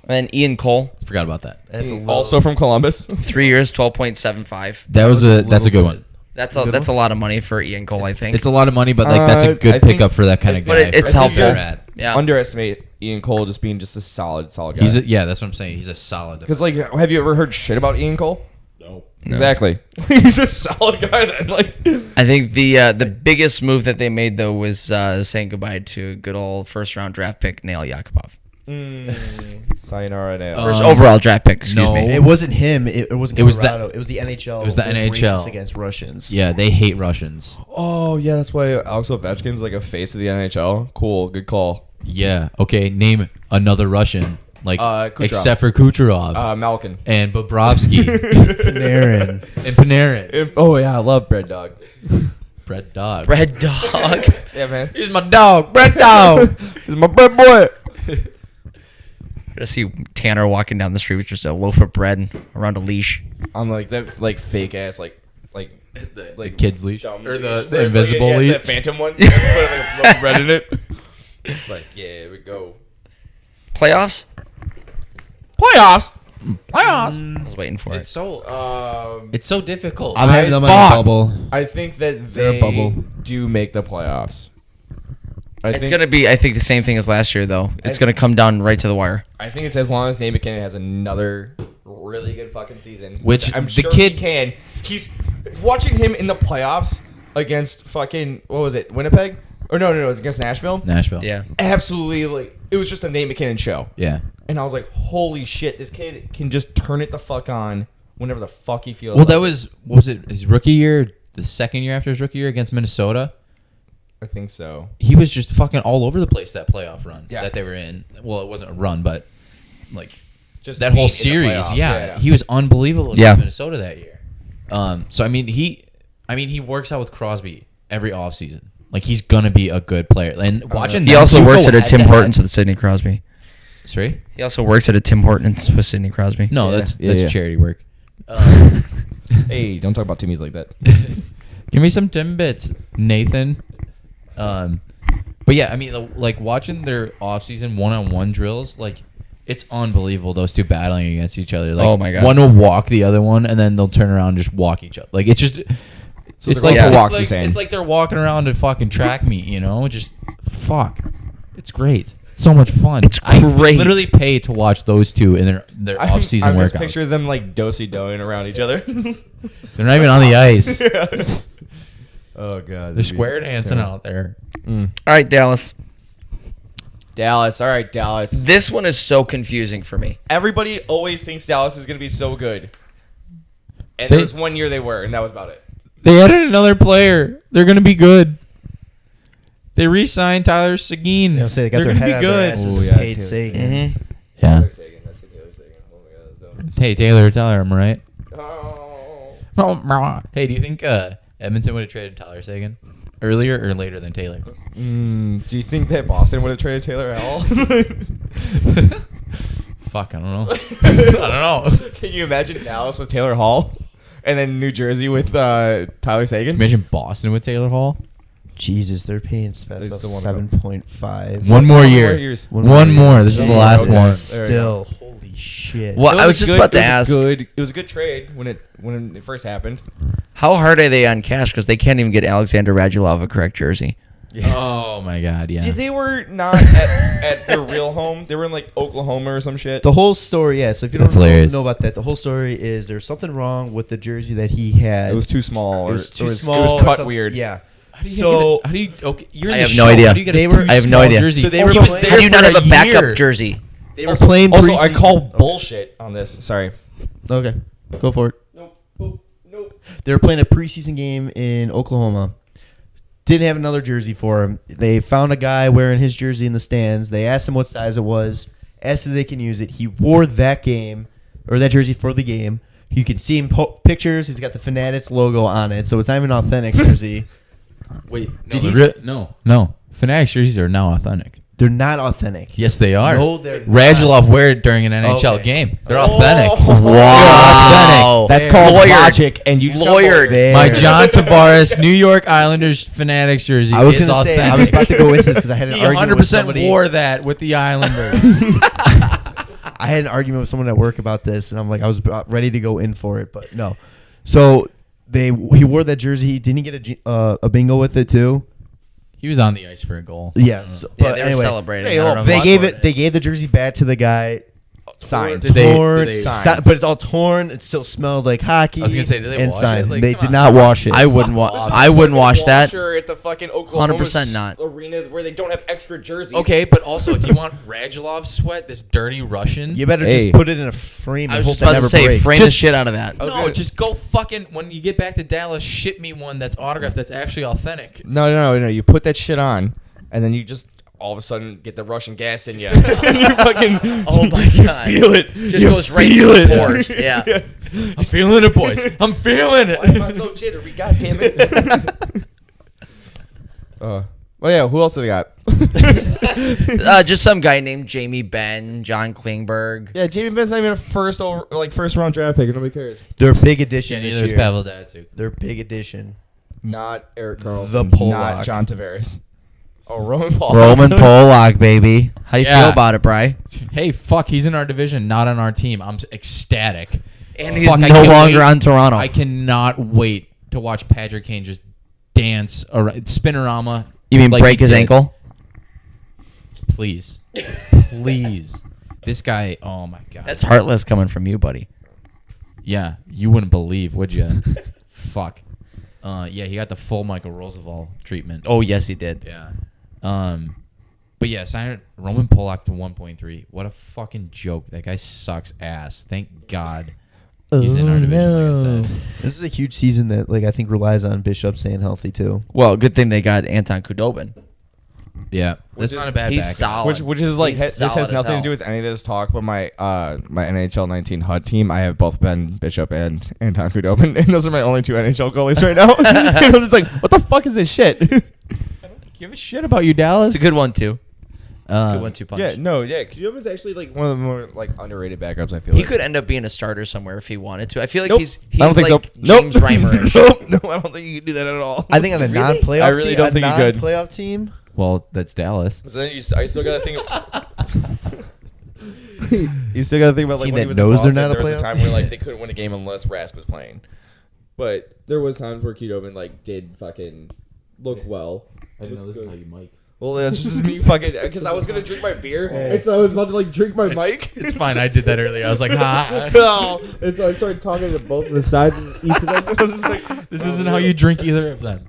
Speaker 7: And Ian Cole,
Speaker 2: Forgot about that.
Speaker 5: That's a low.
Speaker 4: Also from Columbus.
Speaker 7: 3 years, 12.75.
Speaker 2: That's a good
Speaker 5: little
Speaker 2: one.
Speaker 5: bit.
Speaker 7: That's
Speaker 5: Good
Speaker 7: a lot of money for Ian Cole, I think.
Speaker 2: It's a lot of money, but like that's a
Speaker 4: I
Speaker 2: good
Speaker 4: think-
Speaker 2: pickup for that kind of guy.
Speaker 7: But it's
Speaker 2: for
Speaker 7: helpful.
Speaker 2: where they're at.
Speaker 7: Yeah.
Speaker 4: Underestimate Ian Cole just being just a solid guy.
Speaker 2: Yeah, that's what I'm saying. He's a solid.
Speaker 4: Because like, have you ever heard shit about Ian Cole? No. Exactly. He's a solid guy then. Like,
Speaker 7: I think the biggest move that they made though was saying goodbye to good old first round draft pick Nail Yakupov.
Speaker 4: sayonara now.
Speaker 7: First overall draft pick, excuse
Speaker 2: no.
Speaker 7: me.
Speaker 5: It wasn't him. It wasn't
Speaker 2: It was the-
Speaker 5: Colorado. It was the NHL.
Speaker 2: it was the NHL.
Speaker 5: racist against Russians.
Speaker 2: Yeah, they hate Russians.
Speaker 4: Oh yeah, that's why Alex Ovechkin's like a face of the NHL. Cool, good call.
Speaker 2: Yeah. Okay. Name another Russian, like
Speaker 4: Kucherov.
Speaker 2: except for Kucherov
Speaker 4: Malkin.
Speaker 2: and Bobrovsky
Speaker 5: Panarin.
Speaker 2: and Panarin.
Speaker 4: Oh yeah, I love Bread Dog.
Speaker 2: Bread dog.
Speaker 7: Red Dog.
Speaker 4: Yeah, man.
Speaker 2: He's my dog. Bread dog.
Speaker 4: He's my bread boy.
Speaker 7: I see Tanner walking down the street with just a loaf of bread around a leash.
Speaker 4: I'm like that, like fake ass, like
Speaker 2: The kid's leash
Speaker 4: dumb
Speaker 2: or
Speaker 4: leash.
Speaker 2: the
Speaker 4: Where it's
Speaker 2: invisible
Speaker 4: like,
Speaker 2: leash.
Speaker 4: that phantom one. You have to put like a little bread in it. It's like, yeah, here we go.
Speaker 7: Playoffs?
Speaker 4: Playoffs.
Speaker 2: Playoffs.
Speaker 7: I was waiting for
Speaker 2: It's
Speaker 7: it.
Speaker 2: so it's so difficult.
Speaker 5: I'm having them on
Speaker 2: Fuck.
Speaker 5: a bubble.
Speaker 6: I think that
Speaker 5: They're a
Speaker 6: they
Speaker 5: bubble.
Speaker 6: do make the playoffs.
Speaker 7: It's gonna be, I think, the same thing as last year, though. It's gonna come down right to the wire.
Speaker 6: I think it's as long as Nate McKinnon has another really good fucking season.
Speaker 2: Which
Speaker 6: I'm
Speaker 2: the
Speaker 6: sure
Speaker 2: kid-
Speaker 6: he can. He's watching him in the playoffs against fucking, what was it, Winnipeg? Or no, it was against Nashville.
Speaker 2: Nashville.
Speaker 7: Yeah.
Speaker 6: Absolutely, like, it was just a Nate McKinnon show.
Speaker 2: Yeah.
Speaker 6: And I was like, holy shit, this kid can just turn it the fuck on whenever the fuck he feels
Speaker 2: Well,
Speaker 6: like
Speaker 2: that
Speaker 6: it.
Speaker 2: was what was it his rookie year, the second year after his rookie year against Minnesota.
Speaker 6: I think so.
Speaker 2: He was just fucking all over the place that playoff run
Speaker 6: Yeah.
Speaker 2: that they were in. Well, it wasn't a run, but like
Speaker 6: Just
Speaker 2: that whole
Speaker 6: Nate in the
Speaker 2: series.
Speaker 6: playoffs.
Speaker 2: Yeah, he was unbelievable against
Speaker 7: Yeah.
Speaker 2: Minnesota that year. So I mean he works out with Crosby every offseason. Like he's gonna be a good player. And watching
Speaker 7: He
Speaker 2: them
Speaker 7: also
Speaker 2: two
Speaker 7: works
Speaker 2: go
Speaker 7: at a
Speaker 2: head
Speaker 7: Tim
Speaker 2: to head-
Speaker 7: Hortons with Sidney Crosby.
Speaker 2: Sorry?
Speaker 7: He also works at a Tim Hortons with Sidney Crosby.
Speaker 2: No,
Speaker 6: Yeah.
Speaker 2: that's
Speaker 6: Yeah.
Speaker 2: charity work.
Speaker 6: Hey, don't talk about Timmy's like that.
Speaker 2: Give me some Timbits, Nathan. But yeah, I mean, like watching their offseason one-on-one drills, like it's unbelievable. Those two battling against each other. Like,
Speaker 7: Oh my God.
Speaker 2: One will walk the other one, and then they'll turn around and just walk each other. Like it's just,
Speaker 6: So
Speaker 2: it's
Speaker 6: they're
Speaker 2: like
Speaker 6: going for
Speaker 2: it's
Speaker 6: walks,
Speaker 2: like,
Speaker 6: you're saying?
Speaker 2: it's like they're walking around a fucking track meet. You know, just fuck. It's great. It's so much fun.
Speaker 7: It's
Speaker 2: I
Speaker 7: great.
Speaker 2: literally pay to watch those two in their off-season
Speaker 6: I'm just
Speaker 2: workouts.
Speaker 6: picture them like do-si-doing around each other.
Speaker 2: They're not even on the ice.
Speaker 6: Oh god.
Speaker 2: They're square dancing out there.
Speaker 7: All right, Dallas.
Speaker 6: Dallas. All right, Dallas.
Speaker 7: This one is so confusing for me.
Speaker 6: Everybody always thinks Dallas is going to be so good. And
Speaker 2: They-
Speaker 6: there was 1 year they were, and that was about it.
Speaker 2: They added another player. They're gonna be good. They re-signed Tyler Seguin.
Speaker 5: They'll say they got
Speaker 2: They're
Speaker 5: their
Speaker 2: gonna
Speaker 5: head
Speaker 2: be
Speaker 5: out of their
Speaker 2: good.
Speaker 5: asses
Speaker 6: Ooh,
Speaker 5: and
Speaker 6: yeah,
Speaker 5: paid
Speaker 6: too.
Speaker 5: Sagan.
Speaker 7: Mm-hmm.
Speaker 2: Yeah.
Speaker 6: Taylor Sagan. That's the Taylor Sagan. Oh my god, that's dope.
Speaker 2: Hey Taylor, Tyler, am I
Speaker 6: Oh.
Speaker 2: right? Hey, do you think Edmonton would have traded Tyler Seguin earlier or later than Taylor?
Speaker 6: Do you think that Boston would have traded Taylor at all?
Speaker 2: Fuck, I don't know. I don't know.
Speaker 6: Can you imagine Dallas with Taylor Hall? And then New Jersey with Tyler Sagan?
Speaker 2: Imagine Boston with Taylor Hall.
Speaker 5: Jesus, they're paying Spezza
Speaker 6: still wanna go.
Speaker 5: 7.5.
Speaker 2: One more
Speaker 6: One
Speaker 2: year.
Speaker 6: more years.
Speaker 2: One more. This is the last
Speaker 6: Okay.
Speaker 2: one.
Speaker 5: Still, holy shit.
Speaker 7: Well,
Speaker 6: It
Speaker 7: I was just about to ask,
Speaker 6: It was a good trade when it first happened.
Speaker 7: how hard are they on cash? Because they can't even get Alexander Radulov a correct jersey.
Speaker 2: Oh my God, yeah.
Speaker 6: Yeah, they were not at their real home. They were in like Oklahoma or some shit.
Speaker 5: The whole story, yeah. So if you
Speaker 2: That's
Speaker 5: don't
Speaker 2: hilarious.
Speaker 5: know about that, the whole story is there's something wrong with the jersey that he had.
Speaker 6: It was too small.
Speaker 5: It was too
Speaker 6: It
Speaker 5: small.
Speaker 6: was
Speaker 5: or
Speaker 6: cut
Speaker 5: something.
Speaker 6: weird.
Speaker 5: Yeah.
Speaker 2: How do you
Speaker 5: So-
Speaker 2: get a, how do you? Okay, you're in
Speaker 7: I
Speaker 2: the
Speaker 7: have
Speaker 2: show.
Speaker 7: no idea.
Speaker 2: How do you get
Speaker 5: They
Speaker 2: a
Speaker 5: were-
Speaker 2: too
Speaker 7: I have no
Speaker 2: small
Speaker 7: idea.
Speaker 2: Jersey?
Speaker 5: So they
Speaker 2: He
Speaker 5: were
Speaker 2: was
Speaker 5: playing-
Speaker 2: there
Speaker 7: How do you not
Speaker 2: for
Speaker 7: have a backup
Speaker 2: year.
Speaker 7: jersey?
Speaker 5: They were playing
Speaker 6: Also,
Speaker 5: preseason.
Speaker 6: I call bullshit on this. Sorry.
Speaker 5: Okay, go for it.
Speaker 6: Nope.
Speaker 5: They were playing a preseason game in Oklahoma. Didn't have another jersey for him. They found a guy wearing his jersey in the stands. They asked him what size it was. Asked if they can use it. He wore that jersey for the game. You can see him pictures. He's got the Fanatics logo on it, so it's not even an authentic jersey.
Speaker 2: Wait,
Speaker 5: Did
Speaker 2: no,
Speaker 5: he-
Speaker 2: no. Fanatics jerseys are now authentic.
Speaker 5: They're not authentic.
Speaker 2: Yes, they are.
Speaker 5: No, they're not.
Speaker 2: Radulov wear it during an NHL
Speaker 5: Okay.
Speaker 2: game. They're authentic.
Speaker 7: Wow.
Speaker 6: That's
Speaker 5: Fair.
Speaker 6: called
Speaker 7: Lawyered.
Speaker 6: logic, and you just got
Speaker 7: Lawyered.
Speaker 6: lawyered.
Speaker 2: My John Tavares New York Islanders Fanatics jersey.
Speaker 5: I was
Speaker 2: is
Speaker 5: gonna say
Speaker 2: authentic.
Speaker 5: I was about to go into this because I had an
Speaker 2: He
Speaker 5: argument with
Speaker 2: 100%
Speaker 5: somebody.
Speaker 2: wore that with the Islanders.
Speaker 5: I had an argument with someone at work about this, and I'm like, I was about ready to go in for it, but no. So he wore that jersey. Didn't he get a bingo with it too?
Speaker 2: He was on the ice for a goal.
Speaker 5: Yes.
Speaker 7: Yeah,
Speaker 5: But
Speaker 7: they were
Speaker 5: anyway,
Speaker 7: celebrating.
Speaker 6: Hey,
Speaker 7: I don't know
Speaker 6: look,
Speaker 7: if
Speaker 5: they
Speaker 7: it's-
Speaker 5: gave it. They gave the jersey back to the guy.
Speaker 6: Signed.
Speaker 2: Did they-
Speaker 5: Torn,
Speaker 2: did they-
Speaker 5: but it's all torn. It still smelled like hockey.
Speaker 2: I was gonna say, did they
Speaker 5: and
Speaker 2: wash
Speaker 5: signed.
Speaker 2: it? Like,
Speaker 5: they
Speaker 2: come
Speaker 5: did
Speaker 2: on.
Speaker 5: not wash it.
Speaker 7: I wouldn't wash that.
Speaker 6: Sure, at the fucking Oklahoma
Speaker 7: 100% not.
Speaker 6: arena where they don't have extra jerseys.
Speaker 2: Okay, but also, do you want Radulov sweat? This dirty Russian?
Speaker 5: You better
Speaker 6: Hey.
Speaker 5: just put it in a frame.
Speaker 7: I
Speaker 5: and
Speaker 7: was
Speaker 5: hope
Speaker 7: just
Speaker 5: that
Speaker 7: about to
Speaker 5: never
Speaker 7: say,
Speaker 5: breaks.
Speaker 7: frame the shit out of that.
Speaker 2: No, just go fucking. When you get back to Dallas, ship me one that's autographed, that's actually authentic.
Speaker 6: No. You put that shit on, and then you just all of a sudden get the Russian gas in you. You fucking.
Speaker 7: Oh my god.
Speaker 6: Feel it.
Speaker 7: Just
Speaker 6: You
Speaker 7: goes right
Speaker 6: feel
Speaker 7: to
Speaker 6: it.
Speaker 7: the pores. Yeah.
Speaker 2: I'm feeling it, boys. I'm feeling it.
Speaker 6: Why am I so jittery? God damn it. Well, yeah. Who else do they got?
Speaker 7: Just some guy named Jamie Benn, John Klingberg.
Speaker 6: Yeah, Jamie Benn's not even a first round draft pick. Nobody cares.
Speaker 5: They're big addition
Speaker 2: Yeah,
Speaker 5: this
Speaker 2: there's
Speaker 5: year.
Speaker 2: Pavel Datsyuk.
Speaker 5: They're big addition.
Speaker 6: Not Eric Carlson.
Speaker 5: The Polak.
Speaker 6: Not John Tavares.
Speaker 4: Oh, Roman Paul.
Speaker 7: Roman Polak, baby. How do you feel about it, Bri?
Speaker 2: Hey, fuck, he's in our division, not on our team. I'm ecstatic.
Speaker 7: And he's
Speaker 2: Fuck, I
Speaker 7: no
Speaker 2: can't
Speaker 7: longer
Speaker 2: wait.
Speaker 7: on Toronto.
Speaker 2: I cannot wait to watch Patrick Kane just dance around, spinorama.
Speaker 7: You mean
Speaker 2: like
Speaker 7: break
Speaker 2: he
Speaker 7: his
Speaker 2: did.
Speaker 7: ankle?
Speaker 2: Please. Please. This guy, oh my God.
Speaker 7: That's heartless coming from you, buddy.
Speaker 2: Yeah, you wouldn't believe, would you? Fuck. Yeah, he got the full Michael Roosevelt treatment.
Speaker 7: Oh, yes, he did.
Speaker 2: Yeah. But yeah, sign Roman Polak to 1.3. What a fucking joke. That guy sucks ass. Thank God he's in our division, like I said.
Speaker 5: This is a huge season that I think relies on Bishop staying healthy too.
Speaker 7: Well, good thing they got Anton Khudobin.
Speaker 2: Yeah,
Speaker 4: Which
Speaker 2: that's
Speaker 4: is-
Speaker 2: not a bad
Speaker 7: he's
Speaker 2: backup.
Speaker 7: solid.
Speaker 4: Which is like
Speaker 7: He's
Speaker 4: this
Speaker 7: solid
Speaker 4: has
Speaker 7: as
Speaker 4: nothing
Speaker 7: hell.
Speaker 4: to do with any of this talk, but my my NHL 19 HUD team, I have both Ben Bishop and Anton Khudobin, and those are my only two NHL goalies right now. And I'm just like, what the fuck is this shit?
Speaker 2: Give a shit about you, Dallas.
Speaker 7: It's a good one, too. It's a good 1-2 punch.
Speaker 4: Yeah, no, yeah. Khudobin's actually like one of the more like underrated backups. I feel
Speaker 7: He
Speaker 4: like.
Speaker 7: could end up being a starter somewhere if he wanted to. I feel like
Speaker 4: Nope.
Speaker 7: he's
Speaker 4: I don't think
Speaker 7: like
Speaker 4: so. Nope.
Speaker 7: James Reimer-ish.
Speaker 4: Nope. No, I don't think you can do that at all.
Speaker 5: I think on a non-playoff
Speaker 4: I really
Speaker 5: team,
Speaker 4: don't think you could.
Speaker 5: non-playoff team.
Speaker 2: Well, that's Dallas.
Speaker 4: So then I still got to think. You still got to think about like
Speaker 5: Team
Speaker 4: when he
Speaker 5: that
Speaker 4: was
Speaker 5: knows
Speaker 4: in
Speaker 5: they're
Speaker 4: Boston,
Speaker 5: not a
Speaker 4: there was a
Speaker 5: playoff
Speaker 4: time where
Speaker 5: team.
Speaker 4: like they couldn't win a game unless Rask was playing. But there was times where Khudobin like did fucking look well.
Speaker 2: I didn't know this is how you mic.
Speaker 4: Well, that's just me fucking because I was gonna drink my beer, and so I was about to like drink my mic.
Speaker 2: It's fine. I did that earlier. I was like, ha.
Speaker 4: No, and so I started talking to both of the sides of each of them. I was just like,
Speaker 2: This isn't how you drink either of them.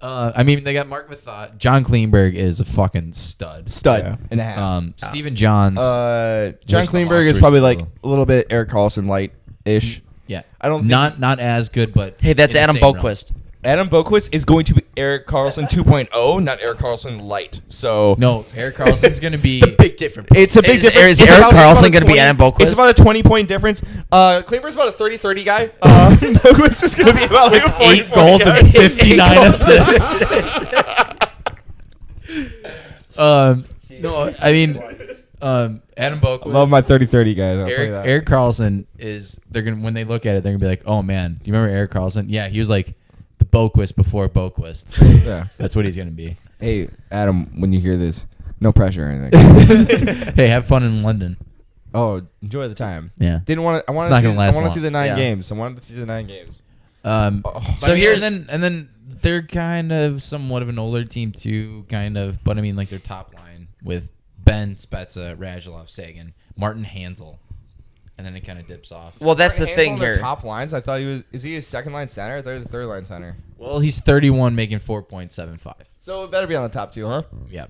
Speaker 2: I mean, they got Mark Mathot. John Kleinberg is a fucking stud.
Speaker 4: stud and a half.
Speaker 2: Steven Johns.
Speaker 4: John
Speaker 2: Wish the
Speaker 4: Kleinberg is
Speaker 2: Monsters
Speaker 4: probably like
Speaker 2: still-
Speaker 4: a little bit Eric Carlson light ish.
Speaker 2: yeah.
Speaker 4: I don't think
Speaker 2: not as good, but
Speaker 7: Hey, that's
Speaker 2: in the
Speaker 7: Adam
Speaker 2: same realm.
Speaker 7: Boquist.
Speaker 4: Adam Boquist is going to be Eric Carlson 2.0, not Eric Carlson light. So
Speaker 2: No, Eric Carlson's gonna be.
Speaker 5: Big difference.
Speaker 4: it's a big
Speaker 7: Is-
Speaker 4: difference.
Speaker 7: is
Speaker 4: It's
Speaker 7: Eric
Speaker 4: about- it's
Speaker 7: Carlson
Speaker 4: about a
Speaker 7: gonna be
Speaker 4: 20
Speaker 7: Adam Boquist?
Speaker 4: It's about a 20-point difference. Kleinberg's about a 30-30 guy. Boquist is going to be about like a 40
Speaker 2: 8 goals and 59 assists. No, I mean, Adam Boquist.
Speaker 4: I love my 30-30 guys. I'll tell you that.
Speaker 2: Eric Carlson is. They're gonna when they look at it, they're gonna be like, "Oh man, do you remember Eric Carlson? Yeah, he was like the Boquist before Boquist.
Speaker 4: Yeah.
Speaker 2: That's what he's gonna be.
Speaker 4: Hey, Adam, when you hear this, no pressure or anything.
Speaker 2: Hey, have fun in London.
Speaker 4: Oh, enjoy the time.
Speaker 2: Yeah.
Speaker 4: Didn't want to. I
Speaker 2: It's
Speaker 4: want
Speaker 2: not
Speaker 4: to see.
Speaker 2: gonna
Speaker 4: I
Speaker 2: last
Speaker 4: want to
Speaker 2: long.
Speaker 4: see the 9
Speaker 7: Yeah.
Speaker 4: games. I wanted to see the 9 games.
Speaker 7: So here's-
Speaker 2: and then they're kind of somewhat of an older team too, kind of. But I mean, like their top line with Ben Spezza, Radulov, Sagan, Martin Hansel, and then it kind of dips off.
Speaker 7: Well, that's the
Speaker 4: Hands
Speaker 7: thing
Speaker 4: on
Speaker 7: here.
Speaker 4: Top lines. I thought he was. Is he a second line center? I thought he was a third line center.
Speaker 2: Well, he's 31, making 4.75.
Speaker 4: So it better be on the top 2, huh?
Speaker 2: Yeah.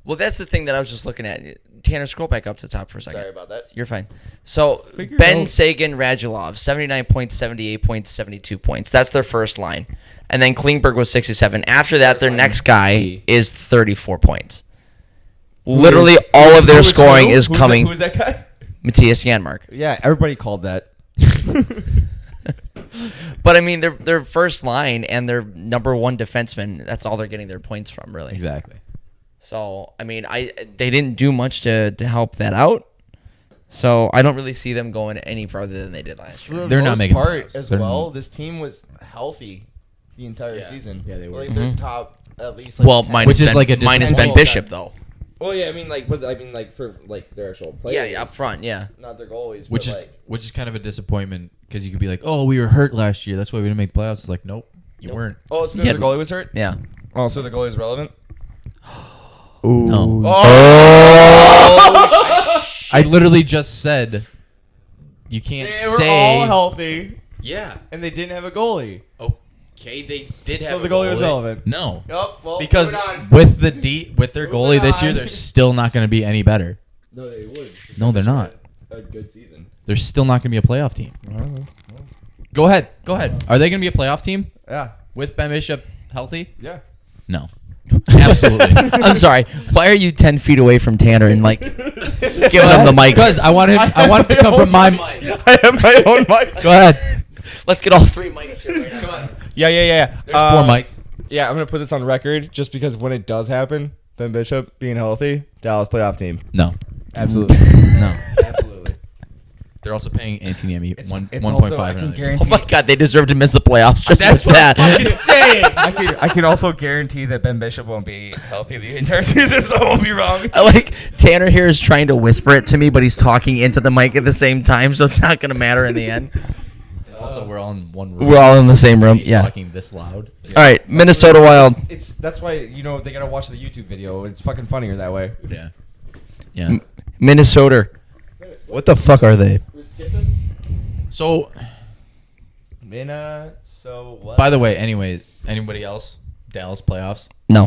Speaker 7: Well, that's the thing that I was just looking at. Tanner, scroll back up to the top for a second.
Speaker 4: Sorry about that.
Speaker 7: You're fine. So
Speaker 2: Figure it
Speaker 7: Ben
Speaker 2: out.
Speaker 7: Sagan, Radulov, 79 points, 78 points, 72 points. That's their first line. And then Klingberg was 67. After that, their next guy is 34 points. Literally all of their scoring is coming.
Speaker 4: Who is that guy?
Speaker 7: Matthias Janmark.
Speaker 4: Yeah, everybody called that.
Speaker 7: But I mean, their first line and their number one defenseman, that's all they're getting their points from, really.
Speaker 2: Exactly.
Speaker 7: So, I mean, they didn't do much to help that out. So, I don't really see them going any farther than they did last year.
Speaker 2: They're not
Speaker 4: most
Speaker 2: making
Speaker 4: part
Speaker 2: playoffs.
Speaker 4: as
Speaker 2: They're-
Speaker 4: well. This team was healthy the entire
Speaker 2: Yeah.
Speaker 4: season.
Speaker 2: Yeah, they were.
Speaker 4: Like their top at least. Like
Speaker 7: Well,
Speaker 4: 10.
Speaker 7: minus
Speaker 2: Which is
Speaker 7: Ben,
Speaker 2: like a
Speaker 7: minus Ben
Speaker 4: disappointing-
Speaker 7: Bishop, though.
Speaker 4: Well, yeah, I mean, like, but I mean, like for like their actual players.
Speaker 7: Yeah, up front, yeah.
Speaker 4: Not their goalies.
Speaker 2: Which
Speaker 4: but,
Speaker 2: is
Speaker 4: like,
Speaker 2: which is kind of a disappointment because you could be like, oh, we were hurt last year. That's why we didn't make playoffs. It's like, nope, you weren't.
Speaker 4: oh, it's because
Speaker 7: Yeah.
Speaker 4: their goalie was hurt.
Speaker 7: Yeah.
Speaker 4: Oh, so the goalie is relevant.
Speaker 5: Ooh.
Speaker 2: No.
Speaker 4: Oh,
Speaker 2: I literally just said you can't
Speaker 4: they were
Speaker 2: say.
Speaker 4: all healthy,
Speaker 2: Yeah.
Speaker 4: and they didn't have a goalie.
Speaker 2: Okay, they did
Speaker 4: So
Speaker 2: have.
Speaker 4: the
Speaker 2: a
Speaker 4: goalie was relevant.
Speaker 2: No.
Speaker 4: Oh, well,
Speaker 2: Because
Speaker 4: moving on.
Speaker 2: with their
Speaker 4: Moving
Speaker 2: goalie this year,
Speaker 4: on.
Speaker 2: they're still not going to be any better.
Speaker 4: No, they would.
Speaker 2: No, they're not.
Speaker 4: A good season.
Speaker 2: They're still not going to be a playoff team. Go ahead. Are they going to be a playoff team
Speaker 4: Yeah,
Speaker 2: with Ben Bishop healthy?
Speaker 4: yeah.
Speaker 2: No. Absolutely.
Speaker 7: I'm sorry. Why are you 10 feet away from Tanner and, like, giving him the mic?
Speaker 2: Because I want him to come from my mic.
Speaker 4: I have my own mic.
Speaker 2: Go ahead.
Speaker 7: Let's get all 3 mics here right now. Come on.
Speaker 4: Yeah.
Speaker 2: There's 4 mics.
Speaker 4: Yeah, I'm gonna put this on record just because when it does happen, Ben Bishop being healthy, Dallas playoff team.
Speaker 2: No.
Speaker 4: Absolutely.
Speaker 2: No.
Speaker 4: Absolutely.
Speaker 2: They're also paying Antoniemi
Speaker 6: It's
Speaker 2: 1.5
Speaker 6: also, I can
Speaker 2: million.
Speaker 6: guarantee.
Speaker 7: Oh my God, they deserve to miss the playoffs just
Speaker 2: That's
Speaker 7: with
Speaker 2: what
Speaker 7: that.
Speaker 2: I'm fucking saying.
Speaker 6: I can also guarantee that Ben Bishop won't be healthy the entire season, so I won't be wrong.
Speaker 7: I like Tanner here is trying to whisper it to me, but he's talking into the mic at the same time, so it's not going to matter in the end.
Speaker 2: Also, we're all in one room.
Speaker 7: We're all in the same room.
Speaker 2: He's
Speaker 7: Yeah.
Speaker 2: talking this loud.
Speaker 7: All right, Minnesota Wild.
Speaker 6: That's why they gotta watch the YouTube video. It's fucking funnier that way.
Speaker 2: Yeah. Yeah.
Speaker 7: Minnesota.
Speaker 5: What the fuck are they?
Speaker 2: So,
Speaker 6: So what?
Speaker 2: by the way, anyway, anybody else? Dallas playoffs?
Speaker 5: No.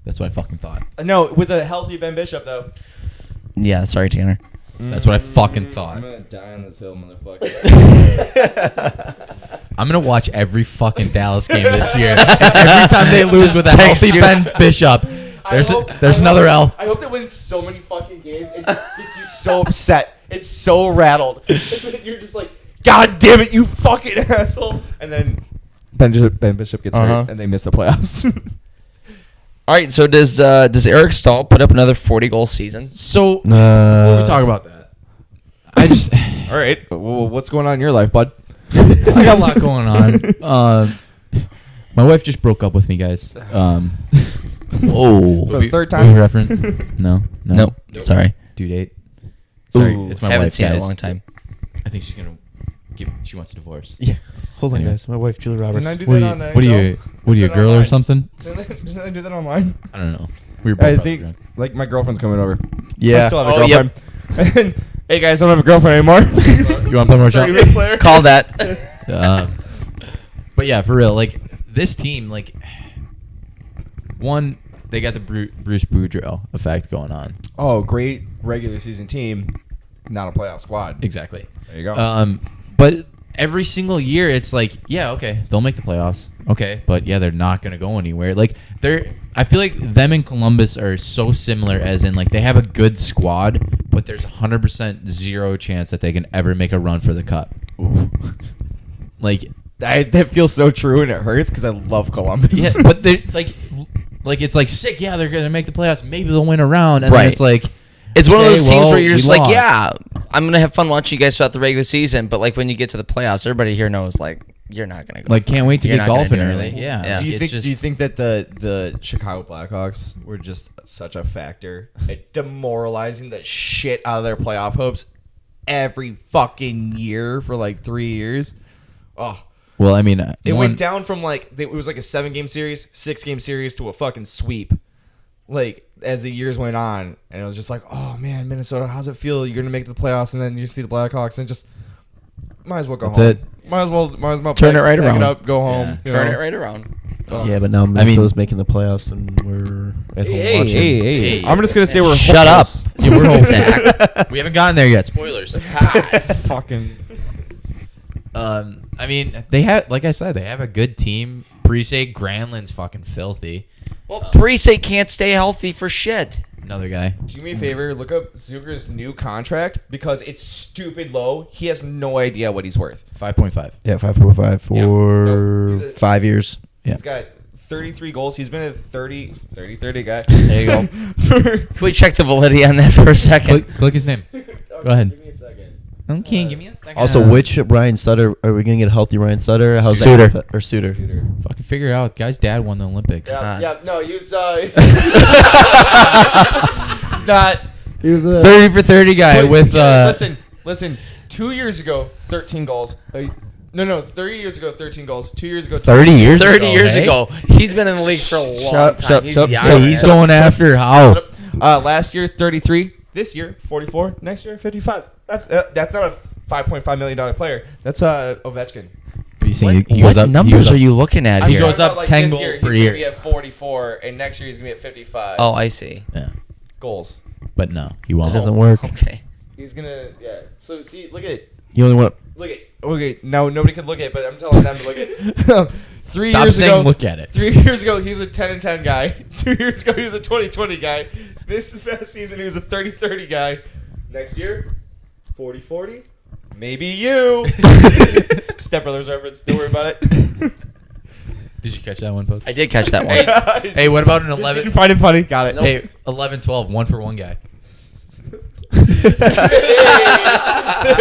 Speaker 2: That's what I fucking thought.
Speaker 6: No, with a healthy Ben Bishop though.
Speaker 7: Yeah, sorry, Tanner.
Speaker 2: That's what I fucking
Speaker 6: I'm
Speaker 2: thought.
Speaker 6: gonna die on this hill, motherfucker.
Speaker 2: I'm gonna watch every fucking Dallas game this year. Every time they lose with a
Speaker 7: text
Speaker 2: healthy
Speaker 7: you.
Speaker 2: Ben Bishop, there's another L.
Speaker 6: I hope they win so many fucking games. It gets you so upset. It's so rattled. You're just like, God damn it, you fucking asshole. And then Ben Bishop gets
Speaker 7: Uh-huh.
Speaker 6: hurt, and they miss the playoffs.
Speaker 7: All right, so does Eric Stahl put up another 40-goal season?
Speaker 2: So before we talk about that, I just
Speaker 6: All right, well, what's going on in your life, bud?
Speaker 2: I got a lot going on. My wife just broke up with me, guys.
Speaker 7: Oh,
Speaker 6: For the third time?
Speaker 2: Reference? No.
Speaker 7: Nope. Sorry.
Speaker 2: Due date. Sorry,
Speaker 7: Ooh,
Speaker 2: it's my
Speaker 7: haven't
Speaker 2: wife,
Speaker 7: seen it in
Speaker 2: guys.
Speaker 7: a long time.
Speaker 2: I think she's gonna she wants a divorce.
Speaker 5: Yeah. Hold on,
Speaker 2: Anyway.
Speaker 5: guys. My wife, Julie Roberts.
Speaker 6: Didn't I do
Speaker 2: What
Speaker 6: that
Speaker 2: are
Speaker 6: on
Speaker 2: you? What are you? What are you, a
Speaker 6: Did that
Speaker 2: girl or
Speaker 6: online.
Speaker 2: something?
Speaker 6: Didn't I do that online?
Speaker 2: I don't know. We were both
Speaker 6: I
Speaker 2: probably
Speaker 6: think,
Speaker 2: drunk.
Speaker 6: like, my girlfriend's coming over.
Speaker 5: Yeah.
Speaker 6: I still have a
Speaker 7: Oh, yep.
Speaker 6: girlfriend. Hey, guys, I don't have a girlfriend anymore.
Speaker 2: You want to play more
Speaker 6: 30
Speaker 2: shots?
Speaker 6: minutes later.
Speaker 7: Call that.
Speaker 2: But yeah, for real, like this team, like one, they got the Bruce Boudreaux effect going on.
Speaker 6: Oh, great regular season team, not a playoff squad.
Speaker 2: Exactly.
Speaker 6: There you go.
Speaker 2: But every single year, it's like, yeah, okay, they'll make the playoffs, okay, but yeah, they're not gonna go anywhere. Like I feel like them and Columbus are so similar, as in like they have a good squad, but there's 100% zero chance that they can ever make a run for the cup. Like.
Speaker 6: That feels so true, and it hurts because I love Columbus.
Speaker 2: Yeah, but they like it's like sick. Yeah, they're gonna make the playoffs. Maybe they'll win a round, and
Speaker 7: Right.
Speaker 2: then it's like
Speaker 7: It's one of
Speaker 2: okay,
Speaker 7: those teams
Speaker 2: well,
Speaker 7: where you're
Speaker 2: we
Speaker 7: just like,
Speaker 2: lost.
Speaker 7: yeah, I'm gonna have fun watching you guys throughout the regular season, but like when you get to the playoffs, everybody here knows like you're not gonna go.
Speaker 2: Like, can't wait to
Speaker 7: You're
Speaker 2: get
Speaker 7: not gonna
Speaker 2: golfing
Speaker 7: do
Speaker 2: early.
Speaker 7: anything.
Speaker 2: Yeah.
Speaker 7: Yeah.
Speaker 6: Do you
Speaker 2: It's
Speaker 6: think?
Speaker 2: just-
Speaker 6: Do you think that the Chicago Blackhawks were just such a factor at demoralizing the shit out of their playoff hopes every fucking year for like 3 years? Oh.
Speaker 2: Well, I mean,
Speaker 6: It went down from it was like a 7-game series, 6-game series to a fucking sweep. Like as the years went on, and it was just like, oh man, Minnesota, how's it feel? You're gonna make the playoffs, and then you see the Blackhawks, and just might as well go
Speaker 2: That's
Speaker 6: home.
Speaker 2: it.
Speaker 6: Might as well
Speaker 7: Turn it right
Speaker 6: pack
Speaker 7: around.
Speaker 6: it up, go home. you
Speaker 7: Turn
Speaker 6: know?
Speaker 7: it right around.
Speaker 6: Oh.
Speaker 5: Yeah, but now Minnesota's making the playoffs, and we're at home watching.
Speaker 2: Hey.
Speaker 6: I'm just gonna say we're
Speaker 7: Shut up.
Speaker 6: hopeless.
Speaker 2: Yeah, we're hoping.
Speaker 7: Zach.
Speaker 2: We haven't gotten there yet. Spoilers.
Speaker 6: Fucking.
Speaker 2: I mean, they have, like I said, they have a good team. Parise Granlund's fucking filthy.
Speaker 7: Well, Parise can't stay healthy for shit.
Speaker 2: Another guy.
Speaker 6: Do me a favor, look up Zucker's new contract because it's stupid low. He has no idea what he's worth.
Speaker 2: 5.5.
Speaker 5: Yeah, 5.5 for
Speaker 6: No, he's a-
Speaker 5: 5 years.
Speaker 2: Yeah.
Speaker 6: He's got 33 goals. He's been a 30 guy.
Speaker 2: There you go.
Speaker 7: Can we check the validity on that for a second?
Speaker 2: Click his name. Go ahead.
Speaker 6: Give me a second.
Speaker 2: Okay, give me a second.
Speaker 5: Also, which Ryan Sutter are we gonna get a healthy Ryan Sutter? How's
Speaker 7: Suter.
Speaker 5: that? Or Suter?
Speaker 2: Fucking figure it out. Guy's dad won the Olympics.
Speaker 6: No, he was. He's not. He was a
Speaker 2: 30 for 30 guy with
Speaker 6: Listen. 2 years ago, 13 goals. No, 30 years ago, 13 goals. 2 years ago,
Speaker 2: 30 years
Speaker 7: 30
Speaker 2: ago,
Speaker 7: years
Speaker 2: hey?
Speaker 7: ago. He's been in the league for a long
Speaker 6: Shut-
Speaker 7: time.
Speaker 6: shut-
Speaker 7: He's
Speaker 6: shut-
Speaker 7: young.
Speaker 2: So he's going after how?
Speaker 6: Last year, 33. This year, 44. Next year, 55. That's not a $5.5 million player. That's Ovechkin.
Speaker 2: Have you seen he
Speaker 7: What
Speaker 2: goes up, he
Speaker 7: numbers
Speaker 2: goes up,
Speaker 7: are you looking at
Speaker 2: He
Speaker 7: here?
Speaker 2: goes up 10
Speaker 6: this
Speaker 2: goals
Speaker 6: year,
Speaker 2: per
Speaker 6: he's
Speaker 2: year.
Speaker 6: gonna be at 44, and next year he's gonna be at 55.
Speaker 7: Oh, I see.
Speaker 2: Yeah,
Speaker 6: Goals.
Speaker 2: but no, he won't.
Speaker 5: It doesn't work.
Speaker 7: Okay.
Speaker 6: He's gonna So see, look at it.
Speaker 5: You only want.
Speaker 6: Look at. Okay, now nobody can look at it, but I'm telling them to look at it. 3
Speaker 2: Stop
Speaker 6: years
Speaker 2: saying
Speaker 6: ago,
Speaker 2: look at it.
Speaker 6: 3 years ago, he was a 10-10 guy. 2 years ago, he was a 20-20 guy. This past season, he was a 30-30 guy. Next year, 40-40. Maybe you. Step Brothers reference. Don't worry about it.
Speaker 2: Did you catch that one, Poetzy?
Speaker 7: I did catch that one.
Speaker 2: Hey, what about an
Speaker 6: Just
Speaker 2: 11?
Speaker 6: didn't find it funny. Got it.
Speaker 2: Hey, 11-12, 1 for 1 guy.
Speaker 4: There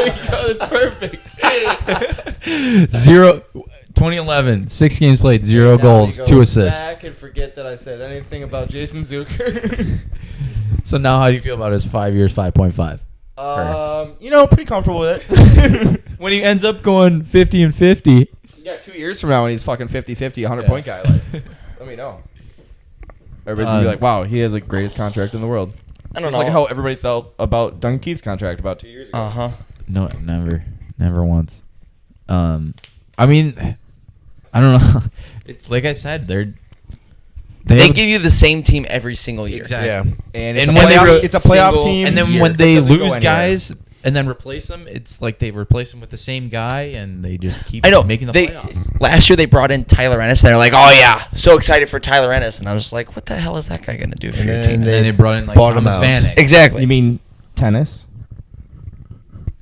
Speaker 4: you go. That's perfect.
Speaker 2: 2011, 6 games played, 0 goals, 2 assists.
Speaker 4: Back and forget that I said anything about Jason Zucker.
Speaker 2: So now how do you feel about his 5 years, 5.5?
Speaker 4: Pretty comfortable with it.
Speaker 2: When he ends up going 50 and 50.
Speaker 4: Yeah, 2 years from now when he's fucking 50-50, 100-point guy, like, let me know. Everybody's gonna be like, wow, he has the greatest contract in the world.
Speaker 3: I don't
Speaker 4: It's
Speaker 3: know.
Speaker 4: like how everybody felt about Duncan Keith's contract about 2 years ago.
Speaker 2: No, never once. I mean, I don't know. It's like I said, they
Speaker 3: give you the same team every single year.
Speaker 2: exactly.
Speaker 5: Yeah.
Speaker 4: And
Speaker 2: And
Speaker 4: it's,
Speaker 2: when
Speaker 4: a,
Speaker 2: they
Speaker 4: playoff,
Speaker 2: were
Speaker 4: it's a playoff
Speaker 3: single
Speaker 4: team.
Speaker 2: And then
Speaker 4: year.
Speaker 2: when they
Speaker 4: It doesn't go
Speaker 2: lose
Speaker 4: anywhere.
Speaker 2: guys and then replace them, it's like they replace them with the same guy and they just keep
Speaker 3: I know.
Speaker 2: making the playoffs.
Speaker 3: Last year they brought in Tyler Ennis. And they're like, oh yeah, so excited for Tyler Ennis. And I was like, what the hell is that guy gonna do for your team?
Speaker 2: And then they brought in like
Speaker 5: bought him
Speaker 2: Thomas
Speaker 5: out.
Speaker 2: Vanek.
Speaker 3: Exactly.
Speaker 4: You mean tennis?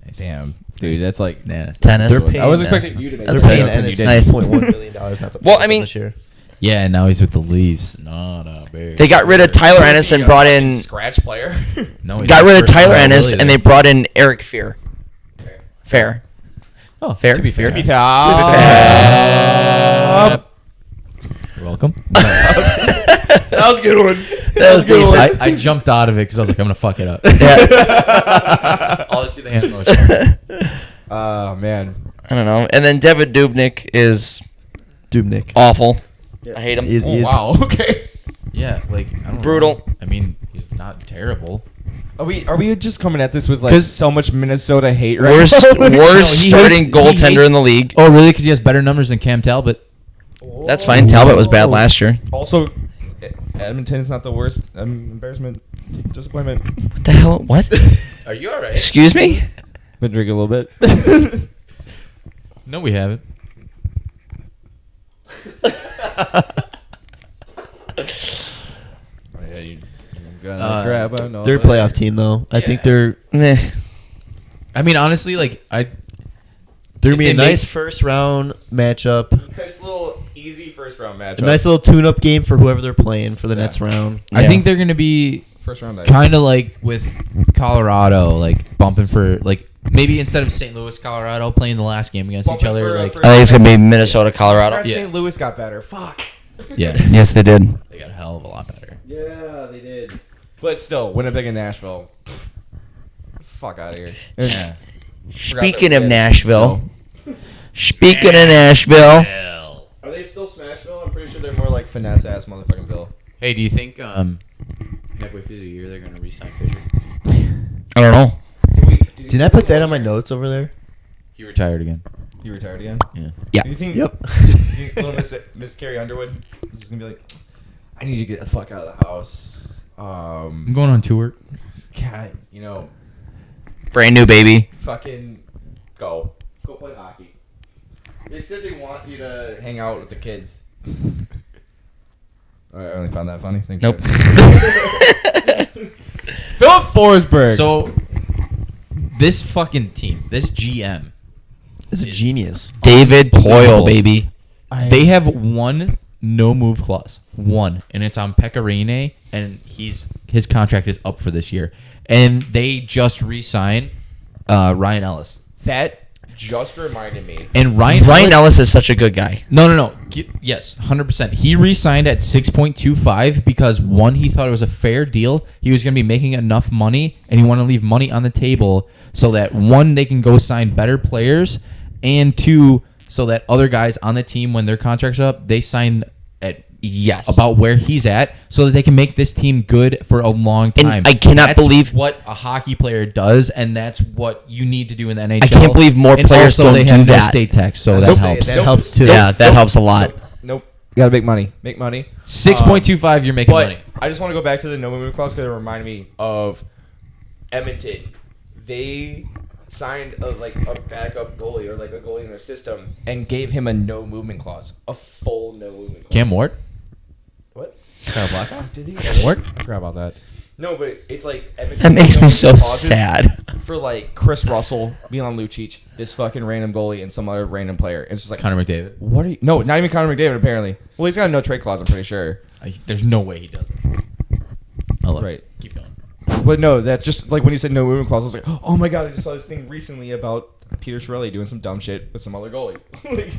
Speaker 2: Nice.
Speaker 4: Damn, dude, that's like.
Speaker 2: Yeah.
Speaker 3: Tennis?
Speaker 5: They're paying,
Speaker 4: I was expecting you to make
Speaker 3: That's
Speaker 5: they're
Speaker 4: that
Speaker 5: paying
Speaker 3: paying
Speaker 4: joke, and
Speaker 5: Ennis
Speaker 4: you
Speaker 3: Nice.
Speaker 4: didn't.
Speaker 5: $2.1 million not the
Speaker 3: Well, I mean-
Speaker 5: this year.
Speaker 2: Yeah, and now he's with the Leafs. Not a big.
Speaker 3: They got rid of Tyler Ennis and brought in
Speaker 4: Scratch player.
Speaker 2: No, he's
Speaker 3: got
Speaker 2: the
Speaker 3: rid of
Speaker 2: first
Speaker 3: Tyler
Speaker 2: liability
Speaker 3: Ennis and they
Speaker 2: there.
Speaker 3: brought in Eric Fear. Fair.
Speaker 2: Oh,
Speaker 3: Fair.
Speaker 2: To be fair.
Speaker 3: Fair.
Speaker 2: You're welcome.
Speaker 4: That was a good one.
Speaker 3: That was decent.
Speaker 2: I jumped out of it because I was like, I'm gonna fuck it up.
Speaker 3: Yeah.
Speaker 2: I'll just do the hand motion.
Speaker 4: Oh man.
Speaker 3: I don't know. And then David Dubnyk is
Speaker 5: Dubnyk.
Speaker 3: awful. I hate him.
Speaker 5: He is-
Speaker 4: Oh,
Speaker 5: he is-
Speaker 4: wow. Okay.
Speaker 2: Yeah, like I don't
Speaker 3: Brutal.
Speaker 2: know. I mean, he's not terrible.
Speaker 4: Are we just coming at this with like
Speaker 2: 'Cause-
Speaker 4: so much Minnesota hate right
Speaker 3: Worst
Speaker 4: now?
Speaker 3: worst
Speaker 2: No, he
Speaker 3: starting
Speaker 2: hates-
Speaker 3: goaltender
Speaker 2: he hates-
Speaker 3: in the league.
Speaker 2: Oh, really? Because he has better numbers than Cam Talbot.
Speaker 3: That's fine. Talbot was bad last year.
Speaker 4: Also, Edmonton is not the worst embarrassment, disappointment.
Speaker 3: What the hell? What?
Speaker 2: Are you all right?
Speaker 3: Excuse me?
Speaker 4: Been drinking a little bit.
Speaker 2: No, we haven't.
Speaker 4: Yeah, you
Speaker 2: grab
Speaker 5: They're a playoff team, though. I think they're
Speaker 3: Meh.
Speaker 2: I mean, honestly, like
Speaker 5: they're gonna be
Speaker 2: If
Speaker 5: a
Speaker 2: they
Speaker 5: nice
Speaker 2: make-
Speaker 5: first round matchup.
Speaker 4: Nice little easy first round matchup.
Speaker 5: A nice little tune-up game for whoever they're playing for the next round.
Speaker 2: I
Speaker 3: Yeah.
Speaker 2: think they're gonna be
Speaker 4: first round.
Speaker 2: kind of like with Colorado, like bumping for like maybe instead of St. Louis, Colorado playing the last game against each
Speaker 4: Bumping
Speaker 2: other,
Speaker 4: for a
Speaker 2: like
Speaker 4: first-
Speaker 3: I think it's gonna be Minnesota, Colorado.
Speaker 2: Yeah.
Speaker 4: St. Louis got better. Fuck.
Speaker 2: yeah,
Speaker 3: Yes, they did.
Speaker 2: they got a hell of a lot better.
Speaker 4: Yeah, they did. But still, Winnipeg and Nashville. Fuck out of here.
Speaker 2: Yeah.
Speaker 3: Speaking of Nashville. Speaking of Nashville.
Speaker 4: Are they still Smashville? I'm pretty sure they're more like finesse ass motherfucking Bill.
Speaker 2: Hey, do you think halfway through the year they're gonna re-sign Fisher?
Speaker 3: I don't know.
Speaker 5: Did I put that on my notes over there?
Speaker 2: He retired again.
Speaker 4: You retired again?
Speaker 2: Yeah.
Speaker 3: Yeah.
Speaker 4: Do you think?
Speaker 5: Yep.
Speaker 4: Do you think little Miss Carrie Underwood is just gonna be like, I need to get the fuck out of the house.
Speaker 2: I'm going on tour.
Speaker 4: God,
Speaker 3: Brand new baby.
Speaker 4: fucking go play hockey. They said they want you to hang out with the kids. All right, I only found that funny. Thank
Speaker 3: Nope.
Speaker 4: you. Philip Forsberg.
Speaker 2: So this fucking team, this GM,
Speaker 5: It's a genius.
Speaker 3: David Poyle,
Speaker 2: Unbelievable.
Speaker 3: baby.
Speaker 2: they have one no move clause, one, and it's on Pecorine, and his contract is up for this year, and they just re-signed Ryan Ellis.
Speaker 4: that just reminded me.
Speaker 2: And Ryan
Speaker 3: Ellis is such a good guy.
Speaker 2: No. Yes, 100%. He re-signed at 6.25 because one, he thought it was a fair deal. He was going to be making enough money, and he wanted to leave money on the table so that one, they can go sign better players, and two, so that other guys on the team, when their contracts are up, they sign at about where he's at, so that they can make this team good for a long time.
Speaker 3: I cannot
Speaker 2: That's
Speaker 3: believe-
Speaker 2: what a hockey player does, and that's what you need to do in the NHL.
Speaker 3: I can't believe more
Speaker 2: And
Speaker 3: players
Speaker 2: also
Speaker 3: don't
Speaker 2: they
Speaker 3: do
Speaker 2: have no
Speaker 3: that.
Speaker 2: state tax, so that
Speaker 5: Nope.
Speaker 2: helps.
Speaker 5: That helps too.
Speaker 3: Yeah, that helps a lot.
Speaker 4: Nope. You gotta make money. Make money.
Speaker 2: 6.25, you're making
Speaker 4: But
Speaker 2: money.
Speaker 4: I just want to go back to the no movement clause because it reminded me of Edmonton. They signed a backup goalie or like a goalie in their system and gave him a no movement clause, a full no movement clause.
Speaker 2: Cam Ward?
Speaker 4: What?
Speaker 2: Kyle Blackhawks?
Speaker 4: Did he?
Speaker 2: Cam Ward?
Speaker 4: I forgot about that. No, but it's like Edmonton
Speaker 3: That makes
Speaker 4: no
Speaker 3: me so
Speaker 4: movement clauses
Speaker 3: sad.
Speaker 4: for like Chris Russell, Milan Lucic, this fucking random goalie, and some other random player. It's just like,
Speaker 2: Connor McDavid.
Speaker 4: what are you? No, not even Connor McDavid apparently. Well, he's got a no trade clause. I'm pretty sure.
Speaker 2: There's no way he does it. I love
Speaker 4: Right.
Speaker 2: it. Keep going.
Speaker 4: But no, that's just like when you said no movement clause. I was like, oh my god, I just saw this thing recently about Peter Chiarelli doing some dumb shit with some other goalie. Like,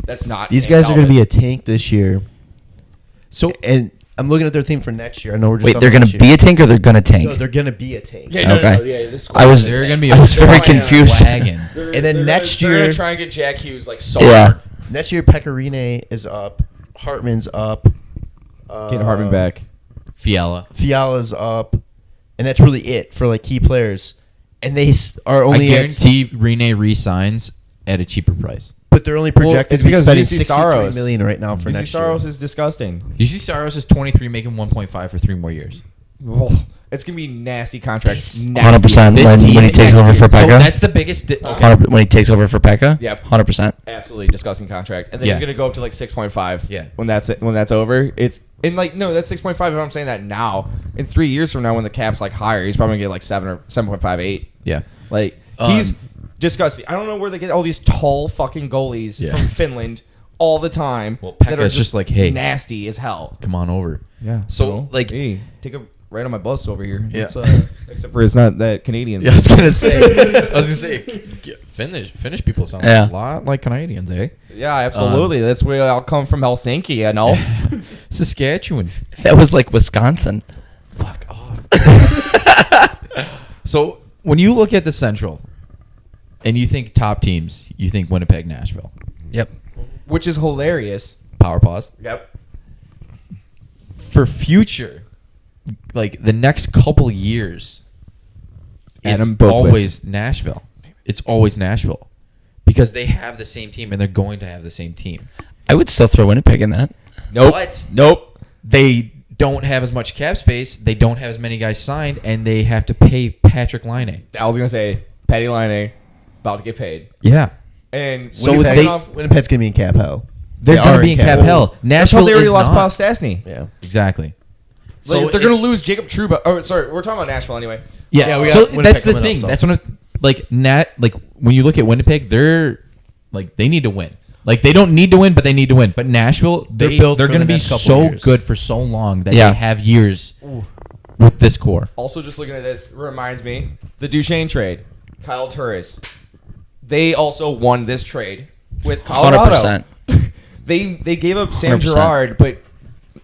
Speaker 4: that's not.
Speaker 5: These
Speaker 4: Cam
Speaker 5: guys are going to
Speaker 4: Talbot.
Speaker 5: be a tank this year.
Speaker 2: So
Speaker 5: And I'm looking at their team for next year. I know we're just
Speaker 7: Wait,
Speaker 5: talking
Speaker 7: they're
Speaker 5: about
Speaker 7: gonna
Speaker 5: this year.
Speaker 7: be a tank or they're gonna tank?
Speaker 5: No, they're going to be a tank.
Speaker 4: Yeah, no,
Speaker 7: Okay.
Speaker 4: no, yeah. This
Speaker 7: I was
Speaker 2: they're gonna be.
Speaker 7: I was
Speaker 2: a
Speaker 7: very
Speaker 4: flying
Speaker 7: confused.
Speaker 2: wagon.
Speaker 5: And then next
Speaker 4: they're
Speaker 5: year-
Speaker 4: gonna try and get Jack Hughes like so
Speaker 7: Yeah.
Speaker 4: hard.
Speaker 5: Next year, Pecorine is up. Hartman's up.
Speaker 4: Getting Hartman back.
Speaker 2: Fiala.
Speaker 5: Fiala's up. And that's really it for like key players. And they are
Speaker 2: I
Speaker 5: only
Speaker 2: guarantee Rene re-signs at a cheaper price.
Speaker 5: but they're only projected
Speaker 4: it's
Speaker 5: to be
Speaker 4: because
Speaker 5: spending
Speaker 4: UC
Speaker 5: 63
Speaker 4: Saros.
Speaker 5: million right now for
Speaker 4: UC
Speaker 5: next
Speaker 4: Saros
Speaker 5: year.
Speaker 4: is disgusting.
Speaker 2: You see Saros is 23 making 1.5 for 3 more years.
Speaker 4: Oh, it's gonna be nasty contracts.
Speaker 7: 100%
Speaker 2: This team
Speaker 7: when he takes over for
Speaker 2: So
Speaker 7: Pekka.
Speaker 2: that's the biggest.
Speaker 7: When he takes over for Pekka.
Speaker 4: Yep.
Speaker 7: 100%.
Speaker 4: Absolutely disgusting contract, and then
Speaker 2: Yeah.
Speaker 4: he's gonna go up to like 6.5.
Speaker 2: Yeah.
Speaker 4: When that's over, it's and like no, that's 6.5. If I'm saying that now, in 3 years from now, when the cap's like higher, he's probably gonna get like 7 or 7.58.
Speaker 2: Yeah.
Speaker 4: Like he's disgusting. I don't know where they get all these tall fucking goalies
Speaker 2: Yeah.
Speaker 4: from Finland all the the time.
Speaker 2: Well,
Speaker 4: that are
Speaker 2: Pekka's just like, hey,
Speaker 4: nasty as hell.
Speaker 2: come on over.
Speaker 4: Yeah.
Speaker 2: So, like-
Speaker 4: hey, take a ride on my bus over here.
Speaker 2: Yeah.
Speaker 4: It's, except for it's not that Canadian.
Speaker 2: Yeah, I was gonna say, Finnish people sound
Speaker 7: Yeah.
Speaker 2: a lot like Canadians, eh?
Speaker 4: Yeah, absolutely. That's where I'll come from, Helsinki. You know.
Speaker 2: Saskatchewan.
Speaker 7: That was like Wisconsin.
Speaker 2: Fuck off. So when you look at the Central, and you think top teams, you think Winnipeg, Nashville.
Speaker 7: Yep.
Speaker 4: Which is hilarious.
Speaker 2: Power pause.
Speaker 4: Yep.
Speaker 2: For future, like the next couple years,
Speaker 4: Adam
Speaker 2: it's
Speaker 4: Boqvist.
Speaker 2: always Nashville. It's always Nashville. Because they have the same team and they're going to have the same team.
Speaker 7: I would still throw Winnipeg in that.
Speaker 4: Nope.
Speaker 2: But
Speaker 4: Nope.
Speaker 2: they don't have as much cap space, they don't have as many guys signed, and they have to pay Patrick Laine.
Speaker 4: I was gonna say Patty Laine about to get paid,
Speaker 2: Yeah.
Speaker 4: and
Speaker 2: So
Speaker 5: Winnipeg's going to be in cap hell.
Speaker 2: They're
Speaker 5: They
Speaker 2: going
Speaker 5: are
Speaker 2: to be in cap hell.
Speaker 4: that's how
Speaker 2: Nashville
Speaker 4: they already
Speaker 2: is
Speaker 4: lost
Speaker 2: not.
Speaker 4: Paul Stastny.
Speaker 5: Yeah.
Speaker 2: Exactly.
Speaker 4: So
Speaker 2: So
Speaker 4: they're gonna
Speaker 2: it's-
Speaker 4: lose Jacob Trouba. Oh, sorry, we're talking about Nashville anyway.
Speaker 2: Yeah,
Speaker 5: Yeah, we got
Speaker 2: so
Speaker 5: Winnipeg
Speaker 2: that's the
Speaker 5: coming up,
Speaker 2: thing.
Speaker 5: so.
Speaker 2: That's when like when you look at Winnipeg, they're like they need to win. Like they don't need to win, but they need to win. But Nashville,
Speaker 5: They're
Speaker 2: they're
Speaker 5: built for
Speaker 2: going to
Speaker 5: the
Speaker 2: be
Speaker 5: next couple
Speaker 2: so
Speaker 5: years.
Speaker 2: good for so long that
Speaker 7: Yeah.
Speaker 2: they have years with this core.
Speaker 4: Also, just looking at this reminds me the Duchesne trade, Kyle Turris. They also won this trade with Colorado.
Speaker 7: 100%.
Speaker 4: They gave up Sam
Speaker 7: 100%.
Speaker 4: Girard, but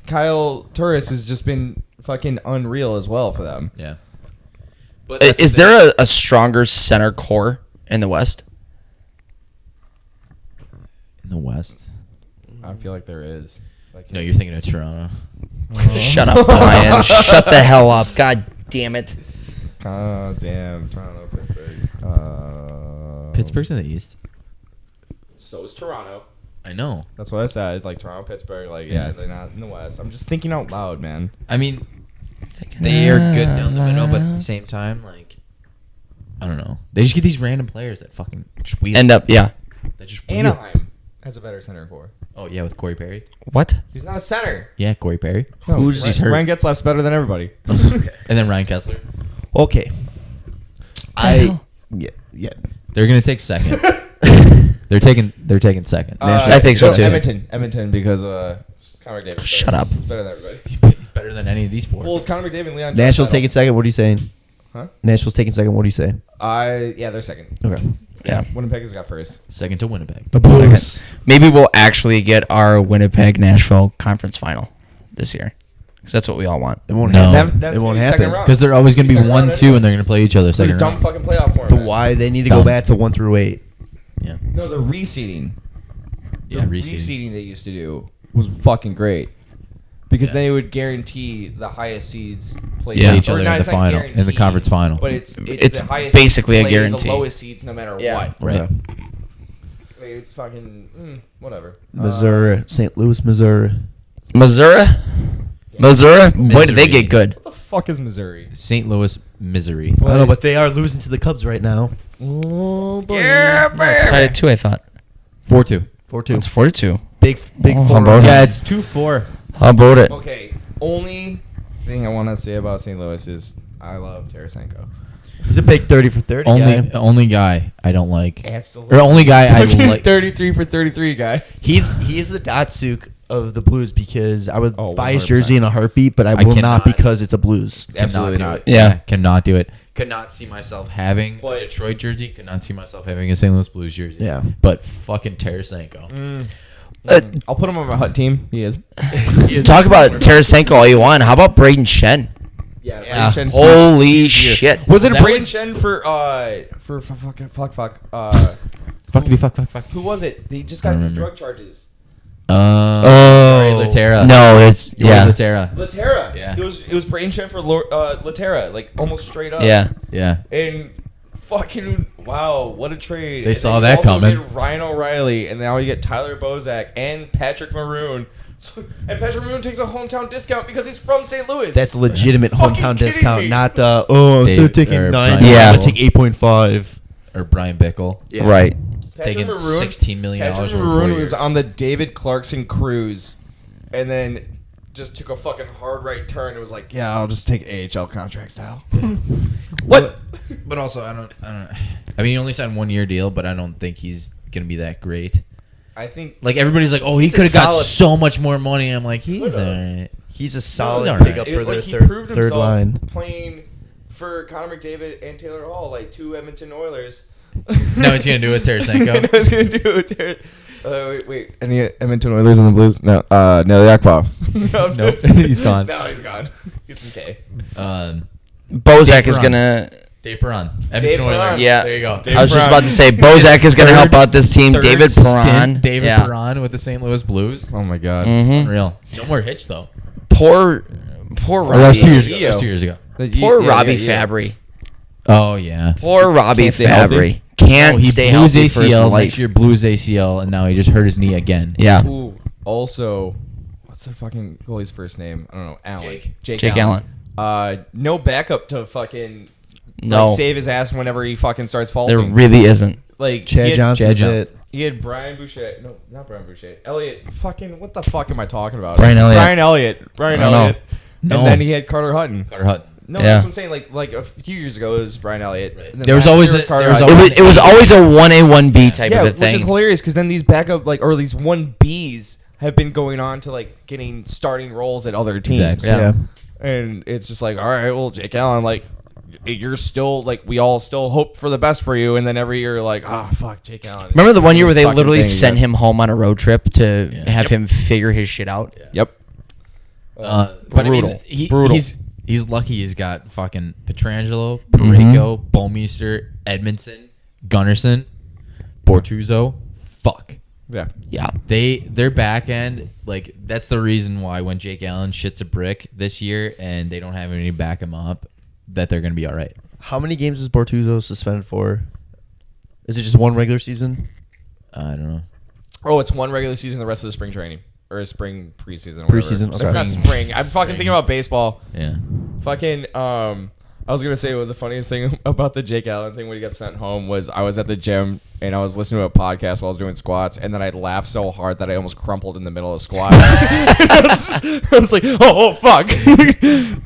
Speaker 4: Kyle Turris has just been fucking unreal as well for them.
Speaker 2: Yeah. But
Speaker 7: Is there a stronger center core in the West?
Speaker 2: in the West?
Speaker 4: I feel like there is.
Speaker 2: No, you're thinking of Toronto.
Speaker 7: Shut up, Brian. Shut the hell up. God damn it.
Speaker 4: Oh damn, Toronto, Pittsburgh.
Speaker 2: Pittsburgh's in the East.
Speaker 4: So is Toronto.
Speaker 2: I know.
Speaker 4: That's what I said. Like Toronto, Pittsburgh. Like yeah, they're not in the West. I'm just thinking out loud, man.
Speaker 2: I mean, they are good down the middle, but at the same time, like, I don't know. They just get these random players that fucking just wheel.
Speaker 7: End up, yeah.
Speaker 2: That just wheel.
Speaker 4: Anaheim has a better center core.
Speaker 2: Oh yeah, with Corey Perry.
Speaker 7: What?
Speaker 4: He's not a center.
Speaker 2: Yeah, Corey Perry.
Speaker 4: No,
Speaker 7: Who's-
Speaker 4: Ryan,
Speaker 7: he's hurt.
Speaker 4: Ryan Getzlaff's better than everybody.
Speaker 2: And then Ryan Kessler.
Speaker 5: Okay.
Speaker 7: hell?
Speaker 5: Yeah.
Speaker 2: They're gonna take second. They're taking second.
Speaker 7: I think so, too.
Speaker 4: Edmonton, because Connor McDavid.
Speaker 7: Shut up.
Speaker 4: It's better than everybody.
Speaker 2: He's better than any of these four.
Speaker 4: Well, it's Connor McDavid and Leon.
Speaker 5: Nashville's
Speaker 4: Draisaitl.
Speaker 5: taking second. What are you saying?
Speaker 4: Huh?
Speaker 5: Nashville's taking second. What do you say?
Speaker 4: Yeah, they're second.
Speaker 5: Okay.
Speaker 7: Yeah.
Speaker 4: Winnipeg has got first.
Speaker 2: Second to Winnipeg.
Speaker 5: The Blues.
Speaker 7: Maybe we'll actually get our Winnipeg Nashville conference final this year. Because that's what we all want.
Speaker 5: It won't
Speaker 2: No.
Speaker 5: happen.
Speaker 4: That's
Speaker 5: It won't
Speaker 4: the second
Speaker 5: happen.
Speaker 4: round.
Speaker 2: Because they're always gonna be
Speaker 4: Second round
Speaker 2: 1-2,
Speaker 4: anyway.
Speaker 2: and they're gonna play each other
Speaker 4: This is
Speaker 2: second
Speaker 4: dumb
Speaker 2: round.
Speaker 4: fucking playoff format.
Speaker 5: So why they need to go
Speaker 2: Dumb.
Speaker 5: back to 1 through 8?
Speaker 2: Yeah.
Speaker 4: No, the reseeding.
Speaker 2: Yeah,
Speaker 4: the
Speaker 2: reseeding.
Speaker 4: reseeding they used to do was fucking great. Because they would guarantee the highest seeds play
Speaker 2: Yeah,
Speaker 4: or
Speaker 2: each other
Speaker 4: not,
Speaker 2: in the
Speaker 4: it's not
Speaker 2: final, in the
Speaker 4: guaranteed,
Speaker 2: conference final.
Speaker 4: But it's
Speaker 7: It's
Speaker 4: the highest
Speaker 7: basically
Speaker 4: seeds
Speaker 7: a
Speaker 4: play
Speaker 7: guarantee.
Speaker 4: The lowest seeds, no matter
Speaker 3: Yeah.
Speaker 4: what.
Speaker 2: Right.
Speaker 5: Yeah.
Speaker 4: I mean, it's fucking whatever.
Speaker 5: Missouri, St. Louis, Missouri.
Speaker 7: Missouri? Missouri? Boy, did they
Speaker 2: Missouri.
Speaker 7: get good.
Speaker 4: What the fuck is Missouri?
Speaker 2: St. Louis, Missouri.
Speaker 5: I don't know, but they are losing to the Cubs right now.
Speaker 4: Oh,
Speaker 7: Yeah, it's tied at 2, I thought.
Speaker 2: 4-2.
Speaker 5: 4-2.
Speaker 7: It's 4-2.
Speaker 5: Big
Speaker 7: Oh,
Speaker 5: four.
Speaker 7: how about
Speaker 2: Yeah,
Speaker 7: it?
Speaker 2: it's 2-4.
Speaker 7: How about it?
Speaker 4: Okay, only thing I want to say about St. Louis is I love Tarasenko.
Speaker 5: He's a big 30 for 30 guy.
Speaker 2: Only guy I don't like.
Speaker 4: Absolutely.
Speaker 2: Or only guy I like.
Speaker 4: 33 for 33 guy.
Speaker 5: He's the Datsuk of the Blues because I would
Speaker 6: Oh,
Speaker 5: buy his
Speaker 6: 100%.
Speaker 5: jersey in a heartbeat, but I will not
Speaker 2: cannot.
Speaker 5: because it's a Blues.
Speaker 6: Absolutely
Speaker 2: Cannot
Speaker 6: not.
Speaker 2: do it.
Speaker 7: Yeah.
Speaker 2: Cannot do it. Could not see myself having
Speaker 6: But-
Speaker 2: a Detroit jersey. Could not see myself having a St. Louis Blues jersey.
Speaker 5: Yeah.
Speaker 2: But fucking Tarasenko.
Speaker 6: I'll put him on my hut team. He is.
Speaker 7: Talk about Tarasenko all you want. How about Braden Shen?
Speaker 6: Yeah.
Speaker 5: Yeah.
Speaker 6: Braden Shen,
Speaker 7: Holy shit!
Speaker 6: Was it
Speaker 2: That
Speaker 6: Braden
Speaker 2: was-
Speaker 6: Shen for fuck?
Speaker 2: Fuck.
Speaker 6: Who was it? They just
Speaker 2: I
Speaker 6: got
Speaker 2: remember.
Speaker 6: drug charges.
Speaker 7: Oh.
Speaker 2: Laterra.
Speaker 7: No, it's yeah,
Speaker 2: Laterra.
Speaker 6: Laterra.
Speaker 2: Yeah.
Speaker 6: It was Braden Shen for Laterra, like almost straight up.
Speaker 7: yeah.
Speaker 2: Yeah.
Speaker 6: And fucking wow, what a trade!
Speaker 2: They
Speaker 6: And
Speaker 2: saw
Speaker 6: then
Speaker 2: that
Speaker 6: you also
Speaker 2: coming.
Speaker 6: get Ryan O'Reilly, and now you get Tyler Bozak and Patrick Maroon. And Patrick Maroon takes a hometown discount because he's from St. Louis.
Speaker 5: That's a legitimate
Speaker 6: Fucking
Speaker 5: hometown
Speaker 6: kidding
Speaker 5: discount,
Speaker 6: me.
Speaker 5: not the
Speaker 2: Dave-
Speaker 5: instead of taking
Speaker 2: or
Speaker 5: 9,
Speaker 2: Brian
Speaker 7: Yeah.
Speaker 5: I'm gonna take 8.5.
Speaker 2: Or Brian Bickle.
Speaker 5: Yeah.
Speaker 7: Right.
Speaker 6: Patrick
Speaker 2: Taking
Speaker 6: Maroon-
Speaker 2: $16 million
Speaker 6: Patrick
Speaker 2: over
Speaker 6: Maroon
Speaker 2: 4
Speaker 6: was
Speaker 2: years.
Speaker 6: on the David Clarkson cruise, and then just took a fucking hard right turn. It was like, yeah, I'll just take AHL contract style. What?
Speaker 2: But also, I don't. I mean, he only signed 1 year deal, but I don't think he's gonna be that great.
Speaker 6: I think
Speaker 2: Like everybody's like, oh, he
Speaker 5: He's a
Speaker 2: could have got
Speaker 5: solid-
Speaker 2: so much more money. I'm like, he's
Speaker 6: Could've.
Speaker 2: alright.
Speaker 5: He's a
Speaker 2: He's
Speaker 5: solid
Speaker 2: alright.
Speaker 5: pickup
Speaker 6: it
Speaker 5: for
Speaker 6: was
Speaker 5: their
Speaker 6: like he proved
Speaker 5: third
Speaker 6: himself
Speaker 5: line.
Speaker 6: playing for Connor McDavid and Taylor Hall, like two Edmonton Oilers.
Speaker 2: No, he's gonna do it with Tarasenko.
Speaker 6: I was gonna do it. Wait. Any Edmonton Oilers in the Blues? No. No, Yakupov.
Speaker 2: Nope, he's gone.
Speaker 6: No, he's gone. He's in K.
Speaker 7: Bozak is
Speaker 2: Perron.
Speaker 7: gonna.
Speaker 2: Dave Perron.
Speaker 6: Dave
Speaker 2: Edmonton Oilers.
Speaker 6: Perron.
Speaker 7: Yeah.
Speaker 2: There you go.
Speaker 6: Dave
Speaker 7: I was just
Speaker 6: Perron.
Speaker 7: about to say Bozak is gonna help out this team.
Speaker 2: Third
Speaker 7: David
Speaker 2: stint,
Speaker 7: Perron.
Speaker 2: David
Speaker 7: yeah.
Speaker 2: Perron with the St. Louis Blues.
Speaker 6: Oh my God.
Speaker 7: Mm-hmm.
Speaker 2: Unreal. No more Hitch though.
Speaker 7: Poor
Speaker 6: that was 2
Speaker 7: Robbie.
Speaker 6: years ago.
Speaker 2: That was 2 years ago.
Speaker 7: Poor Robbie Fabry.
Speaker 2: Oh yeah.
Speaker 7: Poor Robbie
Speaker 6: Can't stay healthy.
Speaker 7: Fabry. Can't
Speaker 2: Oh, he
Speaker 7: stay
Speaker 2: blew his
Speaker 7: healthy for his
Speaker 2: ACL.
Speaker 7: life.
Speaker 2: Next year blew his ACL, and now he just hurt his knee again.
Speaker 7: Yeah.
Speaker 6: Ooh, also, what's the fucking goalie's first name? I don't know. Allen.
Speaker 2: Jake.
Speaker 7: Jake Allen.
Speaker 6: No backup to fucking
Speaker 7: No.
Speaker 6: like, save his ass whenever he fucking starts
Speaker 7: There
Speaker 6: faulting.
Speaker 7: really isn't.
Speaker 6: Like
Speaker 5: Chad
Speaker 6: he had,
Speaker 5: Johnson's
Speaker 2: Chad
Speaker 5: it.
Speaker 6: He had Brian Boucher. No, not Brian Boucher. Elliot. Fucking what the fuck am I talking about?
Speaker 7: Brian Elliott.
Speaker 6: Brian Elliott. Brian
Speaker 7: I don't know.
Speaker 6: Elliott.
Speaker 2: No.
Speaker 6: And then he had Carter Hutton.
Speaker 2: Carter Hutton.
Speaker 6: No,
Speaker 7: Yeah.
Speaker 6: that's what I'm saying. Like a few years ago, it was Brian Elliott.
Speaker 2: Right.
Speaker 6: And then
Speaker 2: There was
Speaker 6: last
Speaker 2: always
Speaker 6: year
Speaker 2: a-
Speaker 6: Carter
Speaker 2: there was
Speaker 6: Hutton.
Speaker 2: always-
Speaker 7: It was always a 1A 1B type
Speaker 6: Yeah,
Speaker 7: of a
Speaker 6: which
Speaker 7: thing.
Speaker 6: is hilarious because then these backup or these 1Bs have been going on to like getting starting roles at other teams.
Speaker 2: Exactly.
Speaker 7: Yeah.
Speaker 6: And it's just like, all right, well, Jake Allen, like, you're still like, we all still hope for the best for you, and then every year, like, oh fuck, Jake Allen.
Speaker 7: Remember the one year where they
Speaker 6: Fucking
Speaker 7: literally
Speaker 6: thing
Speaker 7: sent
Speaker 6: again.
Speaker 7: him home on a road trip to
Speaker 2: Yeah.
Speaker 7: have him figure his shit out?
Speaker 6: Yep.
Speaker 2: But I
Speaker 7: Brutal.
Speaker 2: mean,
Speaker 6: Brutal.
Speaker 2: He's lucky he's got fucking Petrangelo, Parayko, Bouwmeester, Edmondson, Gunnarsson, Bortuzzo. Fuck.
Speaker 6: Yeah.
Speaker 7: Yeah.
Speaker 2: Their back end, like that's the reason why when Jake Allen shits a brick this year and they don't have any to back him up, that they're gonna be all right.
Speaker 5: How many games is Bortuzzo suspended for? Is it just one regular season?
Speaker 2: I don't know.
Speaker 6: Oh, it's one regular season, the rest of the spring training or spring preseason. Or whatever.
Speaker 5: Preseason,
Speaker 6: It's
Speaker 5: okay.
Speaker 6: not spring. I'm fucking thinking about baseball.
Speaker 2: Yeah.
Speaker 6: Fucking I was gonna say the funniest thing about the Jake Allen thing when he got sent home was I was at the gym and I was listening to a podcast while I was doing squats and then I laughed so hard that I almost crumpled in the middle of squats. I was like, oh fuck,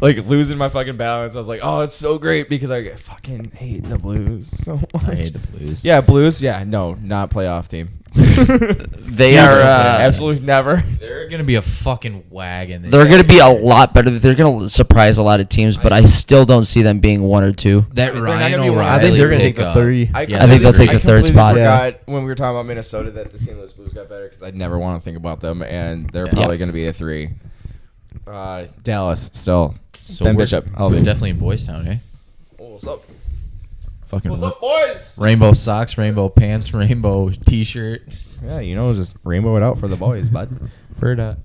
Speaker 6: like losing my fucking balance. I was like, oh, it's so great because I fucking hate the Blues so much.
Speaker 2: I hate the Blues.
Speaker 6: Yeah, Blues. Yeah, no, not playoff team.
Speaker 7: They are.
Speaker 6: Absolutely never.
Speaker 2: They're gonna be a fucking wagon.
Speaker 7: They're going to be a lot better. They're going to surprise a lot of teams, but I still don't see them being 1 or 2.
Speaker 2: That
Speaker 6: They're not
Speaker 2: Ryan
Speaker 6: gonna be
Speaker 2: O'Reilly.
Speaker 5: I think they're gonna
Speaker 2: pick
Speaker 5: take the
Speaker 2: up.
Speaker 5: 3.
Speaker 7: I think they'll take the third
Speaker 6: completely
Speaker 7: spot.
Speaker 6: Forgot when we were talking about Minnesota that the St. Louis Blues got better because I never want to think about them, and they're probably going to be a 3. Dallas still.
Speaker 2: So
Speaker 6: Ben
Speaker 2: we're-
Speaker 6: Bishop.
Speaker 2: We're definitely in Boys Town, eh?
Speaker 6: What's up?
Speaker 2: Fucking
Speaker 6: What's up, boys?
Speaker 2: rainbow socks, rainbow pants, rainbow T-shirt.
Speaker 6: Yeah, just rainbow it out for the boys, bud.
Speaker 2: Ferda.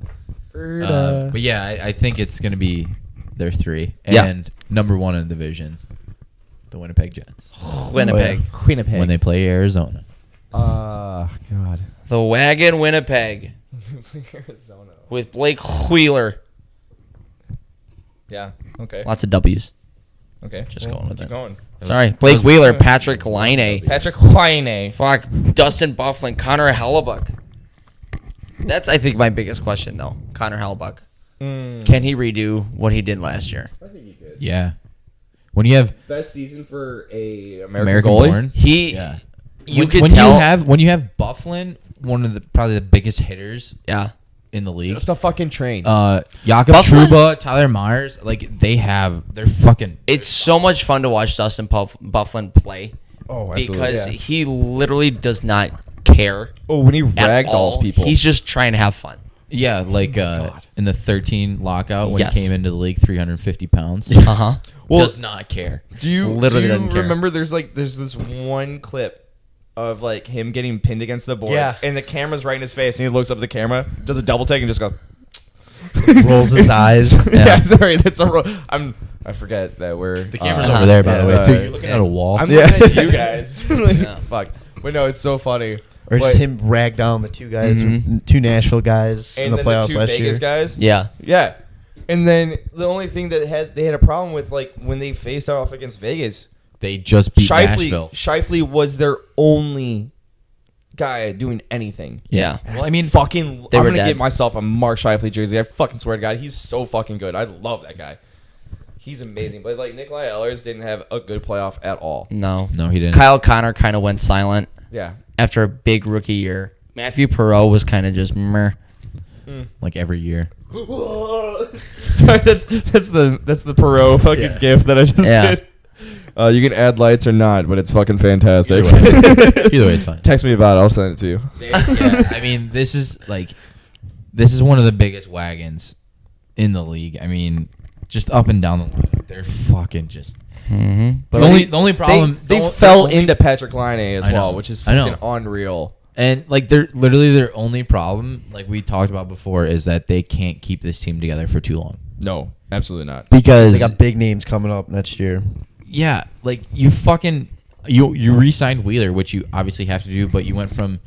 Speaker 2: But yeah, I think it's gonna be their 3
Speaker 7: Yeah.
Speaker 2: and number 1 in the division, the Winnipeg Jets,
Speaker 7: Winnipeg.
Speaker 6: Winnipeg.
Speaker 2: when they play Arizona.
Speaker 6: God.
Speaker 7: The Wagon Winnipeg
Speaker 6: Arizona.
Speaker 7: with Blake Wheeler.
Speaker 6: Yeah. Okay.
Speaker 7: Lots of W's.
Speaker 6: Okay.
Speaker 7: Just going with
Speaker 6: keep
Speaker 7: it.
Speaker 6: going.
Speaker 7: Sorry. Blake Wheeler, Patrick Laine.
Speaker 6: Patrick Laine.
Speaker 7: Fuck. Dustin Bufflin, Connor Hellebuck. That's, I think, my biggest question, though. Connor Hellebuck. Can he redo what he did last year?
Speaker 6: I think he could.
Speaker 2: Yeah, when you have
Speaker 6: Best season for a
Speaker 2: American
Speaker 6: goalie.
Speaker 2: born,
Speaker 7: He,
Speaker 2: yeah.
Speaker 7: you
Speaker 2: when,
Speaker 7: could
Speaker 2: when
Speaker 7: tell.
Speaker 2: you have Bufflin, one of the probably the biggest hitters
Speaker 7: Yeah.
Speaker 2: in the league.
Speaker 6: Just a fucking train.
Speaker 2: Jakob
Speaker 7: Bufflin?
Speaker 2: Trouba, Tyler Myers, like they're fucking.
Speaker 7: It's so much fun to watch Dustin Bufflin play
Speaker 6: oh,
Speaker 7: because he literally does not care.
Speaker 6: Oh, when he
Speaker 7: at
Speaker 6: ragdolls
Speaker 7: all.
Speaker 6: people.
Speaker 7: He's just trying to have fun.
Speaker 2: Yeah, like in the 13 lockout when
Speaker 7: Yes.
Speaker 2: he came into the league, 350 pounds.
Speaker 7: Uh-huh.
Speaker 6: Well,
Speaker 2: does not care.
Speaker 6: Do you
Speaker 7: Literally doesn't care.
Speaker 6: remember there's this one clip of like him getting pinned against the boards
Speaker 5: Yeah.
Speaker 6: and the camera's right in his face and he looks up at the camera, does a double take and just goes
Speaker 5: Rolls his eyes.
Speaker 6: yeah, sorry, that's a I forget that we're
Speaker 2: The camera's over there, by the way,
Speaker 6: yeah.
Speaker 2: too. You're looking at a wall.
Speaker 6: I'm
Speaker 5: Yeah.
Speaker 6: looking at you guys. Like,
Speaker 7: Yeah.
Speaker 6: Fuck. But no, it's so funny.
Speaker 5: Or just
Speaker 6: But-
Speaker 5: him rag down the two guys,
Speaker 7: Mhm.
Speaker 5: two Nashville guys in
Speaker 6: and
Speaker 5: the
Speaker 6: then
Speaker 5: playoffs
Speaker 6: the two
Speaker 5: last
Speaker 6: Vegas
Speaker 5: year.
Speaker 6: guys.
Speaker 7: Yeah.
Speaker 6: Yeah. And then the only thing that they had a problem with, like when they faced off against Vegas,
Speaker 2: They just beat Nashville.
Speaker 6: Shifley was their only guy doing anything.
Speaker 7: Yeah.
Speaker 2: Well, I mean,
Speaker 6: Fucking,
Speaker 7: They
Speaker 6: I'm
Speaker 7: were
Speaker 6: gonna
Speaker 7: dead.
Speaker 6: get myself a Mark Shifley jersey. I fucking swear to God, he's so fucking good. I love that guy. He's amazing. But like Nikolai Ehlers didn't have a good playoff at all.
Speaker 7: No.
Speaker 2: no, he didn't.
Speaker 7: Kyle Connor kind of went silent
Speaker 6: Yeah.
Speaker 7: after a big rookie year. Matthew Perot was kind of just meh.
Speaker 2: Like every year.
Speaker 6: Sorry, that's the Perot fucking
Speaker 2: Yeah.
Speaker 6: gif that I just
Speaker 7: Yeah.
Speaker 6: did. You can add lights or not, but it's fucking fantastic.
Speaker 2: Either way, it's fine.
Speaker 6: Text me about it. I'll send it to you.
Speaker 2: Yeah, I mean, this is one of the biggest wagons in the league. I mean, just up and down the line, they're fucking just.
Speaker 7: Mm-hmm.
Speaker 2: The only problem
Speaker 6: They fell into Patrick Laine as
Speaker 2: I know.
Speaker 6: well, which is
Speaker 2: I know.
Speaker 6: fucking unreal.
Speaker 2: and like they're literally their only problem, like we talked about before, is that they can't keep this team together for too long.
Speaker 6: No, absolutely not.
Speaker 2: Because
Speaker 5: They got big names coming up next year.
Speaker 2: yeah, like you re-signed Wheeler, which you obviously have to do, but you went from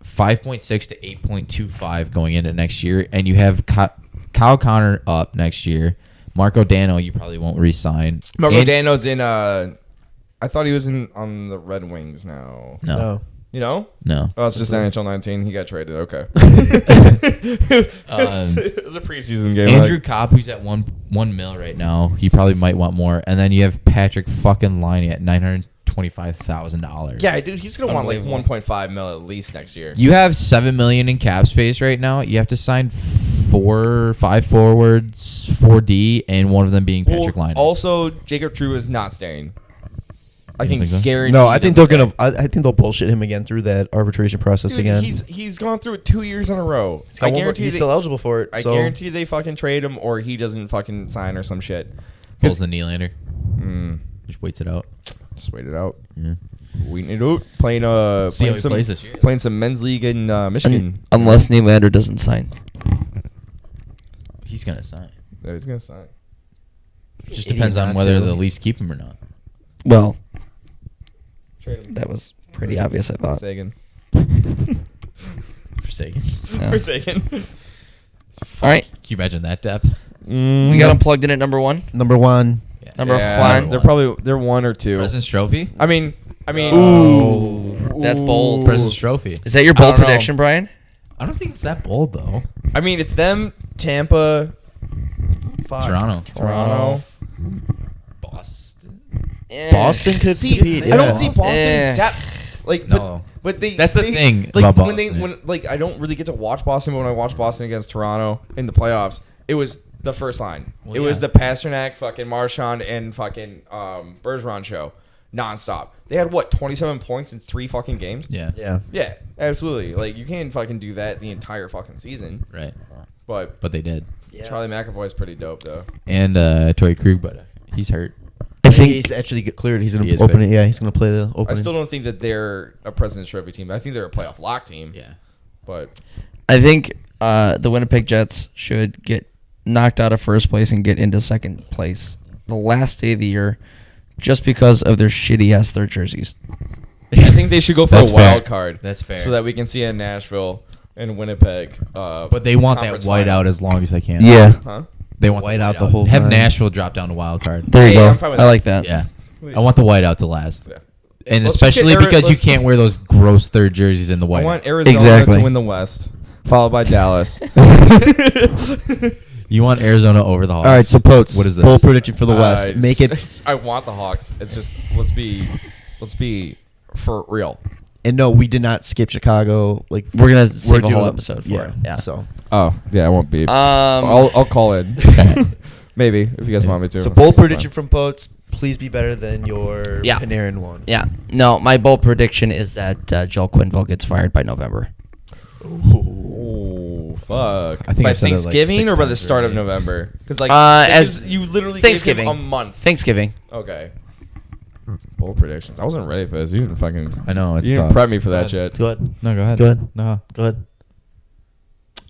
Speaker 2: 5.6 to 8.25 going into next year, and you have Kyle Connor up next year. Marco Dano, you probably won't re-sign.
Speaker 6: Marco
Speaker 2: And-
Speaker 6: Dano's in. I thought he was on the Red Wings now.
Speaker 2: No,
Speaker 6: You know?
Speaker 2: no.
Speaker 6: Oh, it's just NHL 19. He got traded. Okay. It was a preseason game.
Speaker 2: Andrew Kopp, who's at $1 million right now, he probably might want more. And then you have Patrick fucking Laine at $925,000.
Speaker 6: Yeah, dude, he's gonna want like
Speaker 7: Unbelievable.
Speaker 6: 1.5 mil at least next year.
Speaker 2: You have $7 million in cap space right now. You have to sign 5 forwards, 4D, and one of them being Patrick Laine.
Speaker 6: Also, Jacob True is not staying. I
Speaker 2: You don't
Speaker 6: can
Speaker 2: think so?
Speaker 6: guarantee.
Speaker 5: No, I think they're
Speaker 6: doesn't
Speaker 5: gonna.
Speaker 6: stay.
Speaker 5: I think they'll bullshit him again through that arbitration process
Speaker 6: Dude,
Speaker 5: again.
Speaker 6: he's gone through it 2 years in a row.
Speaker 5: He's got
Speaker 6: I
Speaker 5: one more-
Speaker 6: guarantee.
Speaker 5: he's
Speaker 6: they,
Speaker 5: still eligible for it.
Speaker 6: I
Speaker 5: so
Speaker 6: guarantee they fucking trade him or he doesn't fucking sign or some shit.
Speaker 2: Pulls the Nylander.
Speaker 6: Mm,
Speaker 2: Just waits it out.
Speaker 6: just wait it out.
Speaker 2: Yeah.
Speaker 6: Waiting it out. Playing
Speaker 2: See how
Speaker 6: playing
Speaker 2: he
Speaker 6: some
Speaker 2: plays this year.
Speaker 6: playing some men's league in Michigan.
Speaker 7: Unless Nylander doesn't sign.
Speaker 2: He's going to sign.
Speaker 6: Yeah, he's gonna sign.
Speaker 2: It just
Speaker 5: Idiot
Speaker 2: depends on
Speaker 5: not
Speaker 2: whether
Speaker 5: to.
Speaker 2: the Leafs keep him or not.
Speaker 7: Well,
Speaker 6: Trade him.
Speaker 7: that was pretty obvious, I thought.
Speaker 6: Sagan.
Speaker 2: Forsaken.
Speaker 7: Yeah.
Speaker 6: For Sagan.
Speaker 7: All right.
Speaker 2: Can you imagine that depth?
Speaker 7: We got him plugged in at number one.
Speaker 5: number one.
Speaker 7: Number
Speaker 6: Yeah,
Speaker 7: one.
Speaker 6: they're one or two.
Speaker 2: President's Trophy?
Speaker 6: I mean.
Speaker 7: Ooh, that's bold.
Speaker 2: President's Trophy.
Speaker 7: Is that your
Speaker 6: I
Speaker 7: bold
Speaker 6: don't know.
Speaker 7: prediction, Brian?
Speaker 2: I don't think it's that bold, though.
Speaker 6: I mean, it's them, Tampa,
Speaker 2: Toronto.
Speaker 6: Toronto.
Speaker 2: Boston.
Speaker 5: Boston could compete.
Speaker 6: I don't see
Speaker 5: yeah.
Speaker 6: Boston's depth. Like,
Speaker 2: No.
Speaker 6: but they.
Speaker 2: That's the
Speaker 6: they-
Speaker 2: thing
Speaker 6: Like
Speaker 2: about
Speaker 6: when
Speaker 2: Boston.
Speaker 6: when like I don't really get to watch Boston, but when I watch Boston against Toronto in the playoffs, it was the first line.
Speaker 2: Well,
Speaker 6: it was
Speaker 2: yeah.
Speaker 6: the Pasternak, fucking Marchand, and fucking Bergeron show, nonstop. They had what 27 points in 3 fucking games.
Speaker 2: Yeah.
Speaker 5: Yeah.
Speaker 6: Yeah, absolutely. Like you can't fucking do that the entire fucking season.
Speaker 2: Right.
Speaker 6: But
Speaker 2: But they did.
Speaker 5: Yeah.
Speaker 6: Charlie McAvoy's pretty dope though.
Speaker 2: And Toy Krug, but he's hurt.
Speaker 5: I think he's actually get cleared. He's
Speaker 2: He
Speaker 5: gonna
Speaker 2: is
Speaker 5: open
Speaker 2: good.
Speaker 5: it. Yeah, he's gonna play the opening.
Speaker 6: I still don't think that they're a President's Trophy team. I think they're a playoff lock team.
Speaker 2: Yeah.
Speaker 6: But
Speaker 7: I think the Winnipeg Jets should get knocked out of first place and get into second place the last day of the year just because of their shitty ass third jerseys.
Speaker 6: I think they should go for
Speaker 2: That's
Speaker 6: a
Speaker 2: fair.
Speaker 6: wild card.
Speaker 2: That's fair.
Speaker 6: So that we can see in Nashville and Winnipeg.
Speaker 2: But they want that
Speaker 6: conference
Speaker 2: white
Speaker 6: final.
Speaker 2: out as long as they can.
Speaker 6: Huh?
Speaker 2: They want
Speaker 5: White
Speaker 2: the
Speaker 5: out the whole
Speaker 2: Have
Speaker 5: time.
Speaker 2: Nashville drop down to wild card.
Speaker 7: There you
Speaker 6: Hey,
Speaker 7: go.
Speaker 6: I'm fine with
Speaker 7: I
Speaker 6: that.
Speaker 7: like that.
Speaker 2: Yeah. I want the white out to last.
Speaker 6: Yeah.
Speaker 2: And
Speaker 6: Let's just
Speaker 2: especially
Speaker 6: get
Speaker 2: because you
Speaker 6: let's-
Speaker 2: can't wear those gross third jerseys in the
Speaker 6: I
Speaker 2: white.
Speaker 6: want Arizona
Speaker 7: Exactly.
Speaker 6: to win the West, followed by Dallas.
Speaker 2: You want Arizona over the Hawks.
Speaker 5: All right, so Poets.
Speaker 2: What is this?
Speaker 5: Bold prediction for the West. Make it.
Speaker 6: I want the Hawks. It's just let's be for real.
Speaker 5: And no, we did not skip Chicago. Like
Speaker 7: We're gonna save a whole
Speaker 5: doing-
Speaker 7: episode for it. Yeah.
Speaker 5: So
Speaker 6: Oh yeah, I won't be. I'll call in. Maybe if you guys want me to.
Speaker 5: bold
Speaker 6: That's
Speaker 5: prediction
Speaker 6: fine.
Speaker 5: from Poets. Please be better than your
Speaker 7: Yeah.
Speaker 5: Panarin one.
Speaker 7: Yeah. No, my bold prediction is that Joel Quenneville gets fired by November.
Speaker 6: Oh fuck!
Speaker 2: I think
Speaker 6: by
Speaker 2: I've said it, like,
Speaker 6: Thanksgiving
Speaker 2: 6
Speaker 6: or by the
Speaker 2: times
Speaker 6: start of
Speaker 2: already.
Speaker 6: November? Because like
Speaker 7: As
Speaker 6: you literally
Speaker 7: Thanksgiving.
Speaker 6: gave him a month.
Speaker 7: Thanksgiving.
Speaker 6: Okay. Bold predictions. I wasn't ready for this. You didn't fucking.
Speaker 2: I know it's
Speaker 6: You didn't
Speaker 2: tough.
Speaker 6: prep me for that shit.
Speaker 5: Go ahead.
Speaker 2: No, go ahead.
Speaker 5: Go ahead.
Speaker 2: No.
Speaker 5: Go ahead.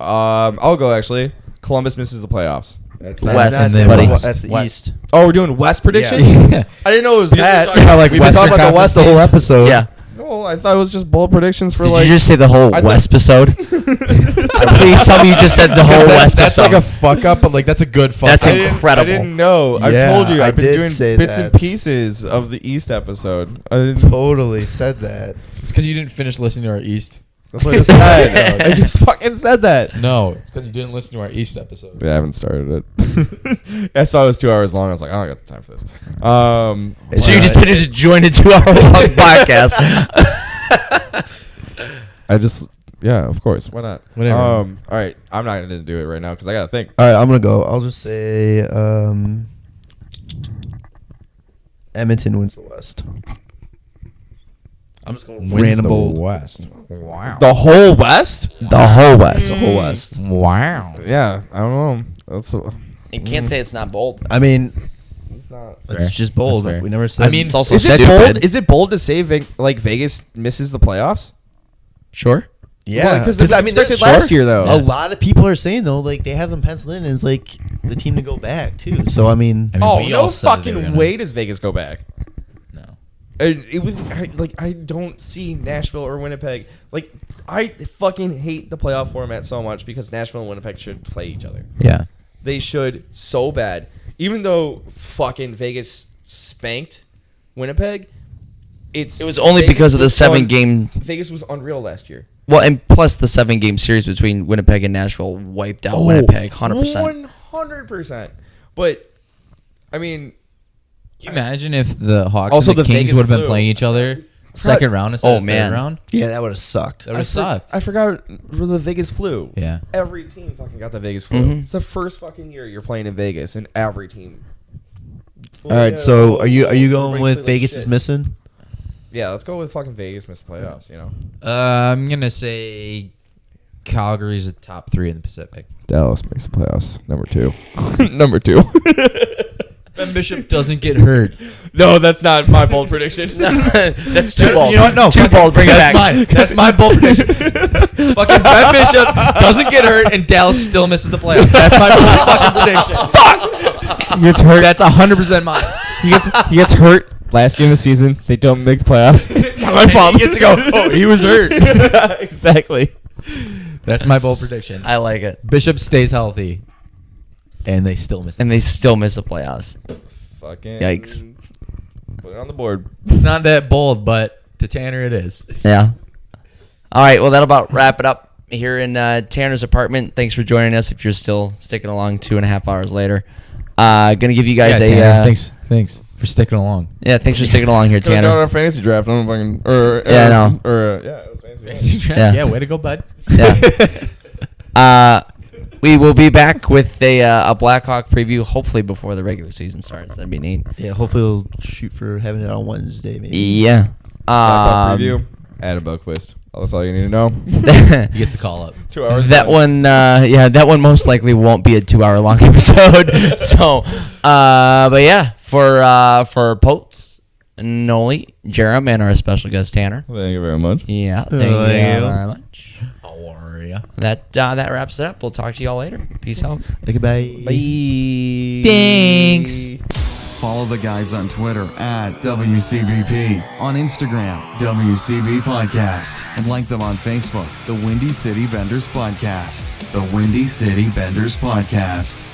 Speaker 6: I'll go actually. Columbus misses the playoffs.
Speaker 7: West,
Speaker 2: and then
Speaker 7: buddy.
Speaker 5: That's the
Speaker 7: West.
Speaker 5: East.
Speaker 6: Oh, we're doing West predictions.
Speaker 2: Yeah.
Speaker 6: I didn't know it was
Speaker 2: Because
Speaker 6: that.
Speaker 2: we're talking about, like,
Speaker 5: We've been talking about the West the whole episode.
Speaker 7: Yeah.
Speaker 6: No, I thought it was just bold predictions for
Speaker 7: Did
Speaker 6: like.
Speaker 7: you just say the whole
Speaker 6: I thought-
Speaker 7: West episode? Please tell me you just said the whole West
Speaker 2: That's
Speaker 7: episode.
Speaker 2: like a fuck up, but like that's a good fuck
Speaker 7: That's
Speaker 2: up.
Speaker 7: incredible.
Speaker 6: I didn't know.
Speaker 5: Yeah,
Speaker 6: I told you.
Speaker 5: I
Speaker 6: I've been
Speaker 5: did
Speaker 6: doing
Speaker 5: say
Speaker 6: bits and
Speaker 5: that.
Speaker 6: pieces of the East episode. I didn't.
Speaker 5: Totally said that.
Speaker 2: It's because you didn't finish listening to our East.
Speaker 6: That's what I just said. I just fucking said that.
Speaker 2: No, it's because you didn't listen to our East episode.
Speaker 6: Yeah, I haven't started it. I saw it was 2 hours long. I was like, I don't got the time for this.
Speaker 7: So you decided to join a 2-hour-long podcast.
Speaker 6: I just, yeah, of course. Why not?
Speaker 2: Whatever.
Speaker 6: All right, I'm not gonna do it right now because I gotta think.
Speaker 5: All right, I'm gonna go. I'll just say Edmonton wins the West. I'm just going
Speaker 2: Wins
Speaker 5: random
Speaker 2: the
Speaker 5: bold.
Speaker 2: West. Wow.
Speaker 6: The whole West?
Speaker 7: The whole West.
Speaker 5: The whole West.
Speaker 2: Wow.
Speaker 6: Yeah, I don't know. That's
Speaker 3: You can't say it's not bold.
Speaker 5: I mean,
Speaker 6: it's not.
Speaker 5: it's
Speaker 2: Fair.
Speaker 5: just bold.
Speaker 2: That's fair.
Speaker 5: We never said.
Speaker 2: I mean,
Speaker 7: It's also
Speaker 6: Is it
Speaker 7: stupid.
Speaker 6: bold? Is it bold to say like Vegas misses the playoffs?
Speaker 7: Sure.
Speaker 5: yeah,
Speaker 6: because
Speaker 5: I mean,
Speaker 6: expected
Speaker 5: they're-
Speaker 6: last year though.
Speaker 5: a lot of people are saying though, like they have them penciled in as like the team to go back too. So I mean,
Speaker 2: I mean,
Speaker 6: Oh,
Speaker 2: we
Speaker 6: no
Speaker 2: all said that they were
Speaker 6: fucking
Speaker 2: gonna-
Speaker 6: way does Vegas go back.
Speaker 2: No.
Speaker 6: It was I don't see Nashville or Winnipeg. Like I fucking hate the playoff format so much because Nashville and Winnipeg should play each other.
Speaker 2: Yeah.
Speaker 6: They should so bad. Even though fucking Vegas spanked Winnipeg,
Speaker 7: It was only
Speaker 6: Vegas
Speaker 7: because of the
Speaker 6: was
Speaker 7: 7-game.
Speaker 6: Vegas was unreal last year.
Speaker 7: Well, and plus the 7-game series between Winnipeg and Nashville wiped out Winnipeg 100%.
Speaker 6: 100%. But I mean,
Speaker 2: Can you imagine if the Hawks
Speaker 6: Also
Speaker 2: and the
Speaker 6: the
Speaker 2: Kings
Speaker 6: Vegas
Speaker 2: would have been
Speaker 6: flu.
Speaker 2: playing each other second round instead
Speaker 7: Oh,
Speaker 2: of
Speaker 7: man.
Speaker 2: third round?
Speaker 5: yeah, that would have sucked.
Speaker 2: That would have sucked.
Speaker 6: I forgot the Vegas flu.
Speaker 2: Yeah.
Speaker 6: Every team fucking got the Vegas flu.
Speaker 7: Mhm.
Speaker 6: It's the first fucking year you're playing in Vegas, and every team.
Speaker 5: All right, so are you going
Speaker 6: Everybody
Speaker 5: with
Speaker 6: played like
Speaker 5: Vegas is
Speaker 6: shit.
Speaker 5: missing?
Speaker 6: Yeah, let's go with fucking Vegas miss the playoffs. You know,
Speaker 2: I'm gonna say Calgary's a top 3 in the Pacific.
Speaker 6: Dallas makes the playoffs. Number 2. Number 2.
Speaker 2: Ben Bishop doesn't get hurt.
Speaker 6: No, that's not my bold prediction.
Speaker 7: That's too bold.
Speaker 2: You know what? No,
Speaker 7: Too bold. Bring it
Speaker 2: that's
Speaker 7: back.
Speaker 2: mine. That's my bold prediction. Fucking Ben Bishop doesn't get hurt and Dallas still misses the playoffs. That's my bold fucking prediction. Fuck.
Speaker 6: He gets hurt.
Speaker 2: That's 100% mine.
Speaker 6: He gets hurt. Last game of the season, they don't make the playoffs. It's not my fault.
Speaker 2: He gets to go, oh, he was hurt.
Speaker 6: Exactly.
Speaker 2: That's my bold prediction.
Speaker 7: I like it.
Speaker 2: Bishop stays healthy, and they still miss.
Speaker 7: And they still miss the playoffs.
Speaker 6: Fucking
Speaker 7: Yikes.
Speaker 6: Put it on the board.
Speaker 2: It's not that bold, but to Tanner it is.
Speaker 7: Yeah. All right. Well, that'll about wrap it up here in Tanner's apartment. Thanks for joining us. If you're still sticking along 2.5 hours later, gonna give you guys
Speaker 2: Thanks for sticking along.
Speaker 7: Yeah, thanks for sticking along here,
Speaker 6: Got
Speaker 7: Tanner.
Speaker 6: our fantasy draft. I'm fucking.
Speaker 7: Yeah, I know.
Speaker 6: Yeah, it was fantasy.
Speaker 7: Yeah.
Speaker 2: Way to go, bud.
Speaker 7: Yeah. We will be back with a Blackhawk preview, hopefully before the regular season starts. That'd be neat.
Speaker 5: Yeah, hopefully we'll shoot for having it on Wednesday, maybe.
Speaker 7: Yeah.
Speaker 6: Blackhawk preview. Adam Boquist. That's all you need to know.
Speaker 2: You get the call up.
Speaker 6: 2 hours.
Speaker 7: That one, that one most likely won't be a 2-hour long episode. So, but yeah, for Poets, Nolly, Jarom, and our special guest Tanner.
Speaker 6: Thank you very much.
Speaker 7: Yeah, thank you very much.
Speaker 2: How are ya?
Speaker 7: That wraps it up. We'll talk to y'all later. Peace out.
Speaker 5: Okay, bye.
Speaker 2: Thanks.
Speaker 1: Follow the guys on Twitter at WCBP, on Instagram, WCBPodcast, and like them on Facebook, the Windy City Benders Podcast. The Windy City Benders Podcast.